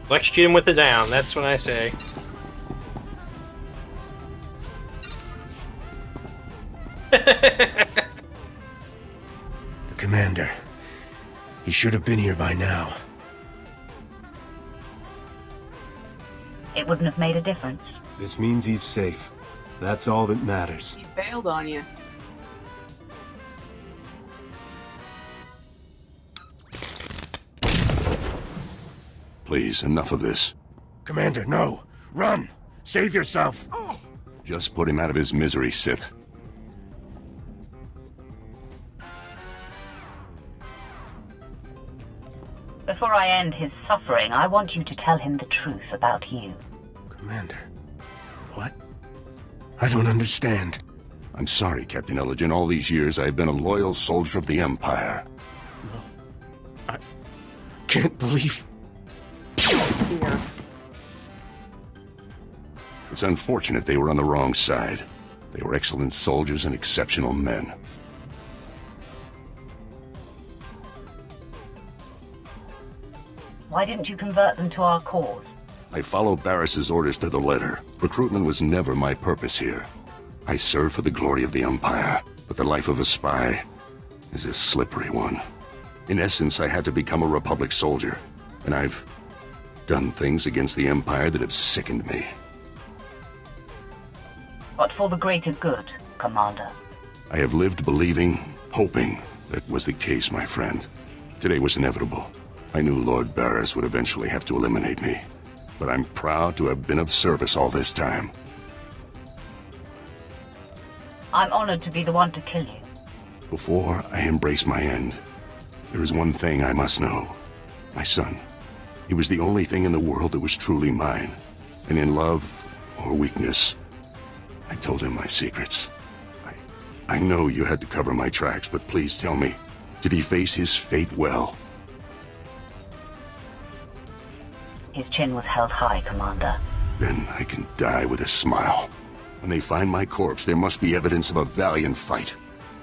Electrocute him with the down, that's what I say. The commander. He should have been here by now. It wouldn't have made a difference. This means he's safe. That's all that matters. He bailed on you. Please, enough of this. Commander, no! Run! Save yourself! Just put him out of his misery, Sith. Before I end his suffering, I want you to tell him the truth about you. Commander, what? I don't understand. I'm sorry, Captain Elgin. All these years I've been a loyal soldier of the Empire. No. I can't believe... Here. It's unfortunate they were on the wrong side. They were excellent soldiers and exceptional men. Why didn't you convert them to our cause? I followed Barris's orders to the letter. Recruitment was never my purpose here. I serve for the glory of the Empire, but the life of a spy is a slippery one. In essence, I had to become a Republic soldier, and I've done things against the Empire that have sickened me. But for the greater good, Commander. I have lived believing, hoping that was the case, my friend. Today was inevitable. I knew Lord Barris would eventually have to eliminate me, but I'm proud to have been of service all this time. I'm honored to be the one to kill you. Before I embrace my end, there is one thing I must know. My son. He was the only thing in the world that was truly mine. And in love or weakness, I told him my secrets. I know you had to cover my tracks, but please tell me, did he face his fate well? His chin was held high, Commander. Then I can die with a smile. When they find my corpse, there must be evidence of a valiant fight.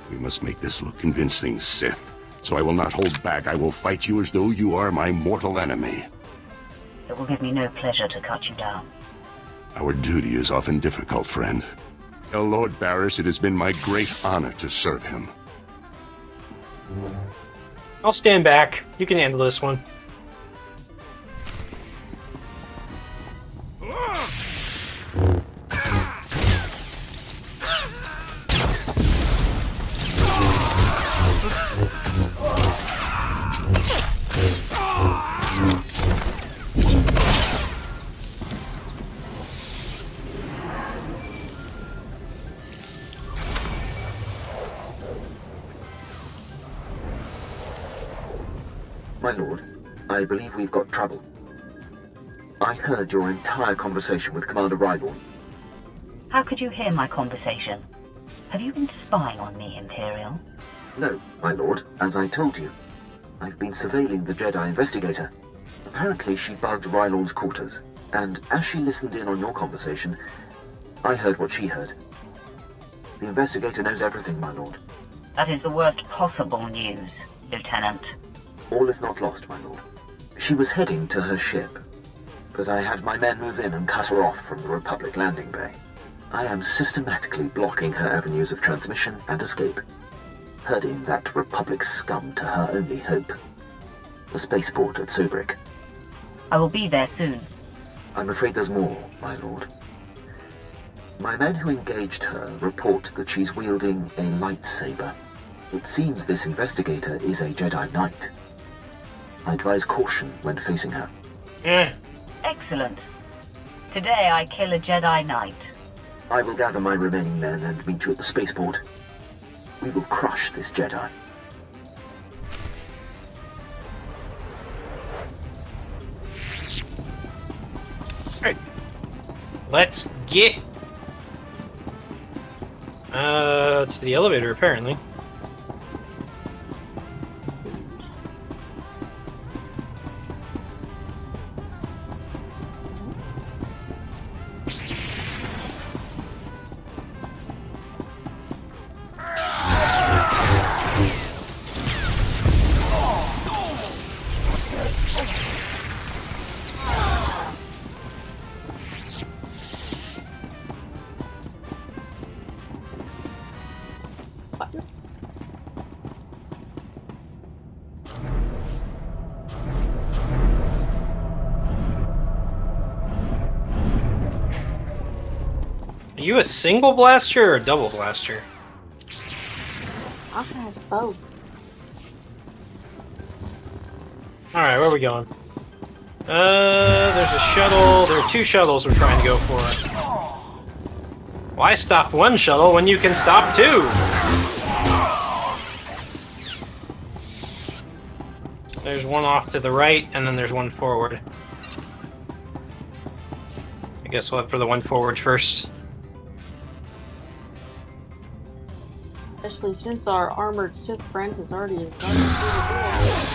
We must make this look convincing, Sith. So I will not hold back. I will fight you as though you are my mortal enemy. It will give me no pleasure to cut you down. Our duty is often difficult, friend. Tell Lord Barris it has been my great honor to serve him. I'll stand back. You can handle this one. My lord, I believe we've got trouble. I heard your entire conversation with Commander Rydorn. How could you hear my conversation? Have you been spying on me, Imperial? No, my lord, as I told you. I've been surveilling the Jedi investigator. Apparently she bugged Rylorn's quarters, and as she listened in on your conversation, I heard what she heard. The investigator knows everything, my lord. That is the worst possible news, Lieutenant. All is not lost, my lord. She was heading to her ship, but I had my men move in and cut her off from the Republic landing bay. I am systematically blocking her avenues of transmission and escape, herding that Republic scum to her only hope, the spaceport at Sobrik. I will be there soon. I'm afraid there's more, my lord. My men who engaged her report that she's wielding a lightsaber. It seems this investigator is a Jedi Knight. I advise caution when facing her. Excellent. Today I kill a Jedi Knight. I will gather my remaining men and meet you at the spaceport. We will crush this Jedi. Alright. Let's get to the elevator, apparently. you a single blaster or a double blaster? Aka has both. Alright, where are we going? There's a shuttle. There are 2 shuttles we're trying to go for. Why stop one shuttle when you can stop 2? There's one off to the right, and then there's one forward. I guess we'll head for the one forward first. Especially since our armored Sith friend has already gone through the door.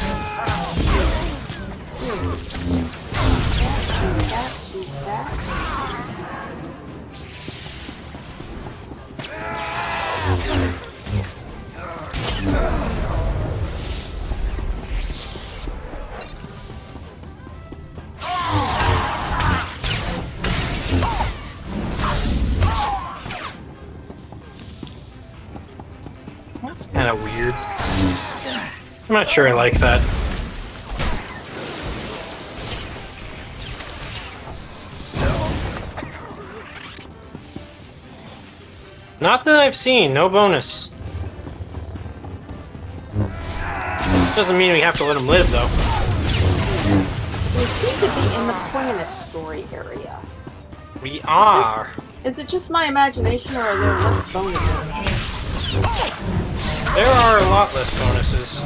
That's kind of weird. I'm not sure I like that. Not that I've seen, no bonus. Doesn't mean we have to let him live, though. We seem to be in the planet story area. We are. Is it just my imagination, or are there less bonuses? There are a lot less bonuses.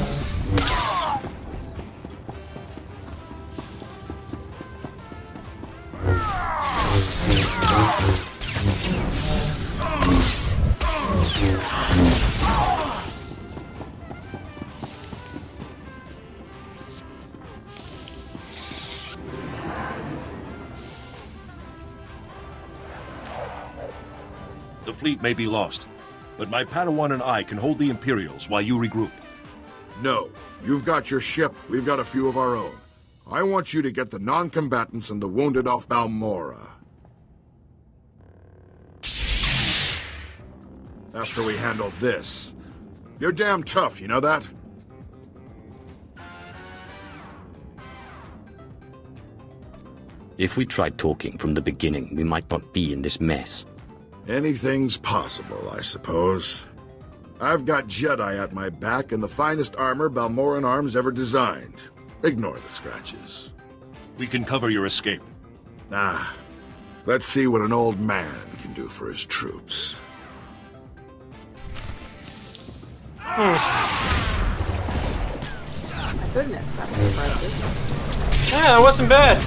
The fleet may be lost, but my Padawan and I can hold the Imperials while you regroup. No. You've got your ship, we've got a few of our own. I want you to get the non-combatants and the wounded off Balmorra. After we handle this. You're damn tough, you know that? If we tried talking from the beginning, we might not be in this mess. Anything's possible, I suppose. I've got Jedi at my back and the finest armor Balmorran arms ever designed. Ignore the scratches. We can cover your escape. Nah. Let's see what an old man can do for his troops. My goodness, that was impressive. Yeah, that wasn't bad.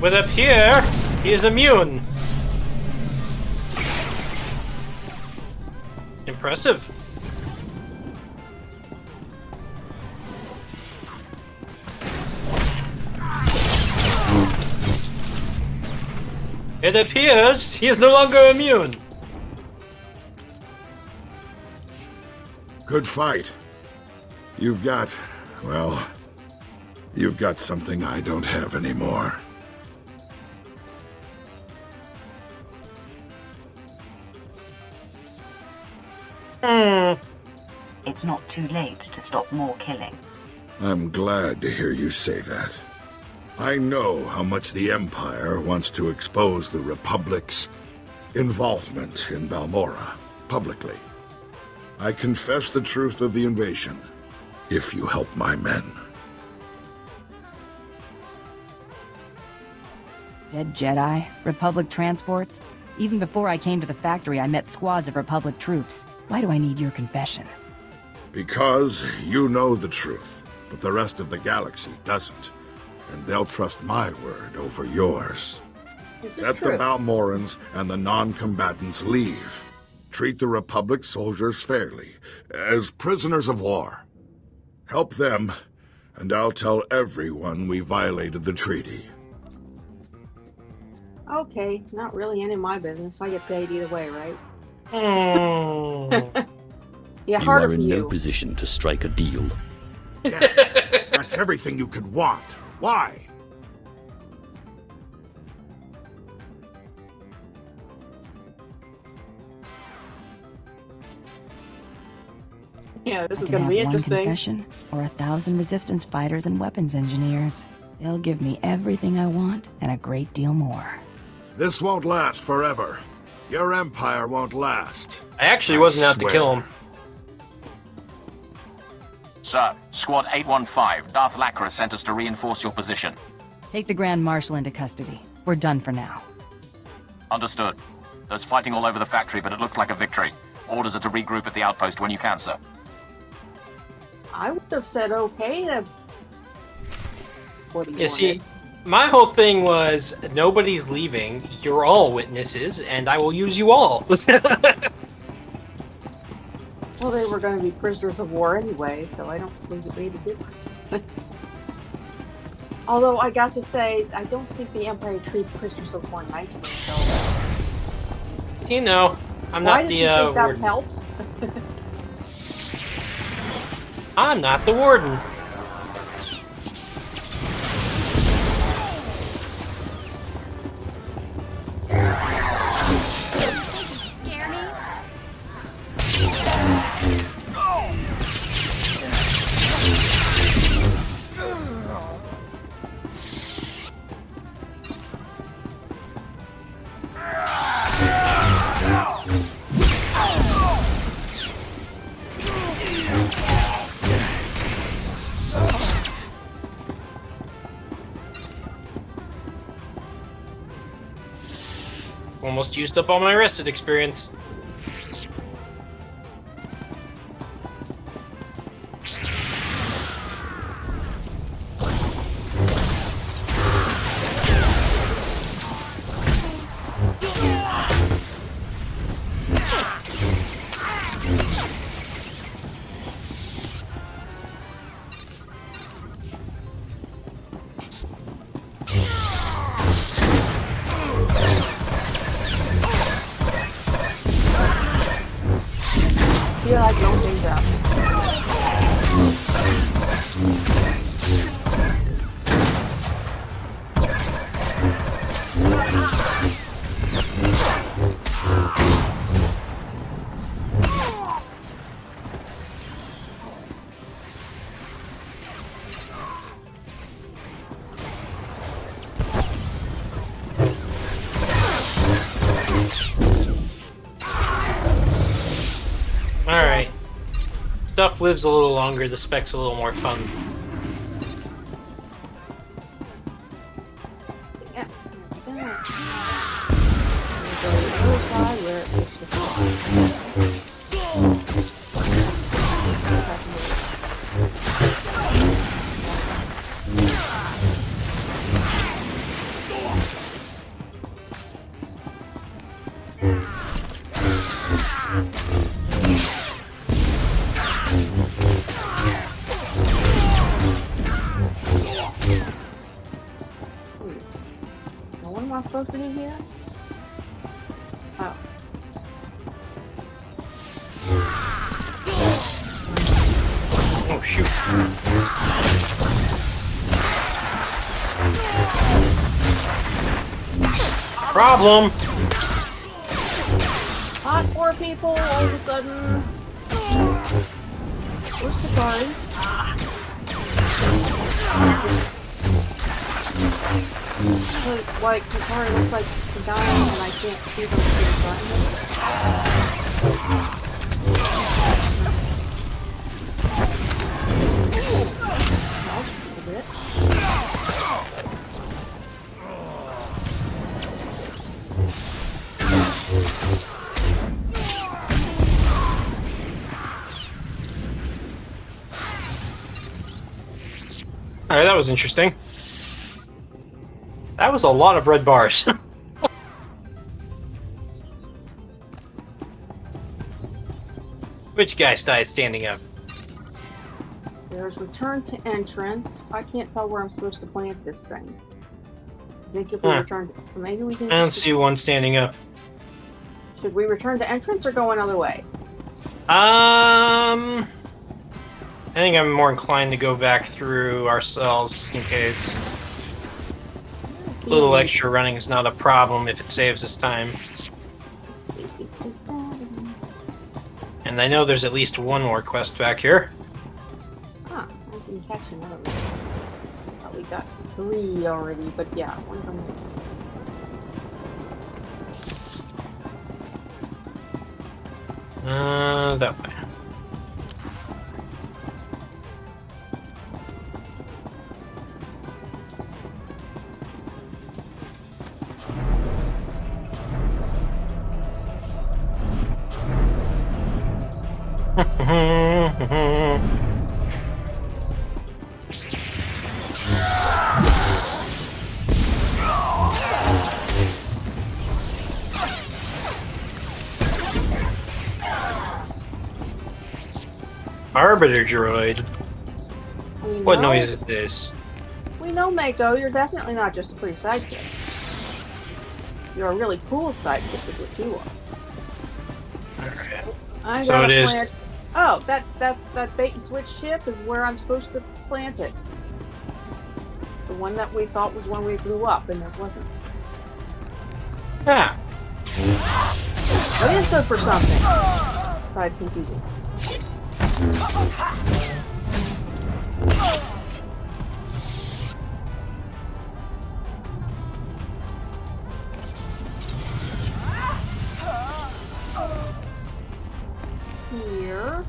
But up here, he is immune. Impressive. It appears he is no longer immune. Good fight. You've got, well, you've got something I don't have anymore. It's not too late to stop more killing. I'm glad to hear you say that. I know how much the Empire wants to expose the Republic's involvement in Balmorra publicly. I confess the truth of the invasion, if you help my men. Dead Jedi, Republic transports. Even before I came to the factory, I met squads of Republic troops. Why do I need your confession? Because you know the truth, but the rest of the galaxy doesn't. And they'll trust my word over yours. Let the Balmorrans and the non-combatants leave. Treat the Republic soldiers fairly, as prisoners of war. Help them, and I'll tell everyone we violated the treaty. Okay, not really any of my business. I get paid either way, right? Yeah, You harder are for in you. no position to strike a deal. That's everything you could want. Why? Yeah, this is I going can to be have one interesting. confession or 1,000 resistance fighters and weapons engineers. They'll give me everything I want and a great deal more. This won't last forever. Your empire won't last. I actually wasn't out to kill him. Sir, Squad 815, Darth Lacra sent us to reinforce your position. Take the Grand Marshal into custody. We're done for now. Understood. There's fighting all over the factory, but it looks like a victory. Orders are to regroup at the outpost when you can, sir. I would have said okay to... What do you want? See, my whole thing was nobody's leaving. You're all witnesses, and I will use you all. Well, they were going to be prisoners of war anyway, so I don't think it made a difference. Although I got to say, I don't think the Empire treats prisoners of war nicely, so... You know, I'm Why not does the he think that warden. help? I'm not the warden. Almost used up all my rested experience. I feel like no danger. Alright. Stuff lives a little longer, the spec's a little more fun. Yeah. Go to the other side where it's what am I supposed to do here? Oh. Oh, shoot. Problem! Hot four people all of a sudden. Where's the Kari? Because, like, the Kari looks like the guy and I can't see them a bit. Alright, that was interesting. That was a lot of red bars. Which guy died standing up? There's return to entrance. I can't tell where I'm supposed to plant this thing. I think if we return to... Maybe we can... I don't see one standing up. Should we return to entrance or go another way? I think I'm more inclined to go back through ourselves, just in case. A little extra running is not a problem if it saves us time. And And I know there's at least one more quest back here. Ah, I can catch another one. Oh, we got 3 already, but yeah, one of them is... That way. Arbiter droid. What noise is this? We know, Mako, you're definitely not just a pretty sidekick. You're a really cool sidekick is what you are. Alright. I So gotta it is. plant... Oh, that bait and switch ship is where I'm supposed to plant it. The one that we thought was when we blew up, and it wasn't. Ah. It is good for something. Besides confusing. Here.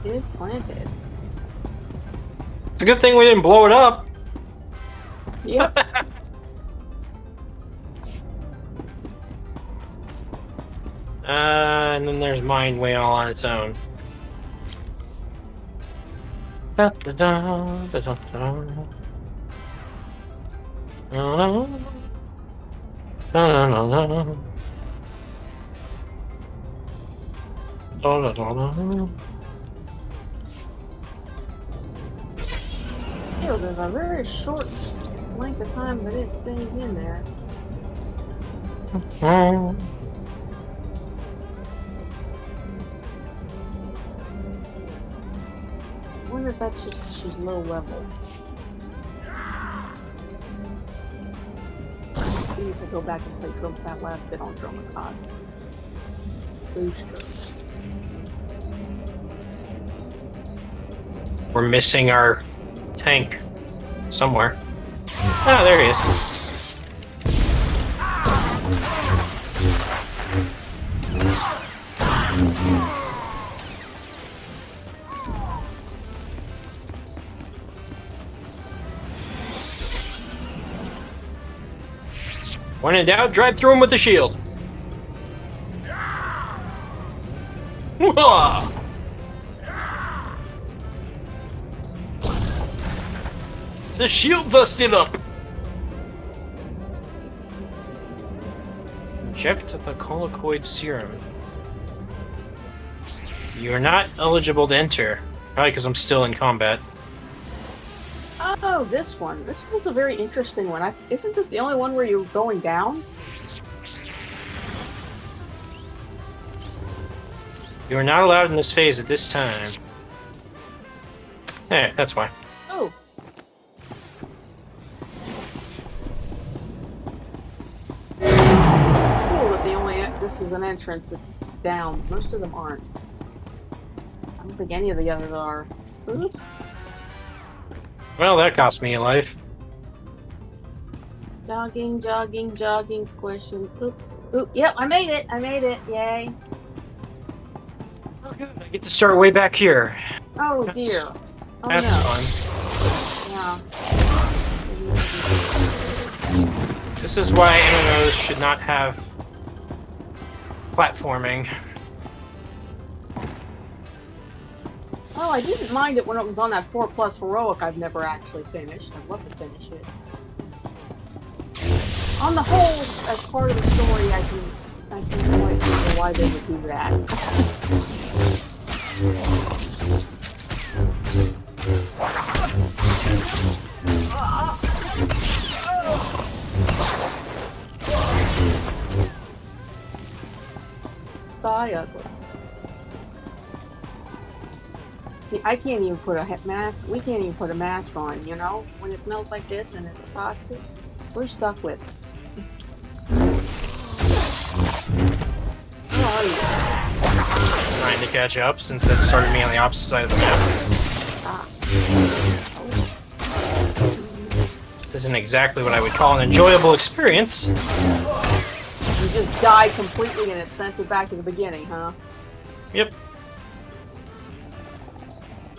It planted. It's a good thing we didn't blow it up. Yep. And then there's Mind Way all on its own. Da, da, da, da, da, da. Da, da, da, da, da. Da, da, da, da. Ew, there's a very short length of time that it stays in there. I wonder if that's just because she's low level. Maybe if I go back and play that last bit on Droma Cos. We're missing our tank somewhere. Ah, there he is. When in doubt, drive through him with the shield. Mwah! The shields are still up. Inject the collocoid serum. You're not eligible to enter. Probably because I'm still in combat. Oh, this one. This was a very interesting one. Isn't this the only one where you're going down? You are not allowed in this phase at this time. Hey, that's why. Oh. Cool that this is an entrance that's down. Most of them aren't. I don't think any of the others are. Oops. Well, that cost me a life. Jogging, jogging, jogging, question. Oop, oop. Yep, I made it. I made it. Yay. Oh, good. I get to start way back here. Oh, dear. Oh, That's no. fun. Yeah. This is why MMOs should not have platforming. Oh, I didn't mind it when it was on that 4+ heroic I've never actually finished. I'd love to finish it. On the whole, as part of the story, I can quite see why they would do that. die ugly. See, I can't even put a mask. We can't even put a mask on. You know, when it smells like this and it's toxic, we're stuck with it. Trying to catch up since it started me on the opposite side of the map. This isn't exactly what I would call an enjoyable experience. You just die completely and it sent it back to the beginning, huh? Yep.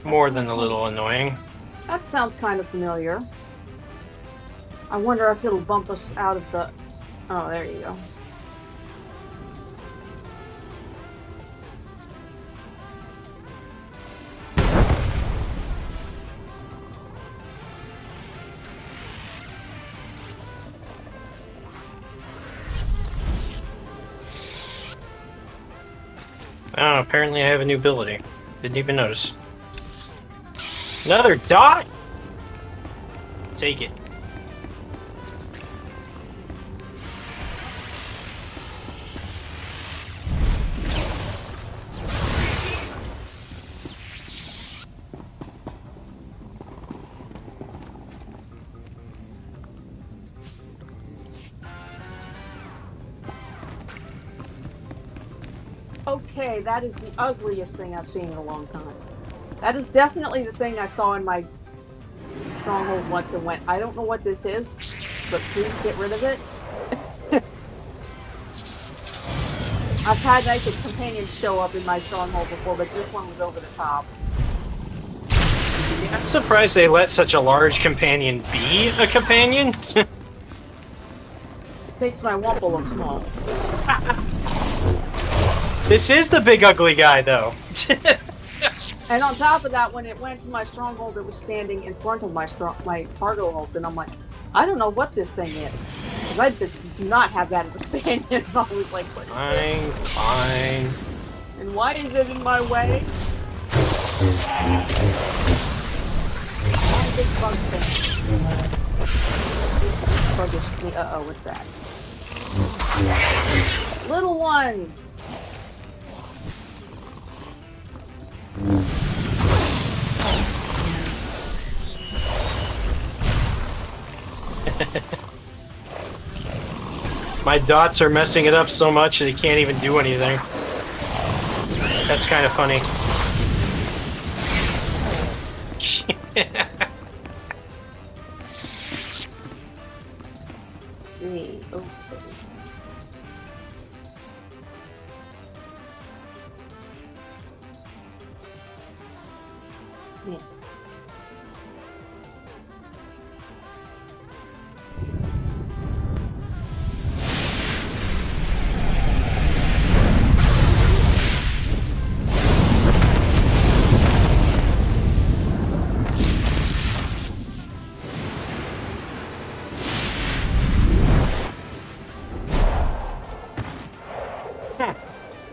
More than a little annoying. That sounds kind of familiar. I wonder if it'll bump us out of the... Oh, there you go. Oh, apparently I have a new ability. Didn't even notice. Another dot? Take it. Okay, that is the ugliest thing I've seen in a long time. That is definitely the thing I saw in my stronghold once and went, I don't know what this is, but please get rid of it. I've had naked companions show up in my stronghold before, but this one was over the top. Yeah, I'm surprised they let such a large companion be a companion. It makes my Wumpa look small. This is the big ugly guy, though. And on top of that, when it went to my stronghold, it was standing in front of my cargo hold, and I'm like, I don't know what this thing is. Because I do not have that as a companion. I was like, what is this? Fine. And why is it in my way? Big bug thing. Buggish. Uh-oh, what's that? Little ones! My dots are messing it up so much that he can't even do anything. That's kind of funny.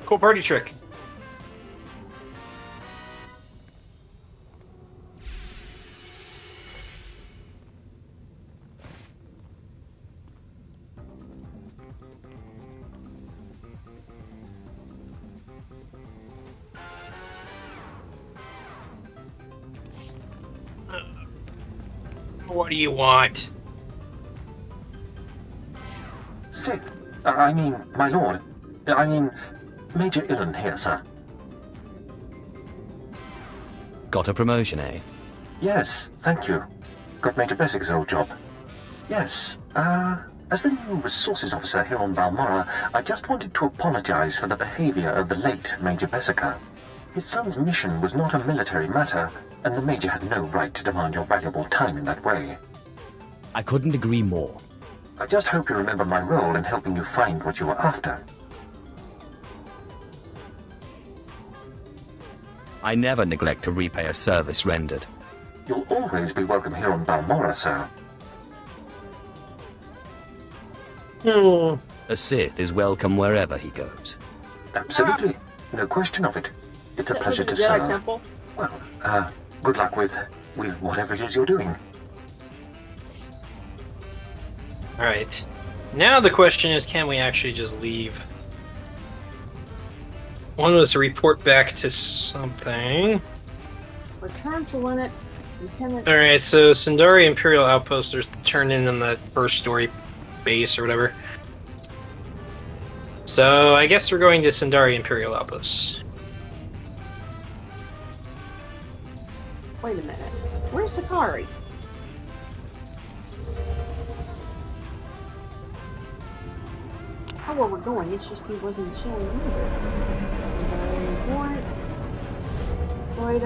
Cool party trick. What do you want? Sith, I mean, my lord. I mean, Major Illen here, sir. Got a promotion, eh? Yes, thank you. Got Major Bessig's old job. Yes, as the new resources officer here on Balmorra, I just wanted to apologize for the behavior of the late Major Bessica. His son's mission was not a military matter, and the Major had no right to demand your valuable time in that way. I couldn't agree more. I just hope you remember my role in helping you find what you were after. I never neglect to repay a service rendered. You'll always be welcome here on Balmorra, sir. A Sith is welcome wherever he goes. Absolutely. No question of it. It's a pleasure to serve. Temple? Well, good luck with whatever it is you're doing. Alright. Now the question is, can we actually just leave? One was to report back to something. Return to Lieutenant. Alright, so Sundari Imperial Outpost, there's the turn in on the first story base or whatever. So I guess we're going to Sundari Imperial Outpost. Wait a minute. Where's Kari? How where we're going, it's just he wasn't showing either. Very important. Right,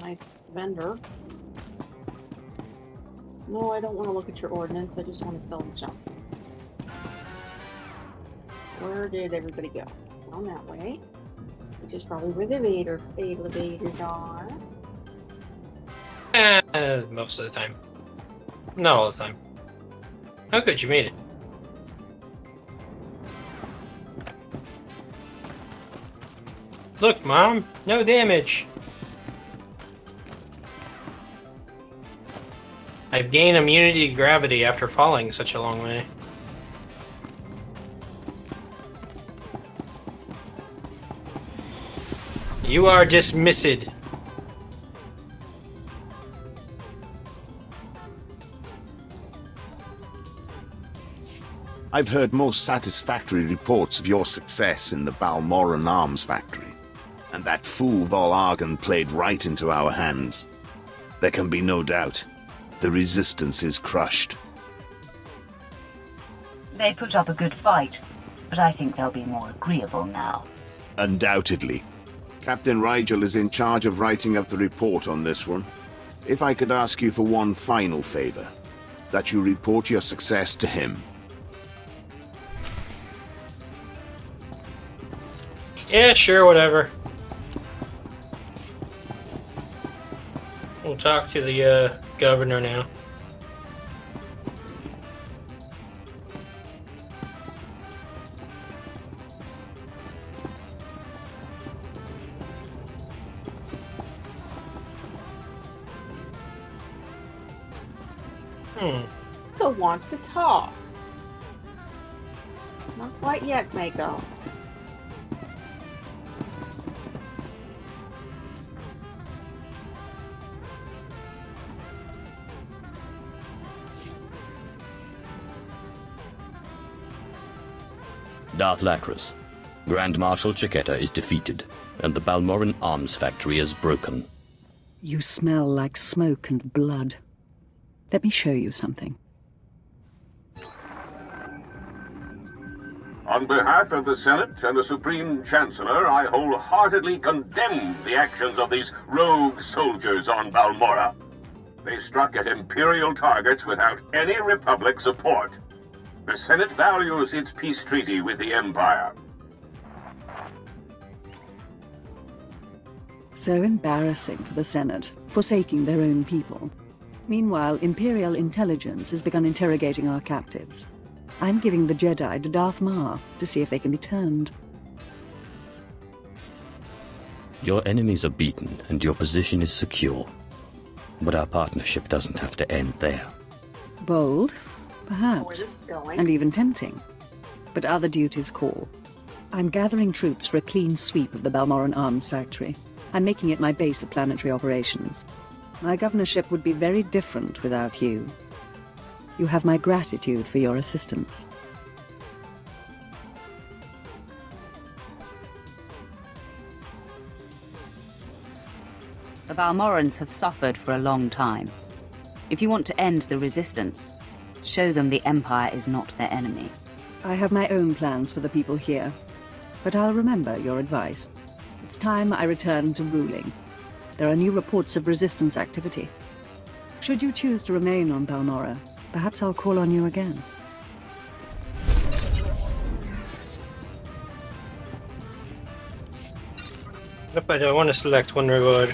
nice vendor. No, I don't want to look at your ordnance. I just want to sell the junk. Where did everybody go? Down that way. Which is probably where the elevators are. Most of the time. Not all the time. Oh good, you made it. Look, Mom! No damage! I've gained immunity to gravity after falling such a long way. You are dismissed. I've heard most satisfactory reports of your success in the Balmorra arms factory, and that fool Vol'argan played right into our hands. There can be no doubt. The resistance is crushed. They put up a good fight, but I think they'll be more agreeable now. Undoubtedly. Captain Rigel is in charge of writing up the report on this one. If I could ask you for one final favor, that you report your success to him. Yeah, sure, whatever. We'll talk to the governor now. Who wants to talk? Not quite yet, Mako. Darth Lacris, Grand Marshal Chiquetta is defeated, and the Balmorran arms factory is broken. You smell like smoke and blood. Let me show you something. On behalf of the Senate and the Supreme Chancellor, I wholeheartedly condemn the actions of these rogue soldiers on Balmorra. They struck at Imperial targets without any Republic support. The Senate values its peace treaty with the Empire. So embarrassing for the Senate, forsaking their own people. Meanwhile, Imperial intelligence has begun interrogating our captives. I'm giving the Jedi to Darth Maul to see if they can be turned. Your enemies are beaten, and your position is secure. But our partnership doesn't have to end there. Bold, perhaps, and even tempting. But other duties call. I'm gathering troops for a clean sweep of the Balmorran arms factory. I'm making it my base of planetary operations. My governorship would be very different without you. You have my gratitude for your assistance. The Balmorrans have suffered for a long time. If you want to end the resistance, show them the Empire is not their enemy. I have my own plans for the people here, but I'll remember your advice. It's time I return to ruling. There are new reports of resistance activity. Should you choose to remain on Balmorra, perhaps I'll call on you again. If I don't want to select one reward.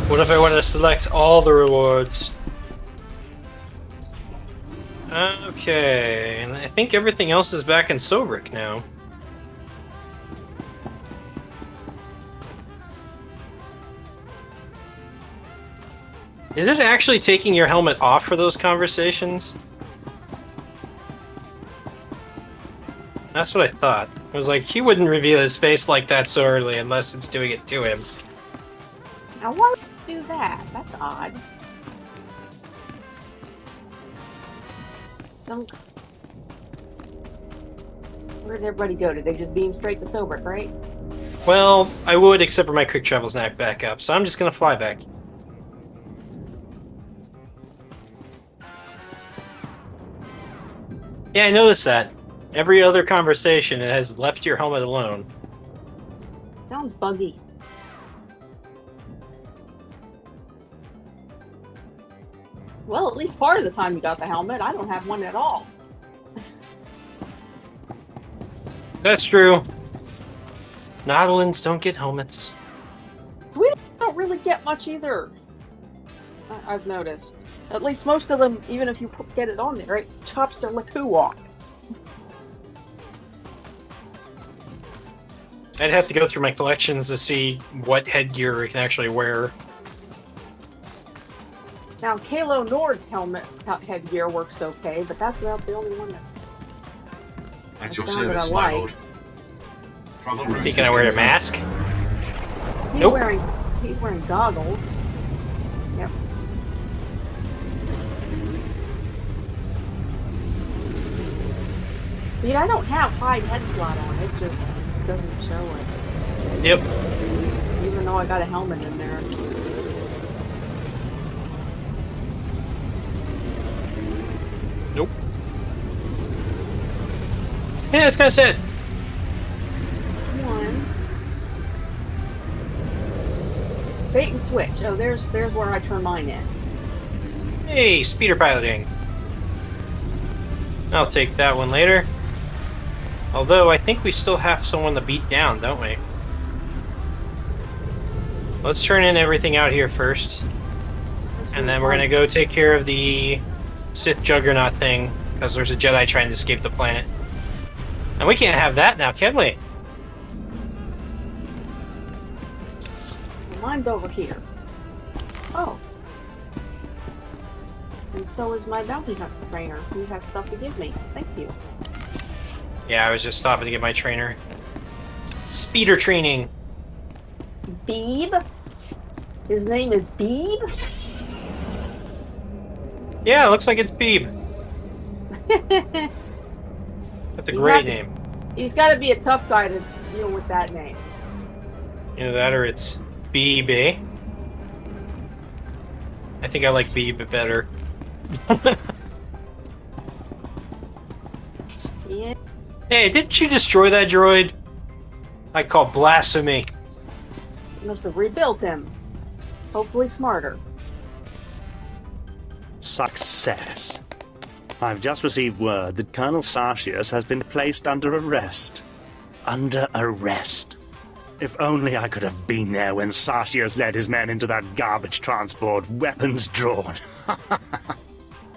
What if I wanted to select all the rewards? Okay, and I think everything else is back in Sobrik now. Is it actually taking your helmet off for those conversations? That's what I thought. I was like, he wouldn't reveal his face like that so early unless it's doing it to him. Now why would you do that? That's odd. Where did everybody go? Did they just beam straight to Sobrik, right? Well, I would, except for my quick travel's not back up, so I'm just gonna fly back. Yeah, I noticed that. Every other conversation, it has left your helmet alone. Sounds buggy. Well, at least part of the time you got the helmet. I don't have one at all. That's true. Nautilans don't get helmets. We don't really get much either. I've noticed. At least most of them, even if you get it on there, it chops their Laku off. I'd have to go through my collections to see what headgear I can actually wear. Now, Kalo Nord's helmet headgear works okay, but that's about the only one that's... At your service, my lord. Is he gonna wear a mask? He's Nope. He's wearing goggles. Yep. See, I don't have hide head slot on. It just doesn't show it. Yep. Even though I got a helmet in there. Nope. Yeah, it's kind of sad. One. Bait and switch. Oh, there's where I turn mine in. Hey, speeder piloting. I'll take that one later. Although, I think we still have someone to beat down, don't we? Let's turn in everything out here first. And then we're gonna go take care of the Sith Juggernaut thing, because there's a Jedi trying to escape the planet. And we can't have that now, can we? Mine's over here. Oh. And so is my bounty hunter trainer, who has stuff to give me. Thank you. Yeah, I was just stopping to get my trainer. Speeder training. Beeb? His name is Beeb? Yeah, it looks like it's Beeb. That's a great name. He's got to be a tough guy to deal with that name. Either that or it's Beeb. I think I like Beeb better. Yeah. Hey, didn't you destroy that droid? I call blasphemy. You must have rebuilt him. Hopefully smarter. Success. I've just received word that Colonel Sartius has been placed under arrest. Under arrest. If only I could have been there when Sartius led his men into that garbage transport, weapons drawn.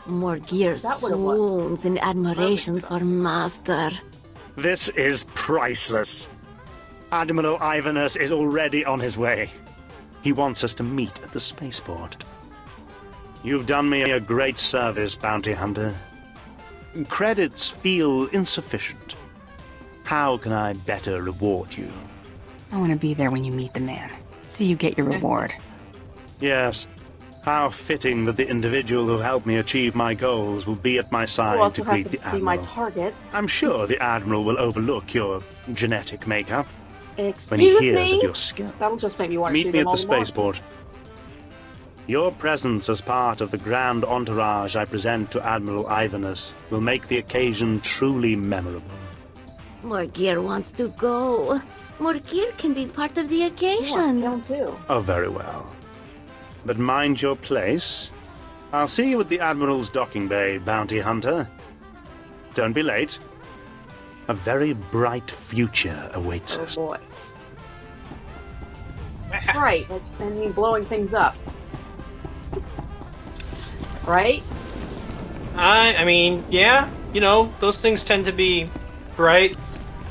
Morgir swoons in admiration for Master. This is priceless. Admiral Ivanus is already on his way. He wants us to meet at the spaceport. You've done me a great service, Bounty Hunter. Credits feel insufficient. How can I better reward you? I want to be there when you meet the man. See you get your reward. Yes. How fitting that the individual who helped me achieve my goals will be at my You side also to greet happens the to be my Admiral. target. I'm sure the Admiral will overlook your genetic makeup Excuse when he hears me? of your skill. That'll just make me want to Meet shoot me him at the all more. spaceport. Your presence as part of the grand entourage I present to Admiral Ivanus will make the occasion truly memorable. Morgir wants to go. Morgir can be part of the occasion. Oh, very well. But mind your place. I'll see you at the Admiral's docking bay, Bounty Hunter. Don't be late. A very bright future awaits us. Boy. Right, and me blowing things up. Right? I mean, yeah, you know, those things tend to be bright,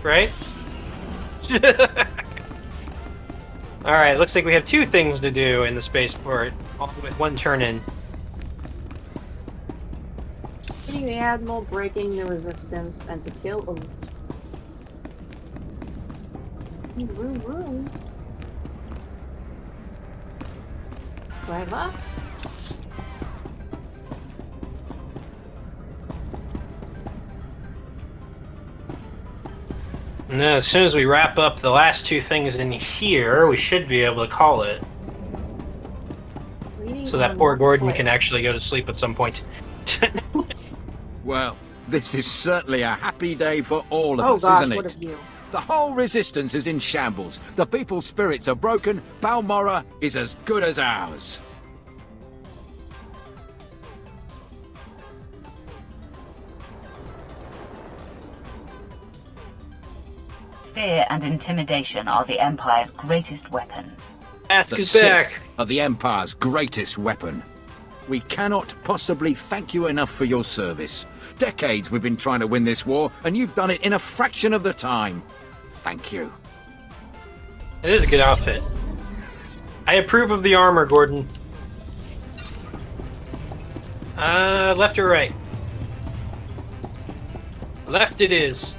right? Alright, looks like we have 2 things to do in the spaceport, all with 1 turn in. Hitting the Admiral, breaking the resistance, and to kill a... Room. Right left. And then as soon as we wrap up the last 2 things in here, we should be able to call it. So that poor Gordon can actually go to sleep at some point. Well, this is certainly a happy day for all of us, gosh, isn't what it? of you? The whole resistance is in shambles. The people's spirits are broken. Balmorra is as good as ours. Fear and intimidation are the Empire's greatest weapons. Ask The is Sith back. are the Empire's greatest weapon. We cannot possibly thank you enough for your service. Decades we've been trying to win this war, and you've done it in a fraction of the time. Thank you. It is a good outfit. I approve of the armor, Gordon. Left or right? Left it is.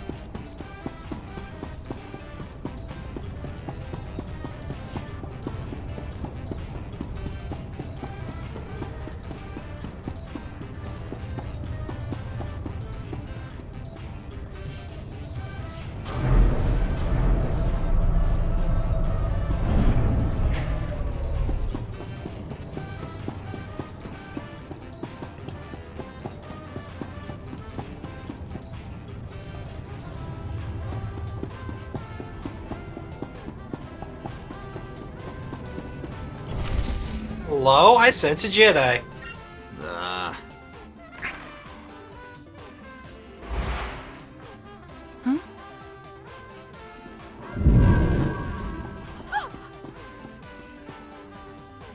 Hello? I sense a Jedi.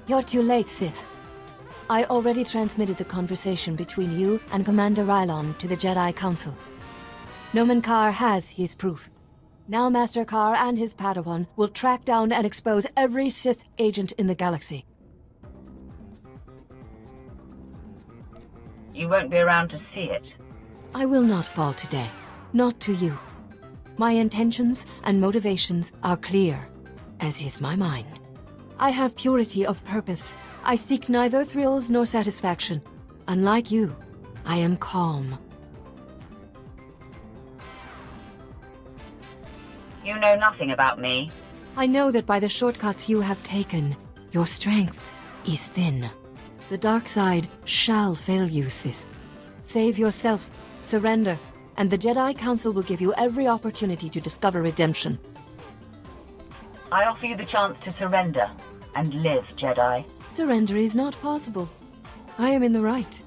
You're too late, Sith. I already transmitted the conversation between you and Commander Rylon to the Jedi Council. Nomen Karr has his proof. Now Master Karr and his Padawan will track down and expose every Sith agent in the galaxy. You won't be around to see it. I will not fall today. Not to you. My intentions and motivations are clear, as is my mind. I have purity of purpose. I seek neither thrills nor satisfaction. Unlike you, I am calm. You know nothing about me. I know that by the shortcuts you have taken, your strength is thin. The dark side shall fail you, Sith. Save yourself, surrender, and the Jedi Council will give you every opportunity to discover redemption. I offer you the chance to surrender and live, Jedi. Surrender is not possible. I am in the right.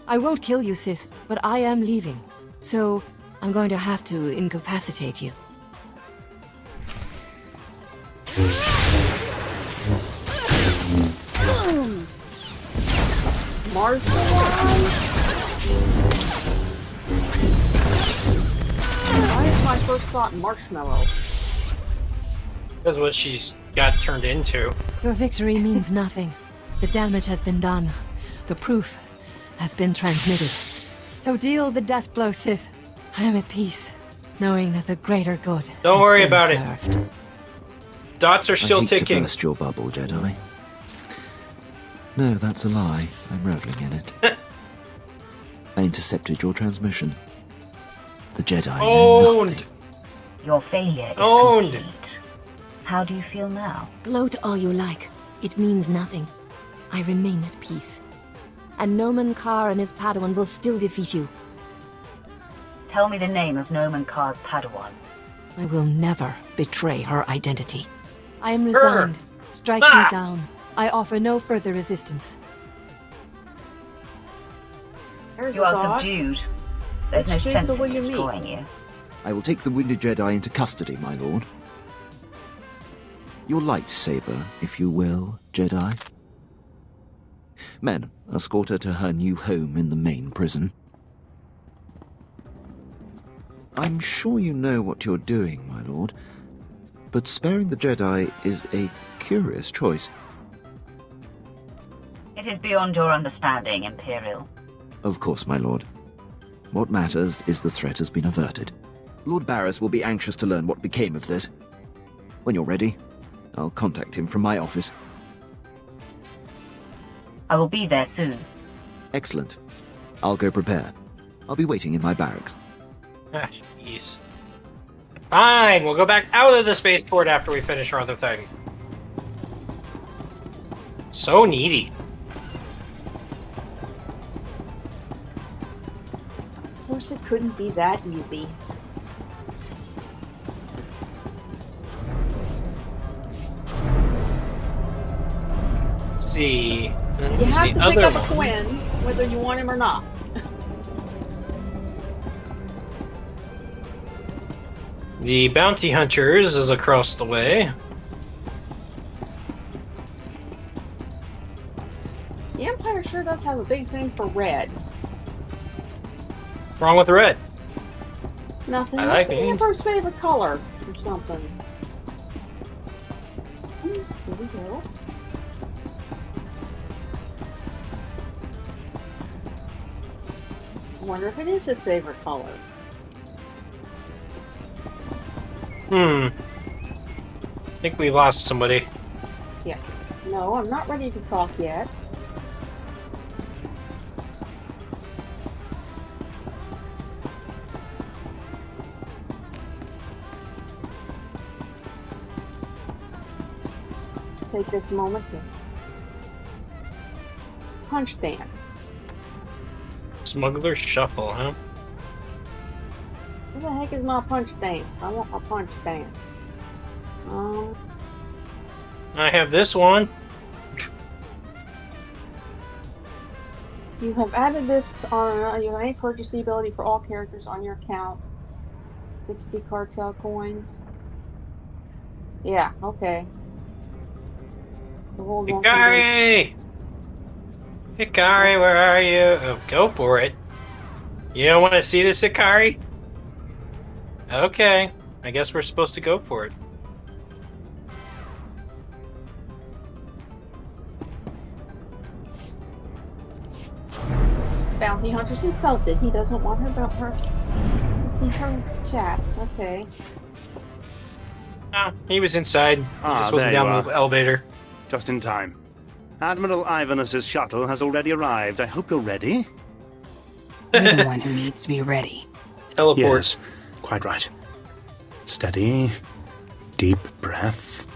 I won't kill you, Sith, but I am leaving. So, I'm going to have to incapacitate you. Why is my first thought marshmallow? That's what she's got turned into. Your victory means nothing. The damage has been done. The proof has been transmitted. So deal the death blow, Sith. I am at peace, knowing that the greater good Don't has worry been about served. it. Dots are still I hate ticking. to burst your bubble, Jedi. No, that's a lie. I'm reveling in it. I intercepted your transmission. The Jedi know nothing. Your failure is Owned. complete. How do you feel now? Gloat all you like. It means nothing. I remain at peace. And Nomen Karr and his Padawan will still defeat you. Tell me the name of Nomen Karr's Padawan. I will never betray her identity. I am resigned. Strike me down. I offer no further resistance. You are subdued. There's no sense in destroying you. I will take the wounded Jedi into custody, my lord. Your lightsaber, if you will, Jedi. Men, escort her to her new home in the main prison. I'm sure you know what you're doing, my lord, but sparing the Jedi is a curious choice. It is beyond your understanding, Imperial. Of course, my lord. What matters is the threat has been averted. Lord Barris will be anxious to learn what became of this. When you're ready, I'll contact him from my office. I will be there soon. Excellent. I'll go prepare. I'll be waiting in my barracks. Ah, jeez. Fine, we'll go back out of the spaceport after we finish our other thing. So needy. Of course, it couldn't be that easy. Let's see. You have to pick up a Quinn, whether you want him or not. The Bounty Hunters is across the way. The Empire sure does have a big thing for red. What's wrong with red? Nothing. I like the it. Emperor's favorite color or something. Here we go. I wonder if it is his favorite color. I think we lost somebody. Yes. No, I'm not ready to talk yet. Take this moment to punch dance. Smuggler Shuffle, huh? What the heck is my punch dance? I want my punch dance. I have this one. You have added this on. You may purchase the ability for all characters on your account. 60 cartel coins. Yeah. Okay. Kari! Kari, where are you? Oh, go for it. You don't want to see this, Kari? Okay. I guess we're supposed to go for it. Bounty Hunter's insulted. He doesn't want her to see her chat. Okay. Ah, he was inside. He just wasn't there down you the are. elevator. Just in time. Admiral Ivanus's shuttle has already arrived. I hope you're ready. You're the one who needs to be ready. Teleport. Yes, quite right. Steady. Deep breath.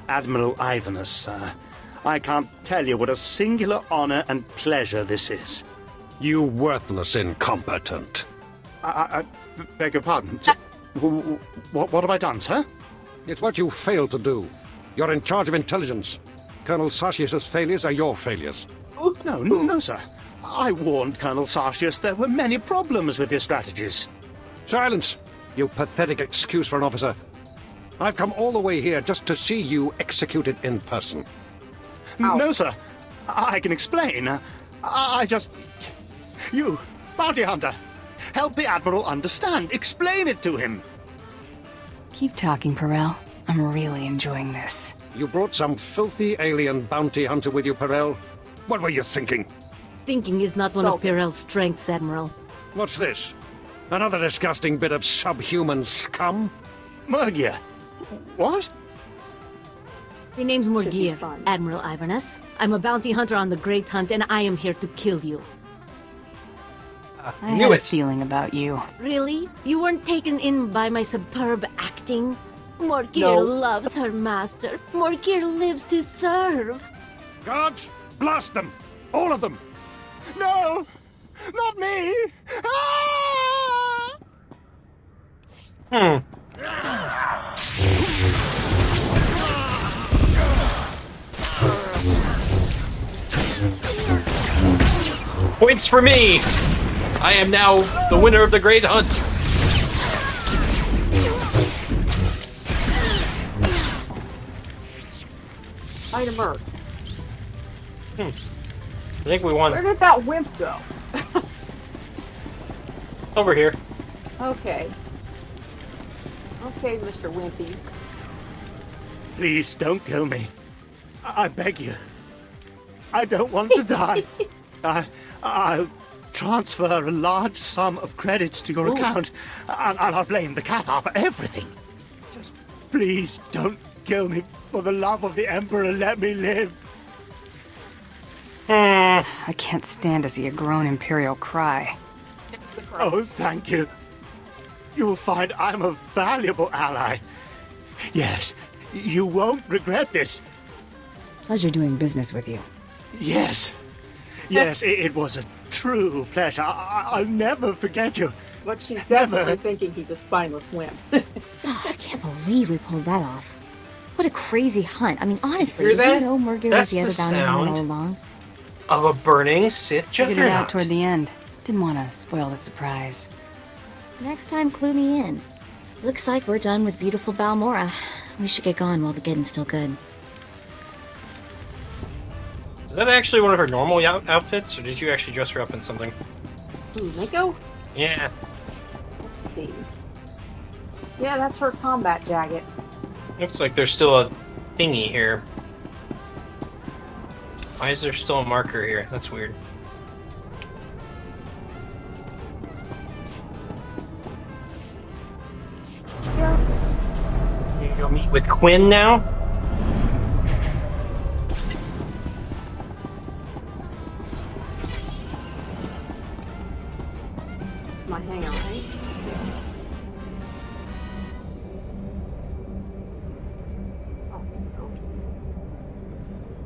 Admiral Ivanus, sir. I can't tell you what a singular honor and pleasure this is. You worthless incompetent. I beg your pardon. What have I done, sir? It's what you failed to do. You're in charge of intelligence. Colonel Sartius's failures are your failures. No, sir. I warned Colonel Sartius there were many problems with his strategies. Silence! You pathetic excuse for an officer. I've come all the way here just to see you executed in person. No, sir. I can explain. I just... You, bounty hunter, help the Admiral understand. Explain it to him. Keep talking, Perel. I'm really enjoying this. You brought some filthy alien bounty hunter with you, Perel. What were you thinking? Thinking is not one of Perel's strengths, Admiral. What's this? Another disgusting bit of subhuman scum? Murgia. What? The name's Morgir, Admiral Ivanus. I'm a bounty hunter on the Great Hunt, and I am here to kill you. I had a feeling about you. Really? You weren't taken in by my superb acting? Morgir No. loves her master. Morgir lives to serve. Guards, blast them! All of them! No! Not me! Ah! Points for me! I am now the winner of the Great Hunt. Fight a merc. I think we won. Where did that wimp go? Over here. Okay. Okay, Mr. Wimpy. Please don't kill me. I beg you. I don't want to die. I'll transfer a large sum of credits to your account, and I'll blame the Cathar for everything. Just please don't kill me. For the love of the Emperor, let me live. I can't stand to see a grown Imperial cry. Oh, thank you. You will find I'm a valuable ally. Yes, you won't regret this. Pleasure doing business with you. Yes. Yes, it was a true pleasure. I'll never forget you. But she's definitely thinking he's a spineless wimp. I can't believe we pulled that off. What a crazy hunt. I mean, honestly, Hear did that? you know Morgan was That's the the other bounty hunter all sound along? of a burning Sith Figured it out juggernaut. toward the end. Didn't want to spoil the surprise. Next time, clue me in. Looks like we're done with beautiful Balmorra. We should get going while the getting's still good. Is that actually one of her normal outfits, or did you actually dress her up in something? Ooh, Mako? Yeah. Let's see. Yeah, that's her combat jacket. Looks like there's still a thingy here. Why is there still a marker here? That's weird. You go meet with Quinn now? It's my hangout, right?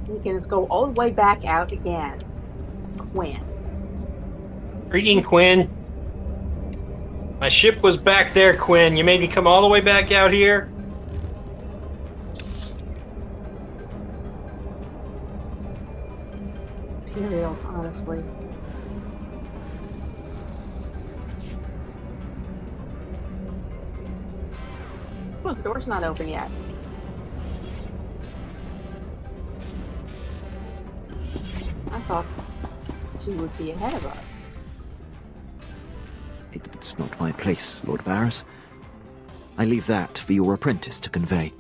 We can just go all the way back out again. Quinn. Freaking Quinn. My ship was back there, Quinn. You made me come all the way back out here? Materials, honestly. Oh, the door's not open yet. I thought she would be ahead of us. It's not my place, Lord Barris. I leave that for your apprentice to convey.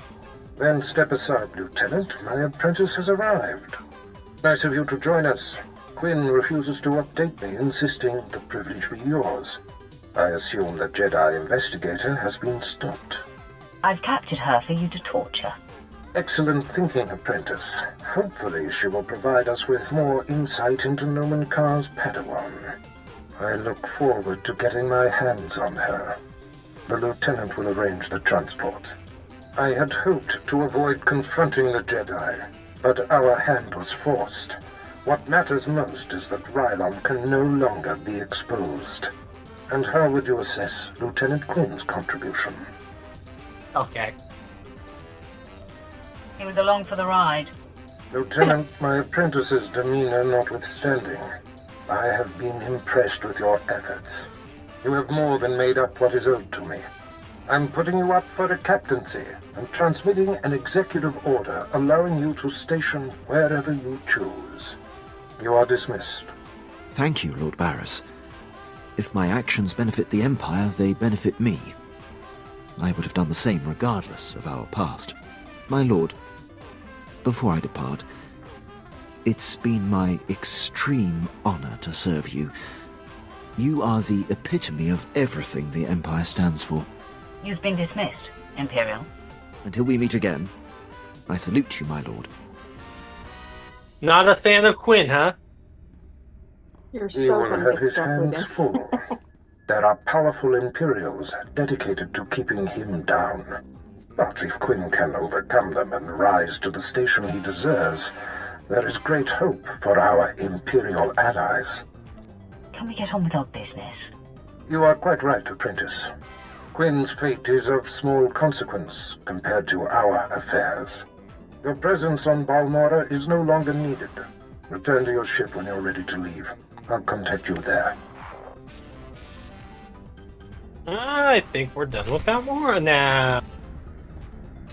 Then step aside, Lieutenant. My apprentice has arrived. Nice of you to join us. Quinn refuses to update me, insisting the privilege be yours. I assume the Jedi investigator has been stopped. I've captured her for you to torture. Excellent thinking, apprentice. Hopefully she will provide us with more insight into Noman Kar's Padawan. I look forward to getting my hands on her. The lieutenant will arrange the transport. I had hoped to avoid confronting the Jedi, but our hand was forced. What matters most is that Rylon can no longer be exposed. And how would you assess Lieutenant Quinn's contribution? Okay. He was along for the ride. Lieutenant, my apprentice's demeanor notwithstanding, I have been impressed with your efforts. You have more than made up what is owed to me. I'm putting you up for a captaincy and transmitting an executive order allowing you to station wherever you choose. You are dismissed. Thank you, Lord Barris. If my actions benefit the Empire, they benefit me. I would have done the same regardless of our past. My lord, before I depart, it's been my extreme honor to serve you. You are the epitome of everything the Empire stands for. You've been dismissed, Imperial. Until we meet again, I salute you, my lord. Not a fan of Quinn, huh? You're He so will have his hands full. There are powerful Imperials dedicated to keeping him down. But if Quinn can overcome them and rise to the station he deserves, there is great hope for our Imperial allies. Can we get on with our business? You are quite right, apprentice. Quinn's fate is of small consequence compared to our affairs. Your presence on Balmorra is no longer needed. Return to your ship when you're ready to leave. I'll contact you there. I think we're done with Balmorra now.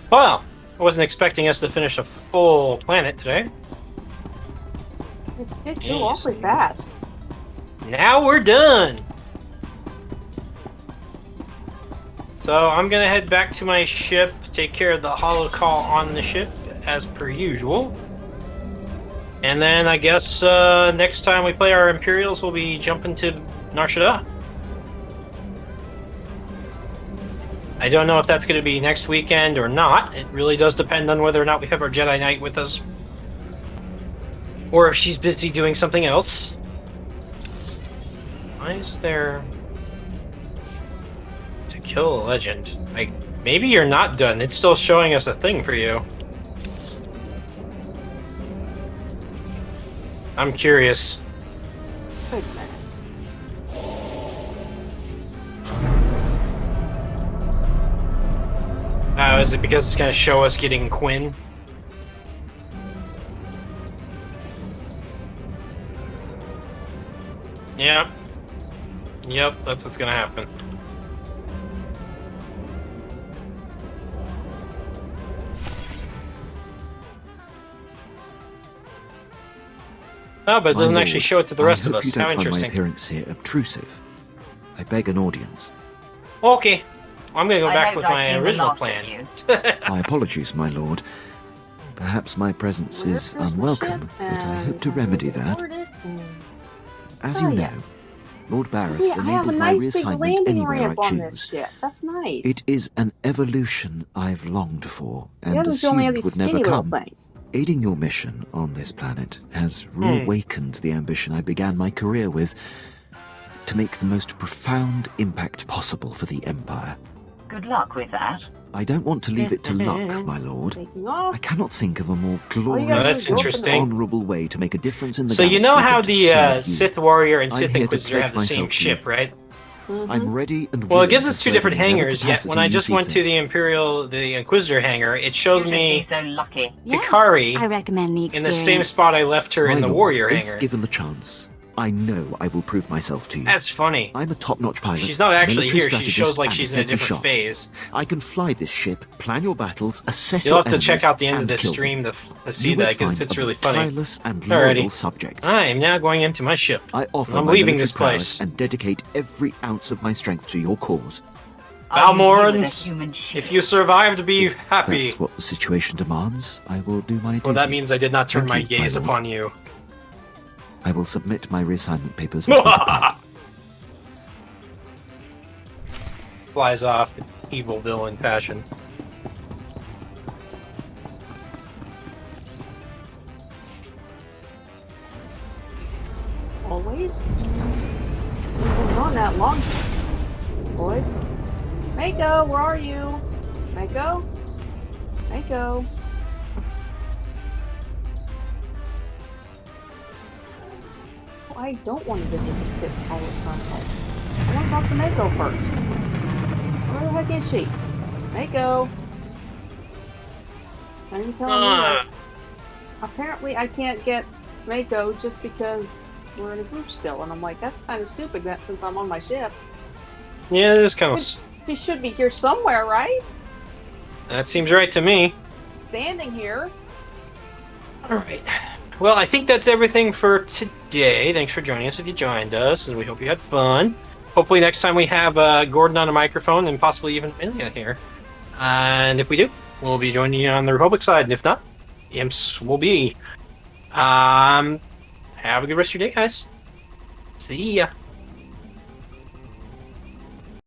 Well, I wasn't expecting us to finish a full planet today. It did go awfully fast. Now we're done. So I'm gonna head back to my ship, take care of the holo call on the ship, as per usual. And then I guess next time we play our Imperials, we'll be jumping to Nar Shaddaa. I don't know if that's going to be next weekend or not. It really does depend on whether or not we have our Jedi Knight with us. Or if she's busy doing something else. Why is there... To kill a legend? Like, maybe you're not done. It's still showing us a thing for you. I'm curious. Wait a minute. Is it because it's going to show us getting Quinn? Yeah. Yep, that's what's going to happen. Oh, but it doesn't actually show it to the rest of us. You don't How find interesting. my appearance here obtrusive. I beg an audience. Okay. I'm going to go I back hoped with I'd my seen the original last of plan. you. My apologies, my lord. Perhaps my presence is unwelcome, but I hope to remedy that. As you know, Lord Barris Yeah, I have a enabled my nice big reassignment landing anywhere ramp I on this choose. ship. That's nice. It is an evolution I've longed for and others only have assumed these would never skinny little come. things. Aiding your mission on this planet has reawakened the ambition I began my career with to make the most profound impact possible for the Empire. Good luck with that. I don't want to leave it to luck, my lord. I cannot think of a more glorious, honorable way to make a difference in the So you galaxy know how than to the serve you. Sith Warrior and I'm Sith here to Inquisitor have the pledge same myself to you. ship, right? I'm ready and Well, it willing gives to us two serve different in whatever hangars, yet when capacity I you just see went fit. to the Inquisitor hangar, it shows You should me be so lucky. Kari I recommend the in experience. the same spot I left her in My the lord, Warrior if hangar. given the chance, I know I will prove myself to you. That's funny. I'm a top-notch pilot. She's not actually military here, she strategist, shows like and she's in a deadly different shot. phase. I can fly this ship, plan your battles, assess You'll your have to check enemies, out the end of and this kill stream them. to see You will that, because find it's a really funny. tireless and loyal Alrighty. subject. I am now going into my ship. I offer I'm my leaving military this prowess place. and dedicate every ounce of my strength to your cause. Balmorrans, if you survive to be happy. That's what the situation demands. I will do my duty. Well, that means I did not turn Thank my you, my gaze lord. upon you. I will submit my reassignment papers as prepared. Flies off in evil villain fashion. Always? We've been gone that long. Boy. Mako, where are you? Mako? Mako? Oh, I don't want to visit the Fifth Hall of Contact. I want to talk to Mako first. Where the heck is she? Mako? Are you telling me that apparently I can't get Mako just because we're in a group still, and I'm like, that's kind of stupid that since I'm on my ship. Yeah, it is kind of... She should be here somewhere, right? That seems right to me. Standing here. Alright. Well, I think that's everything for today. Thanks for joining us if you joined us, and we hope you had fun. Hopefully next time we have Gordon on a microphone, and possibly even Amelia here. And if we do, we'll be joining you on the Republic side, and if not, Imps will be. Have a good rest of your day, guys. See ya.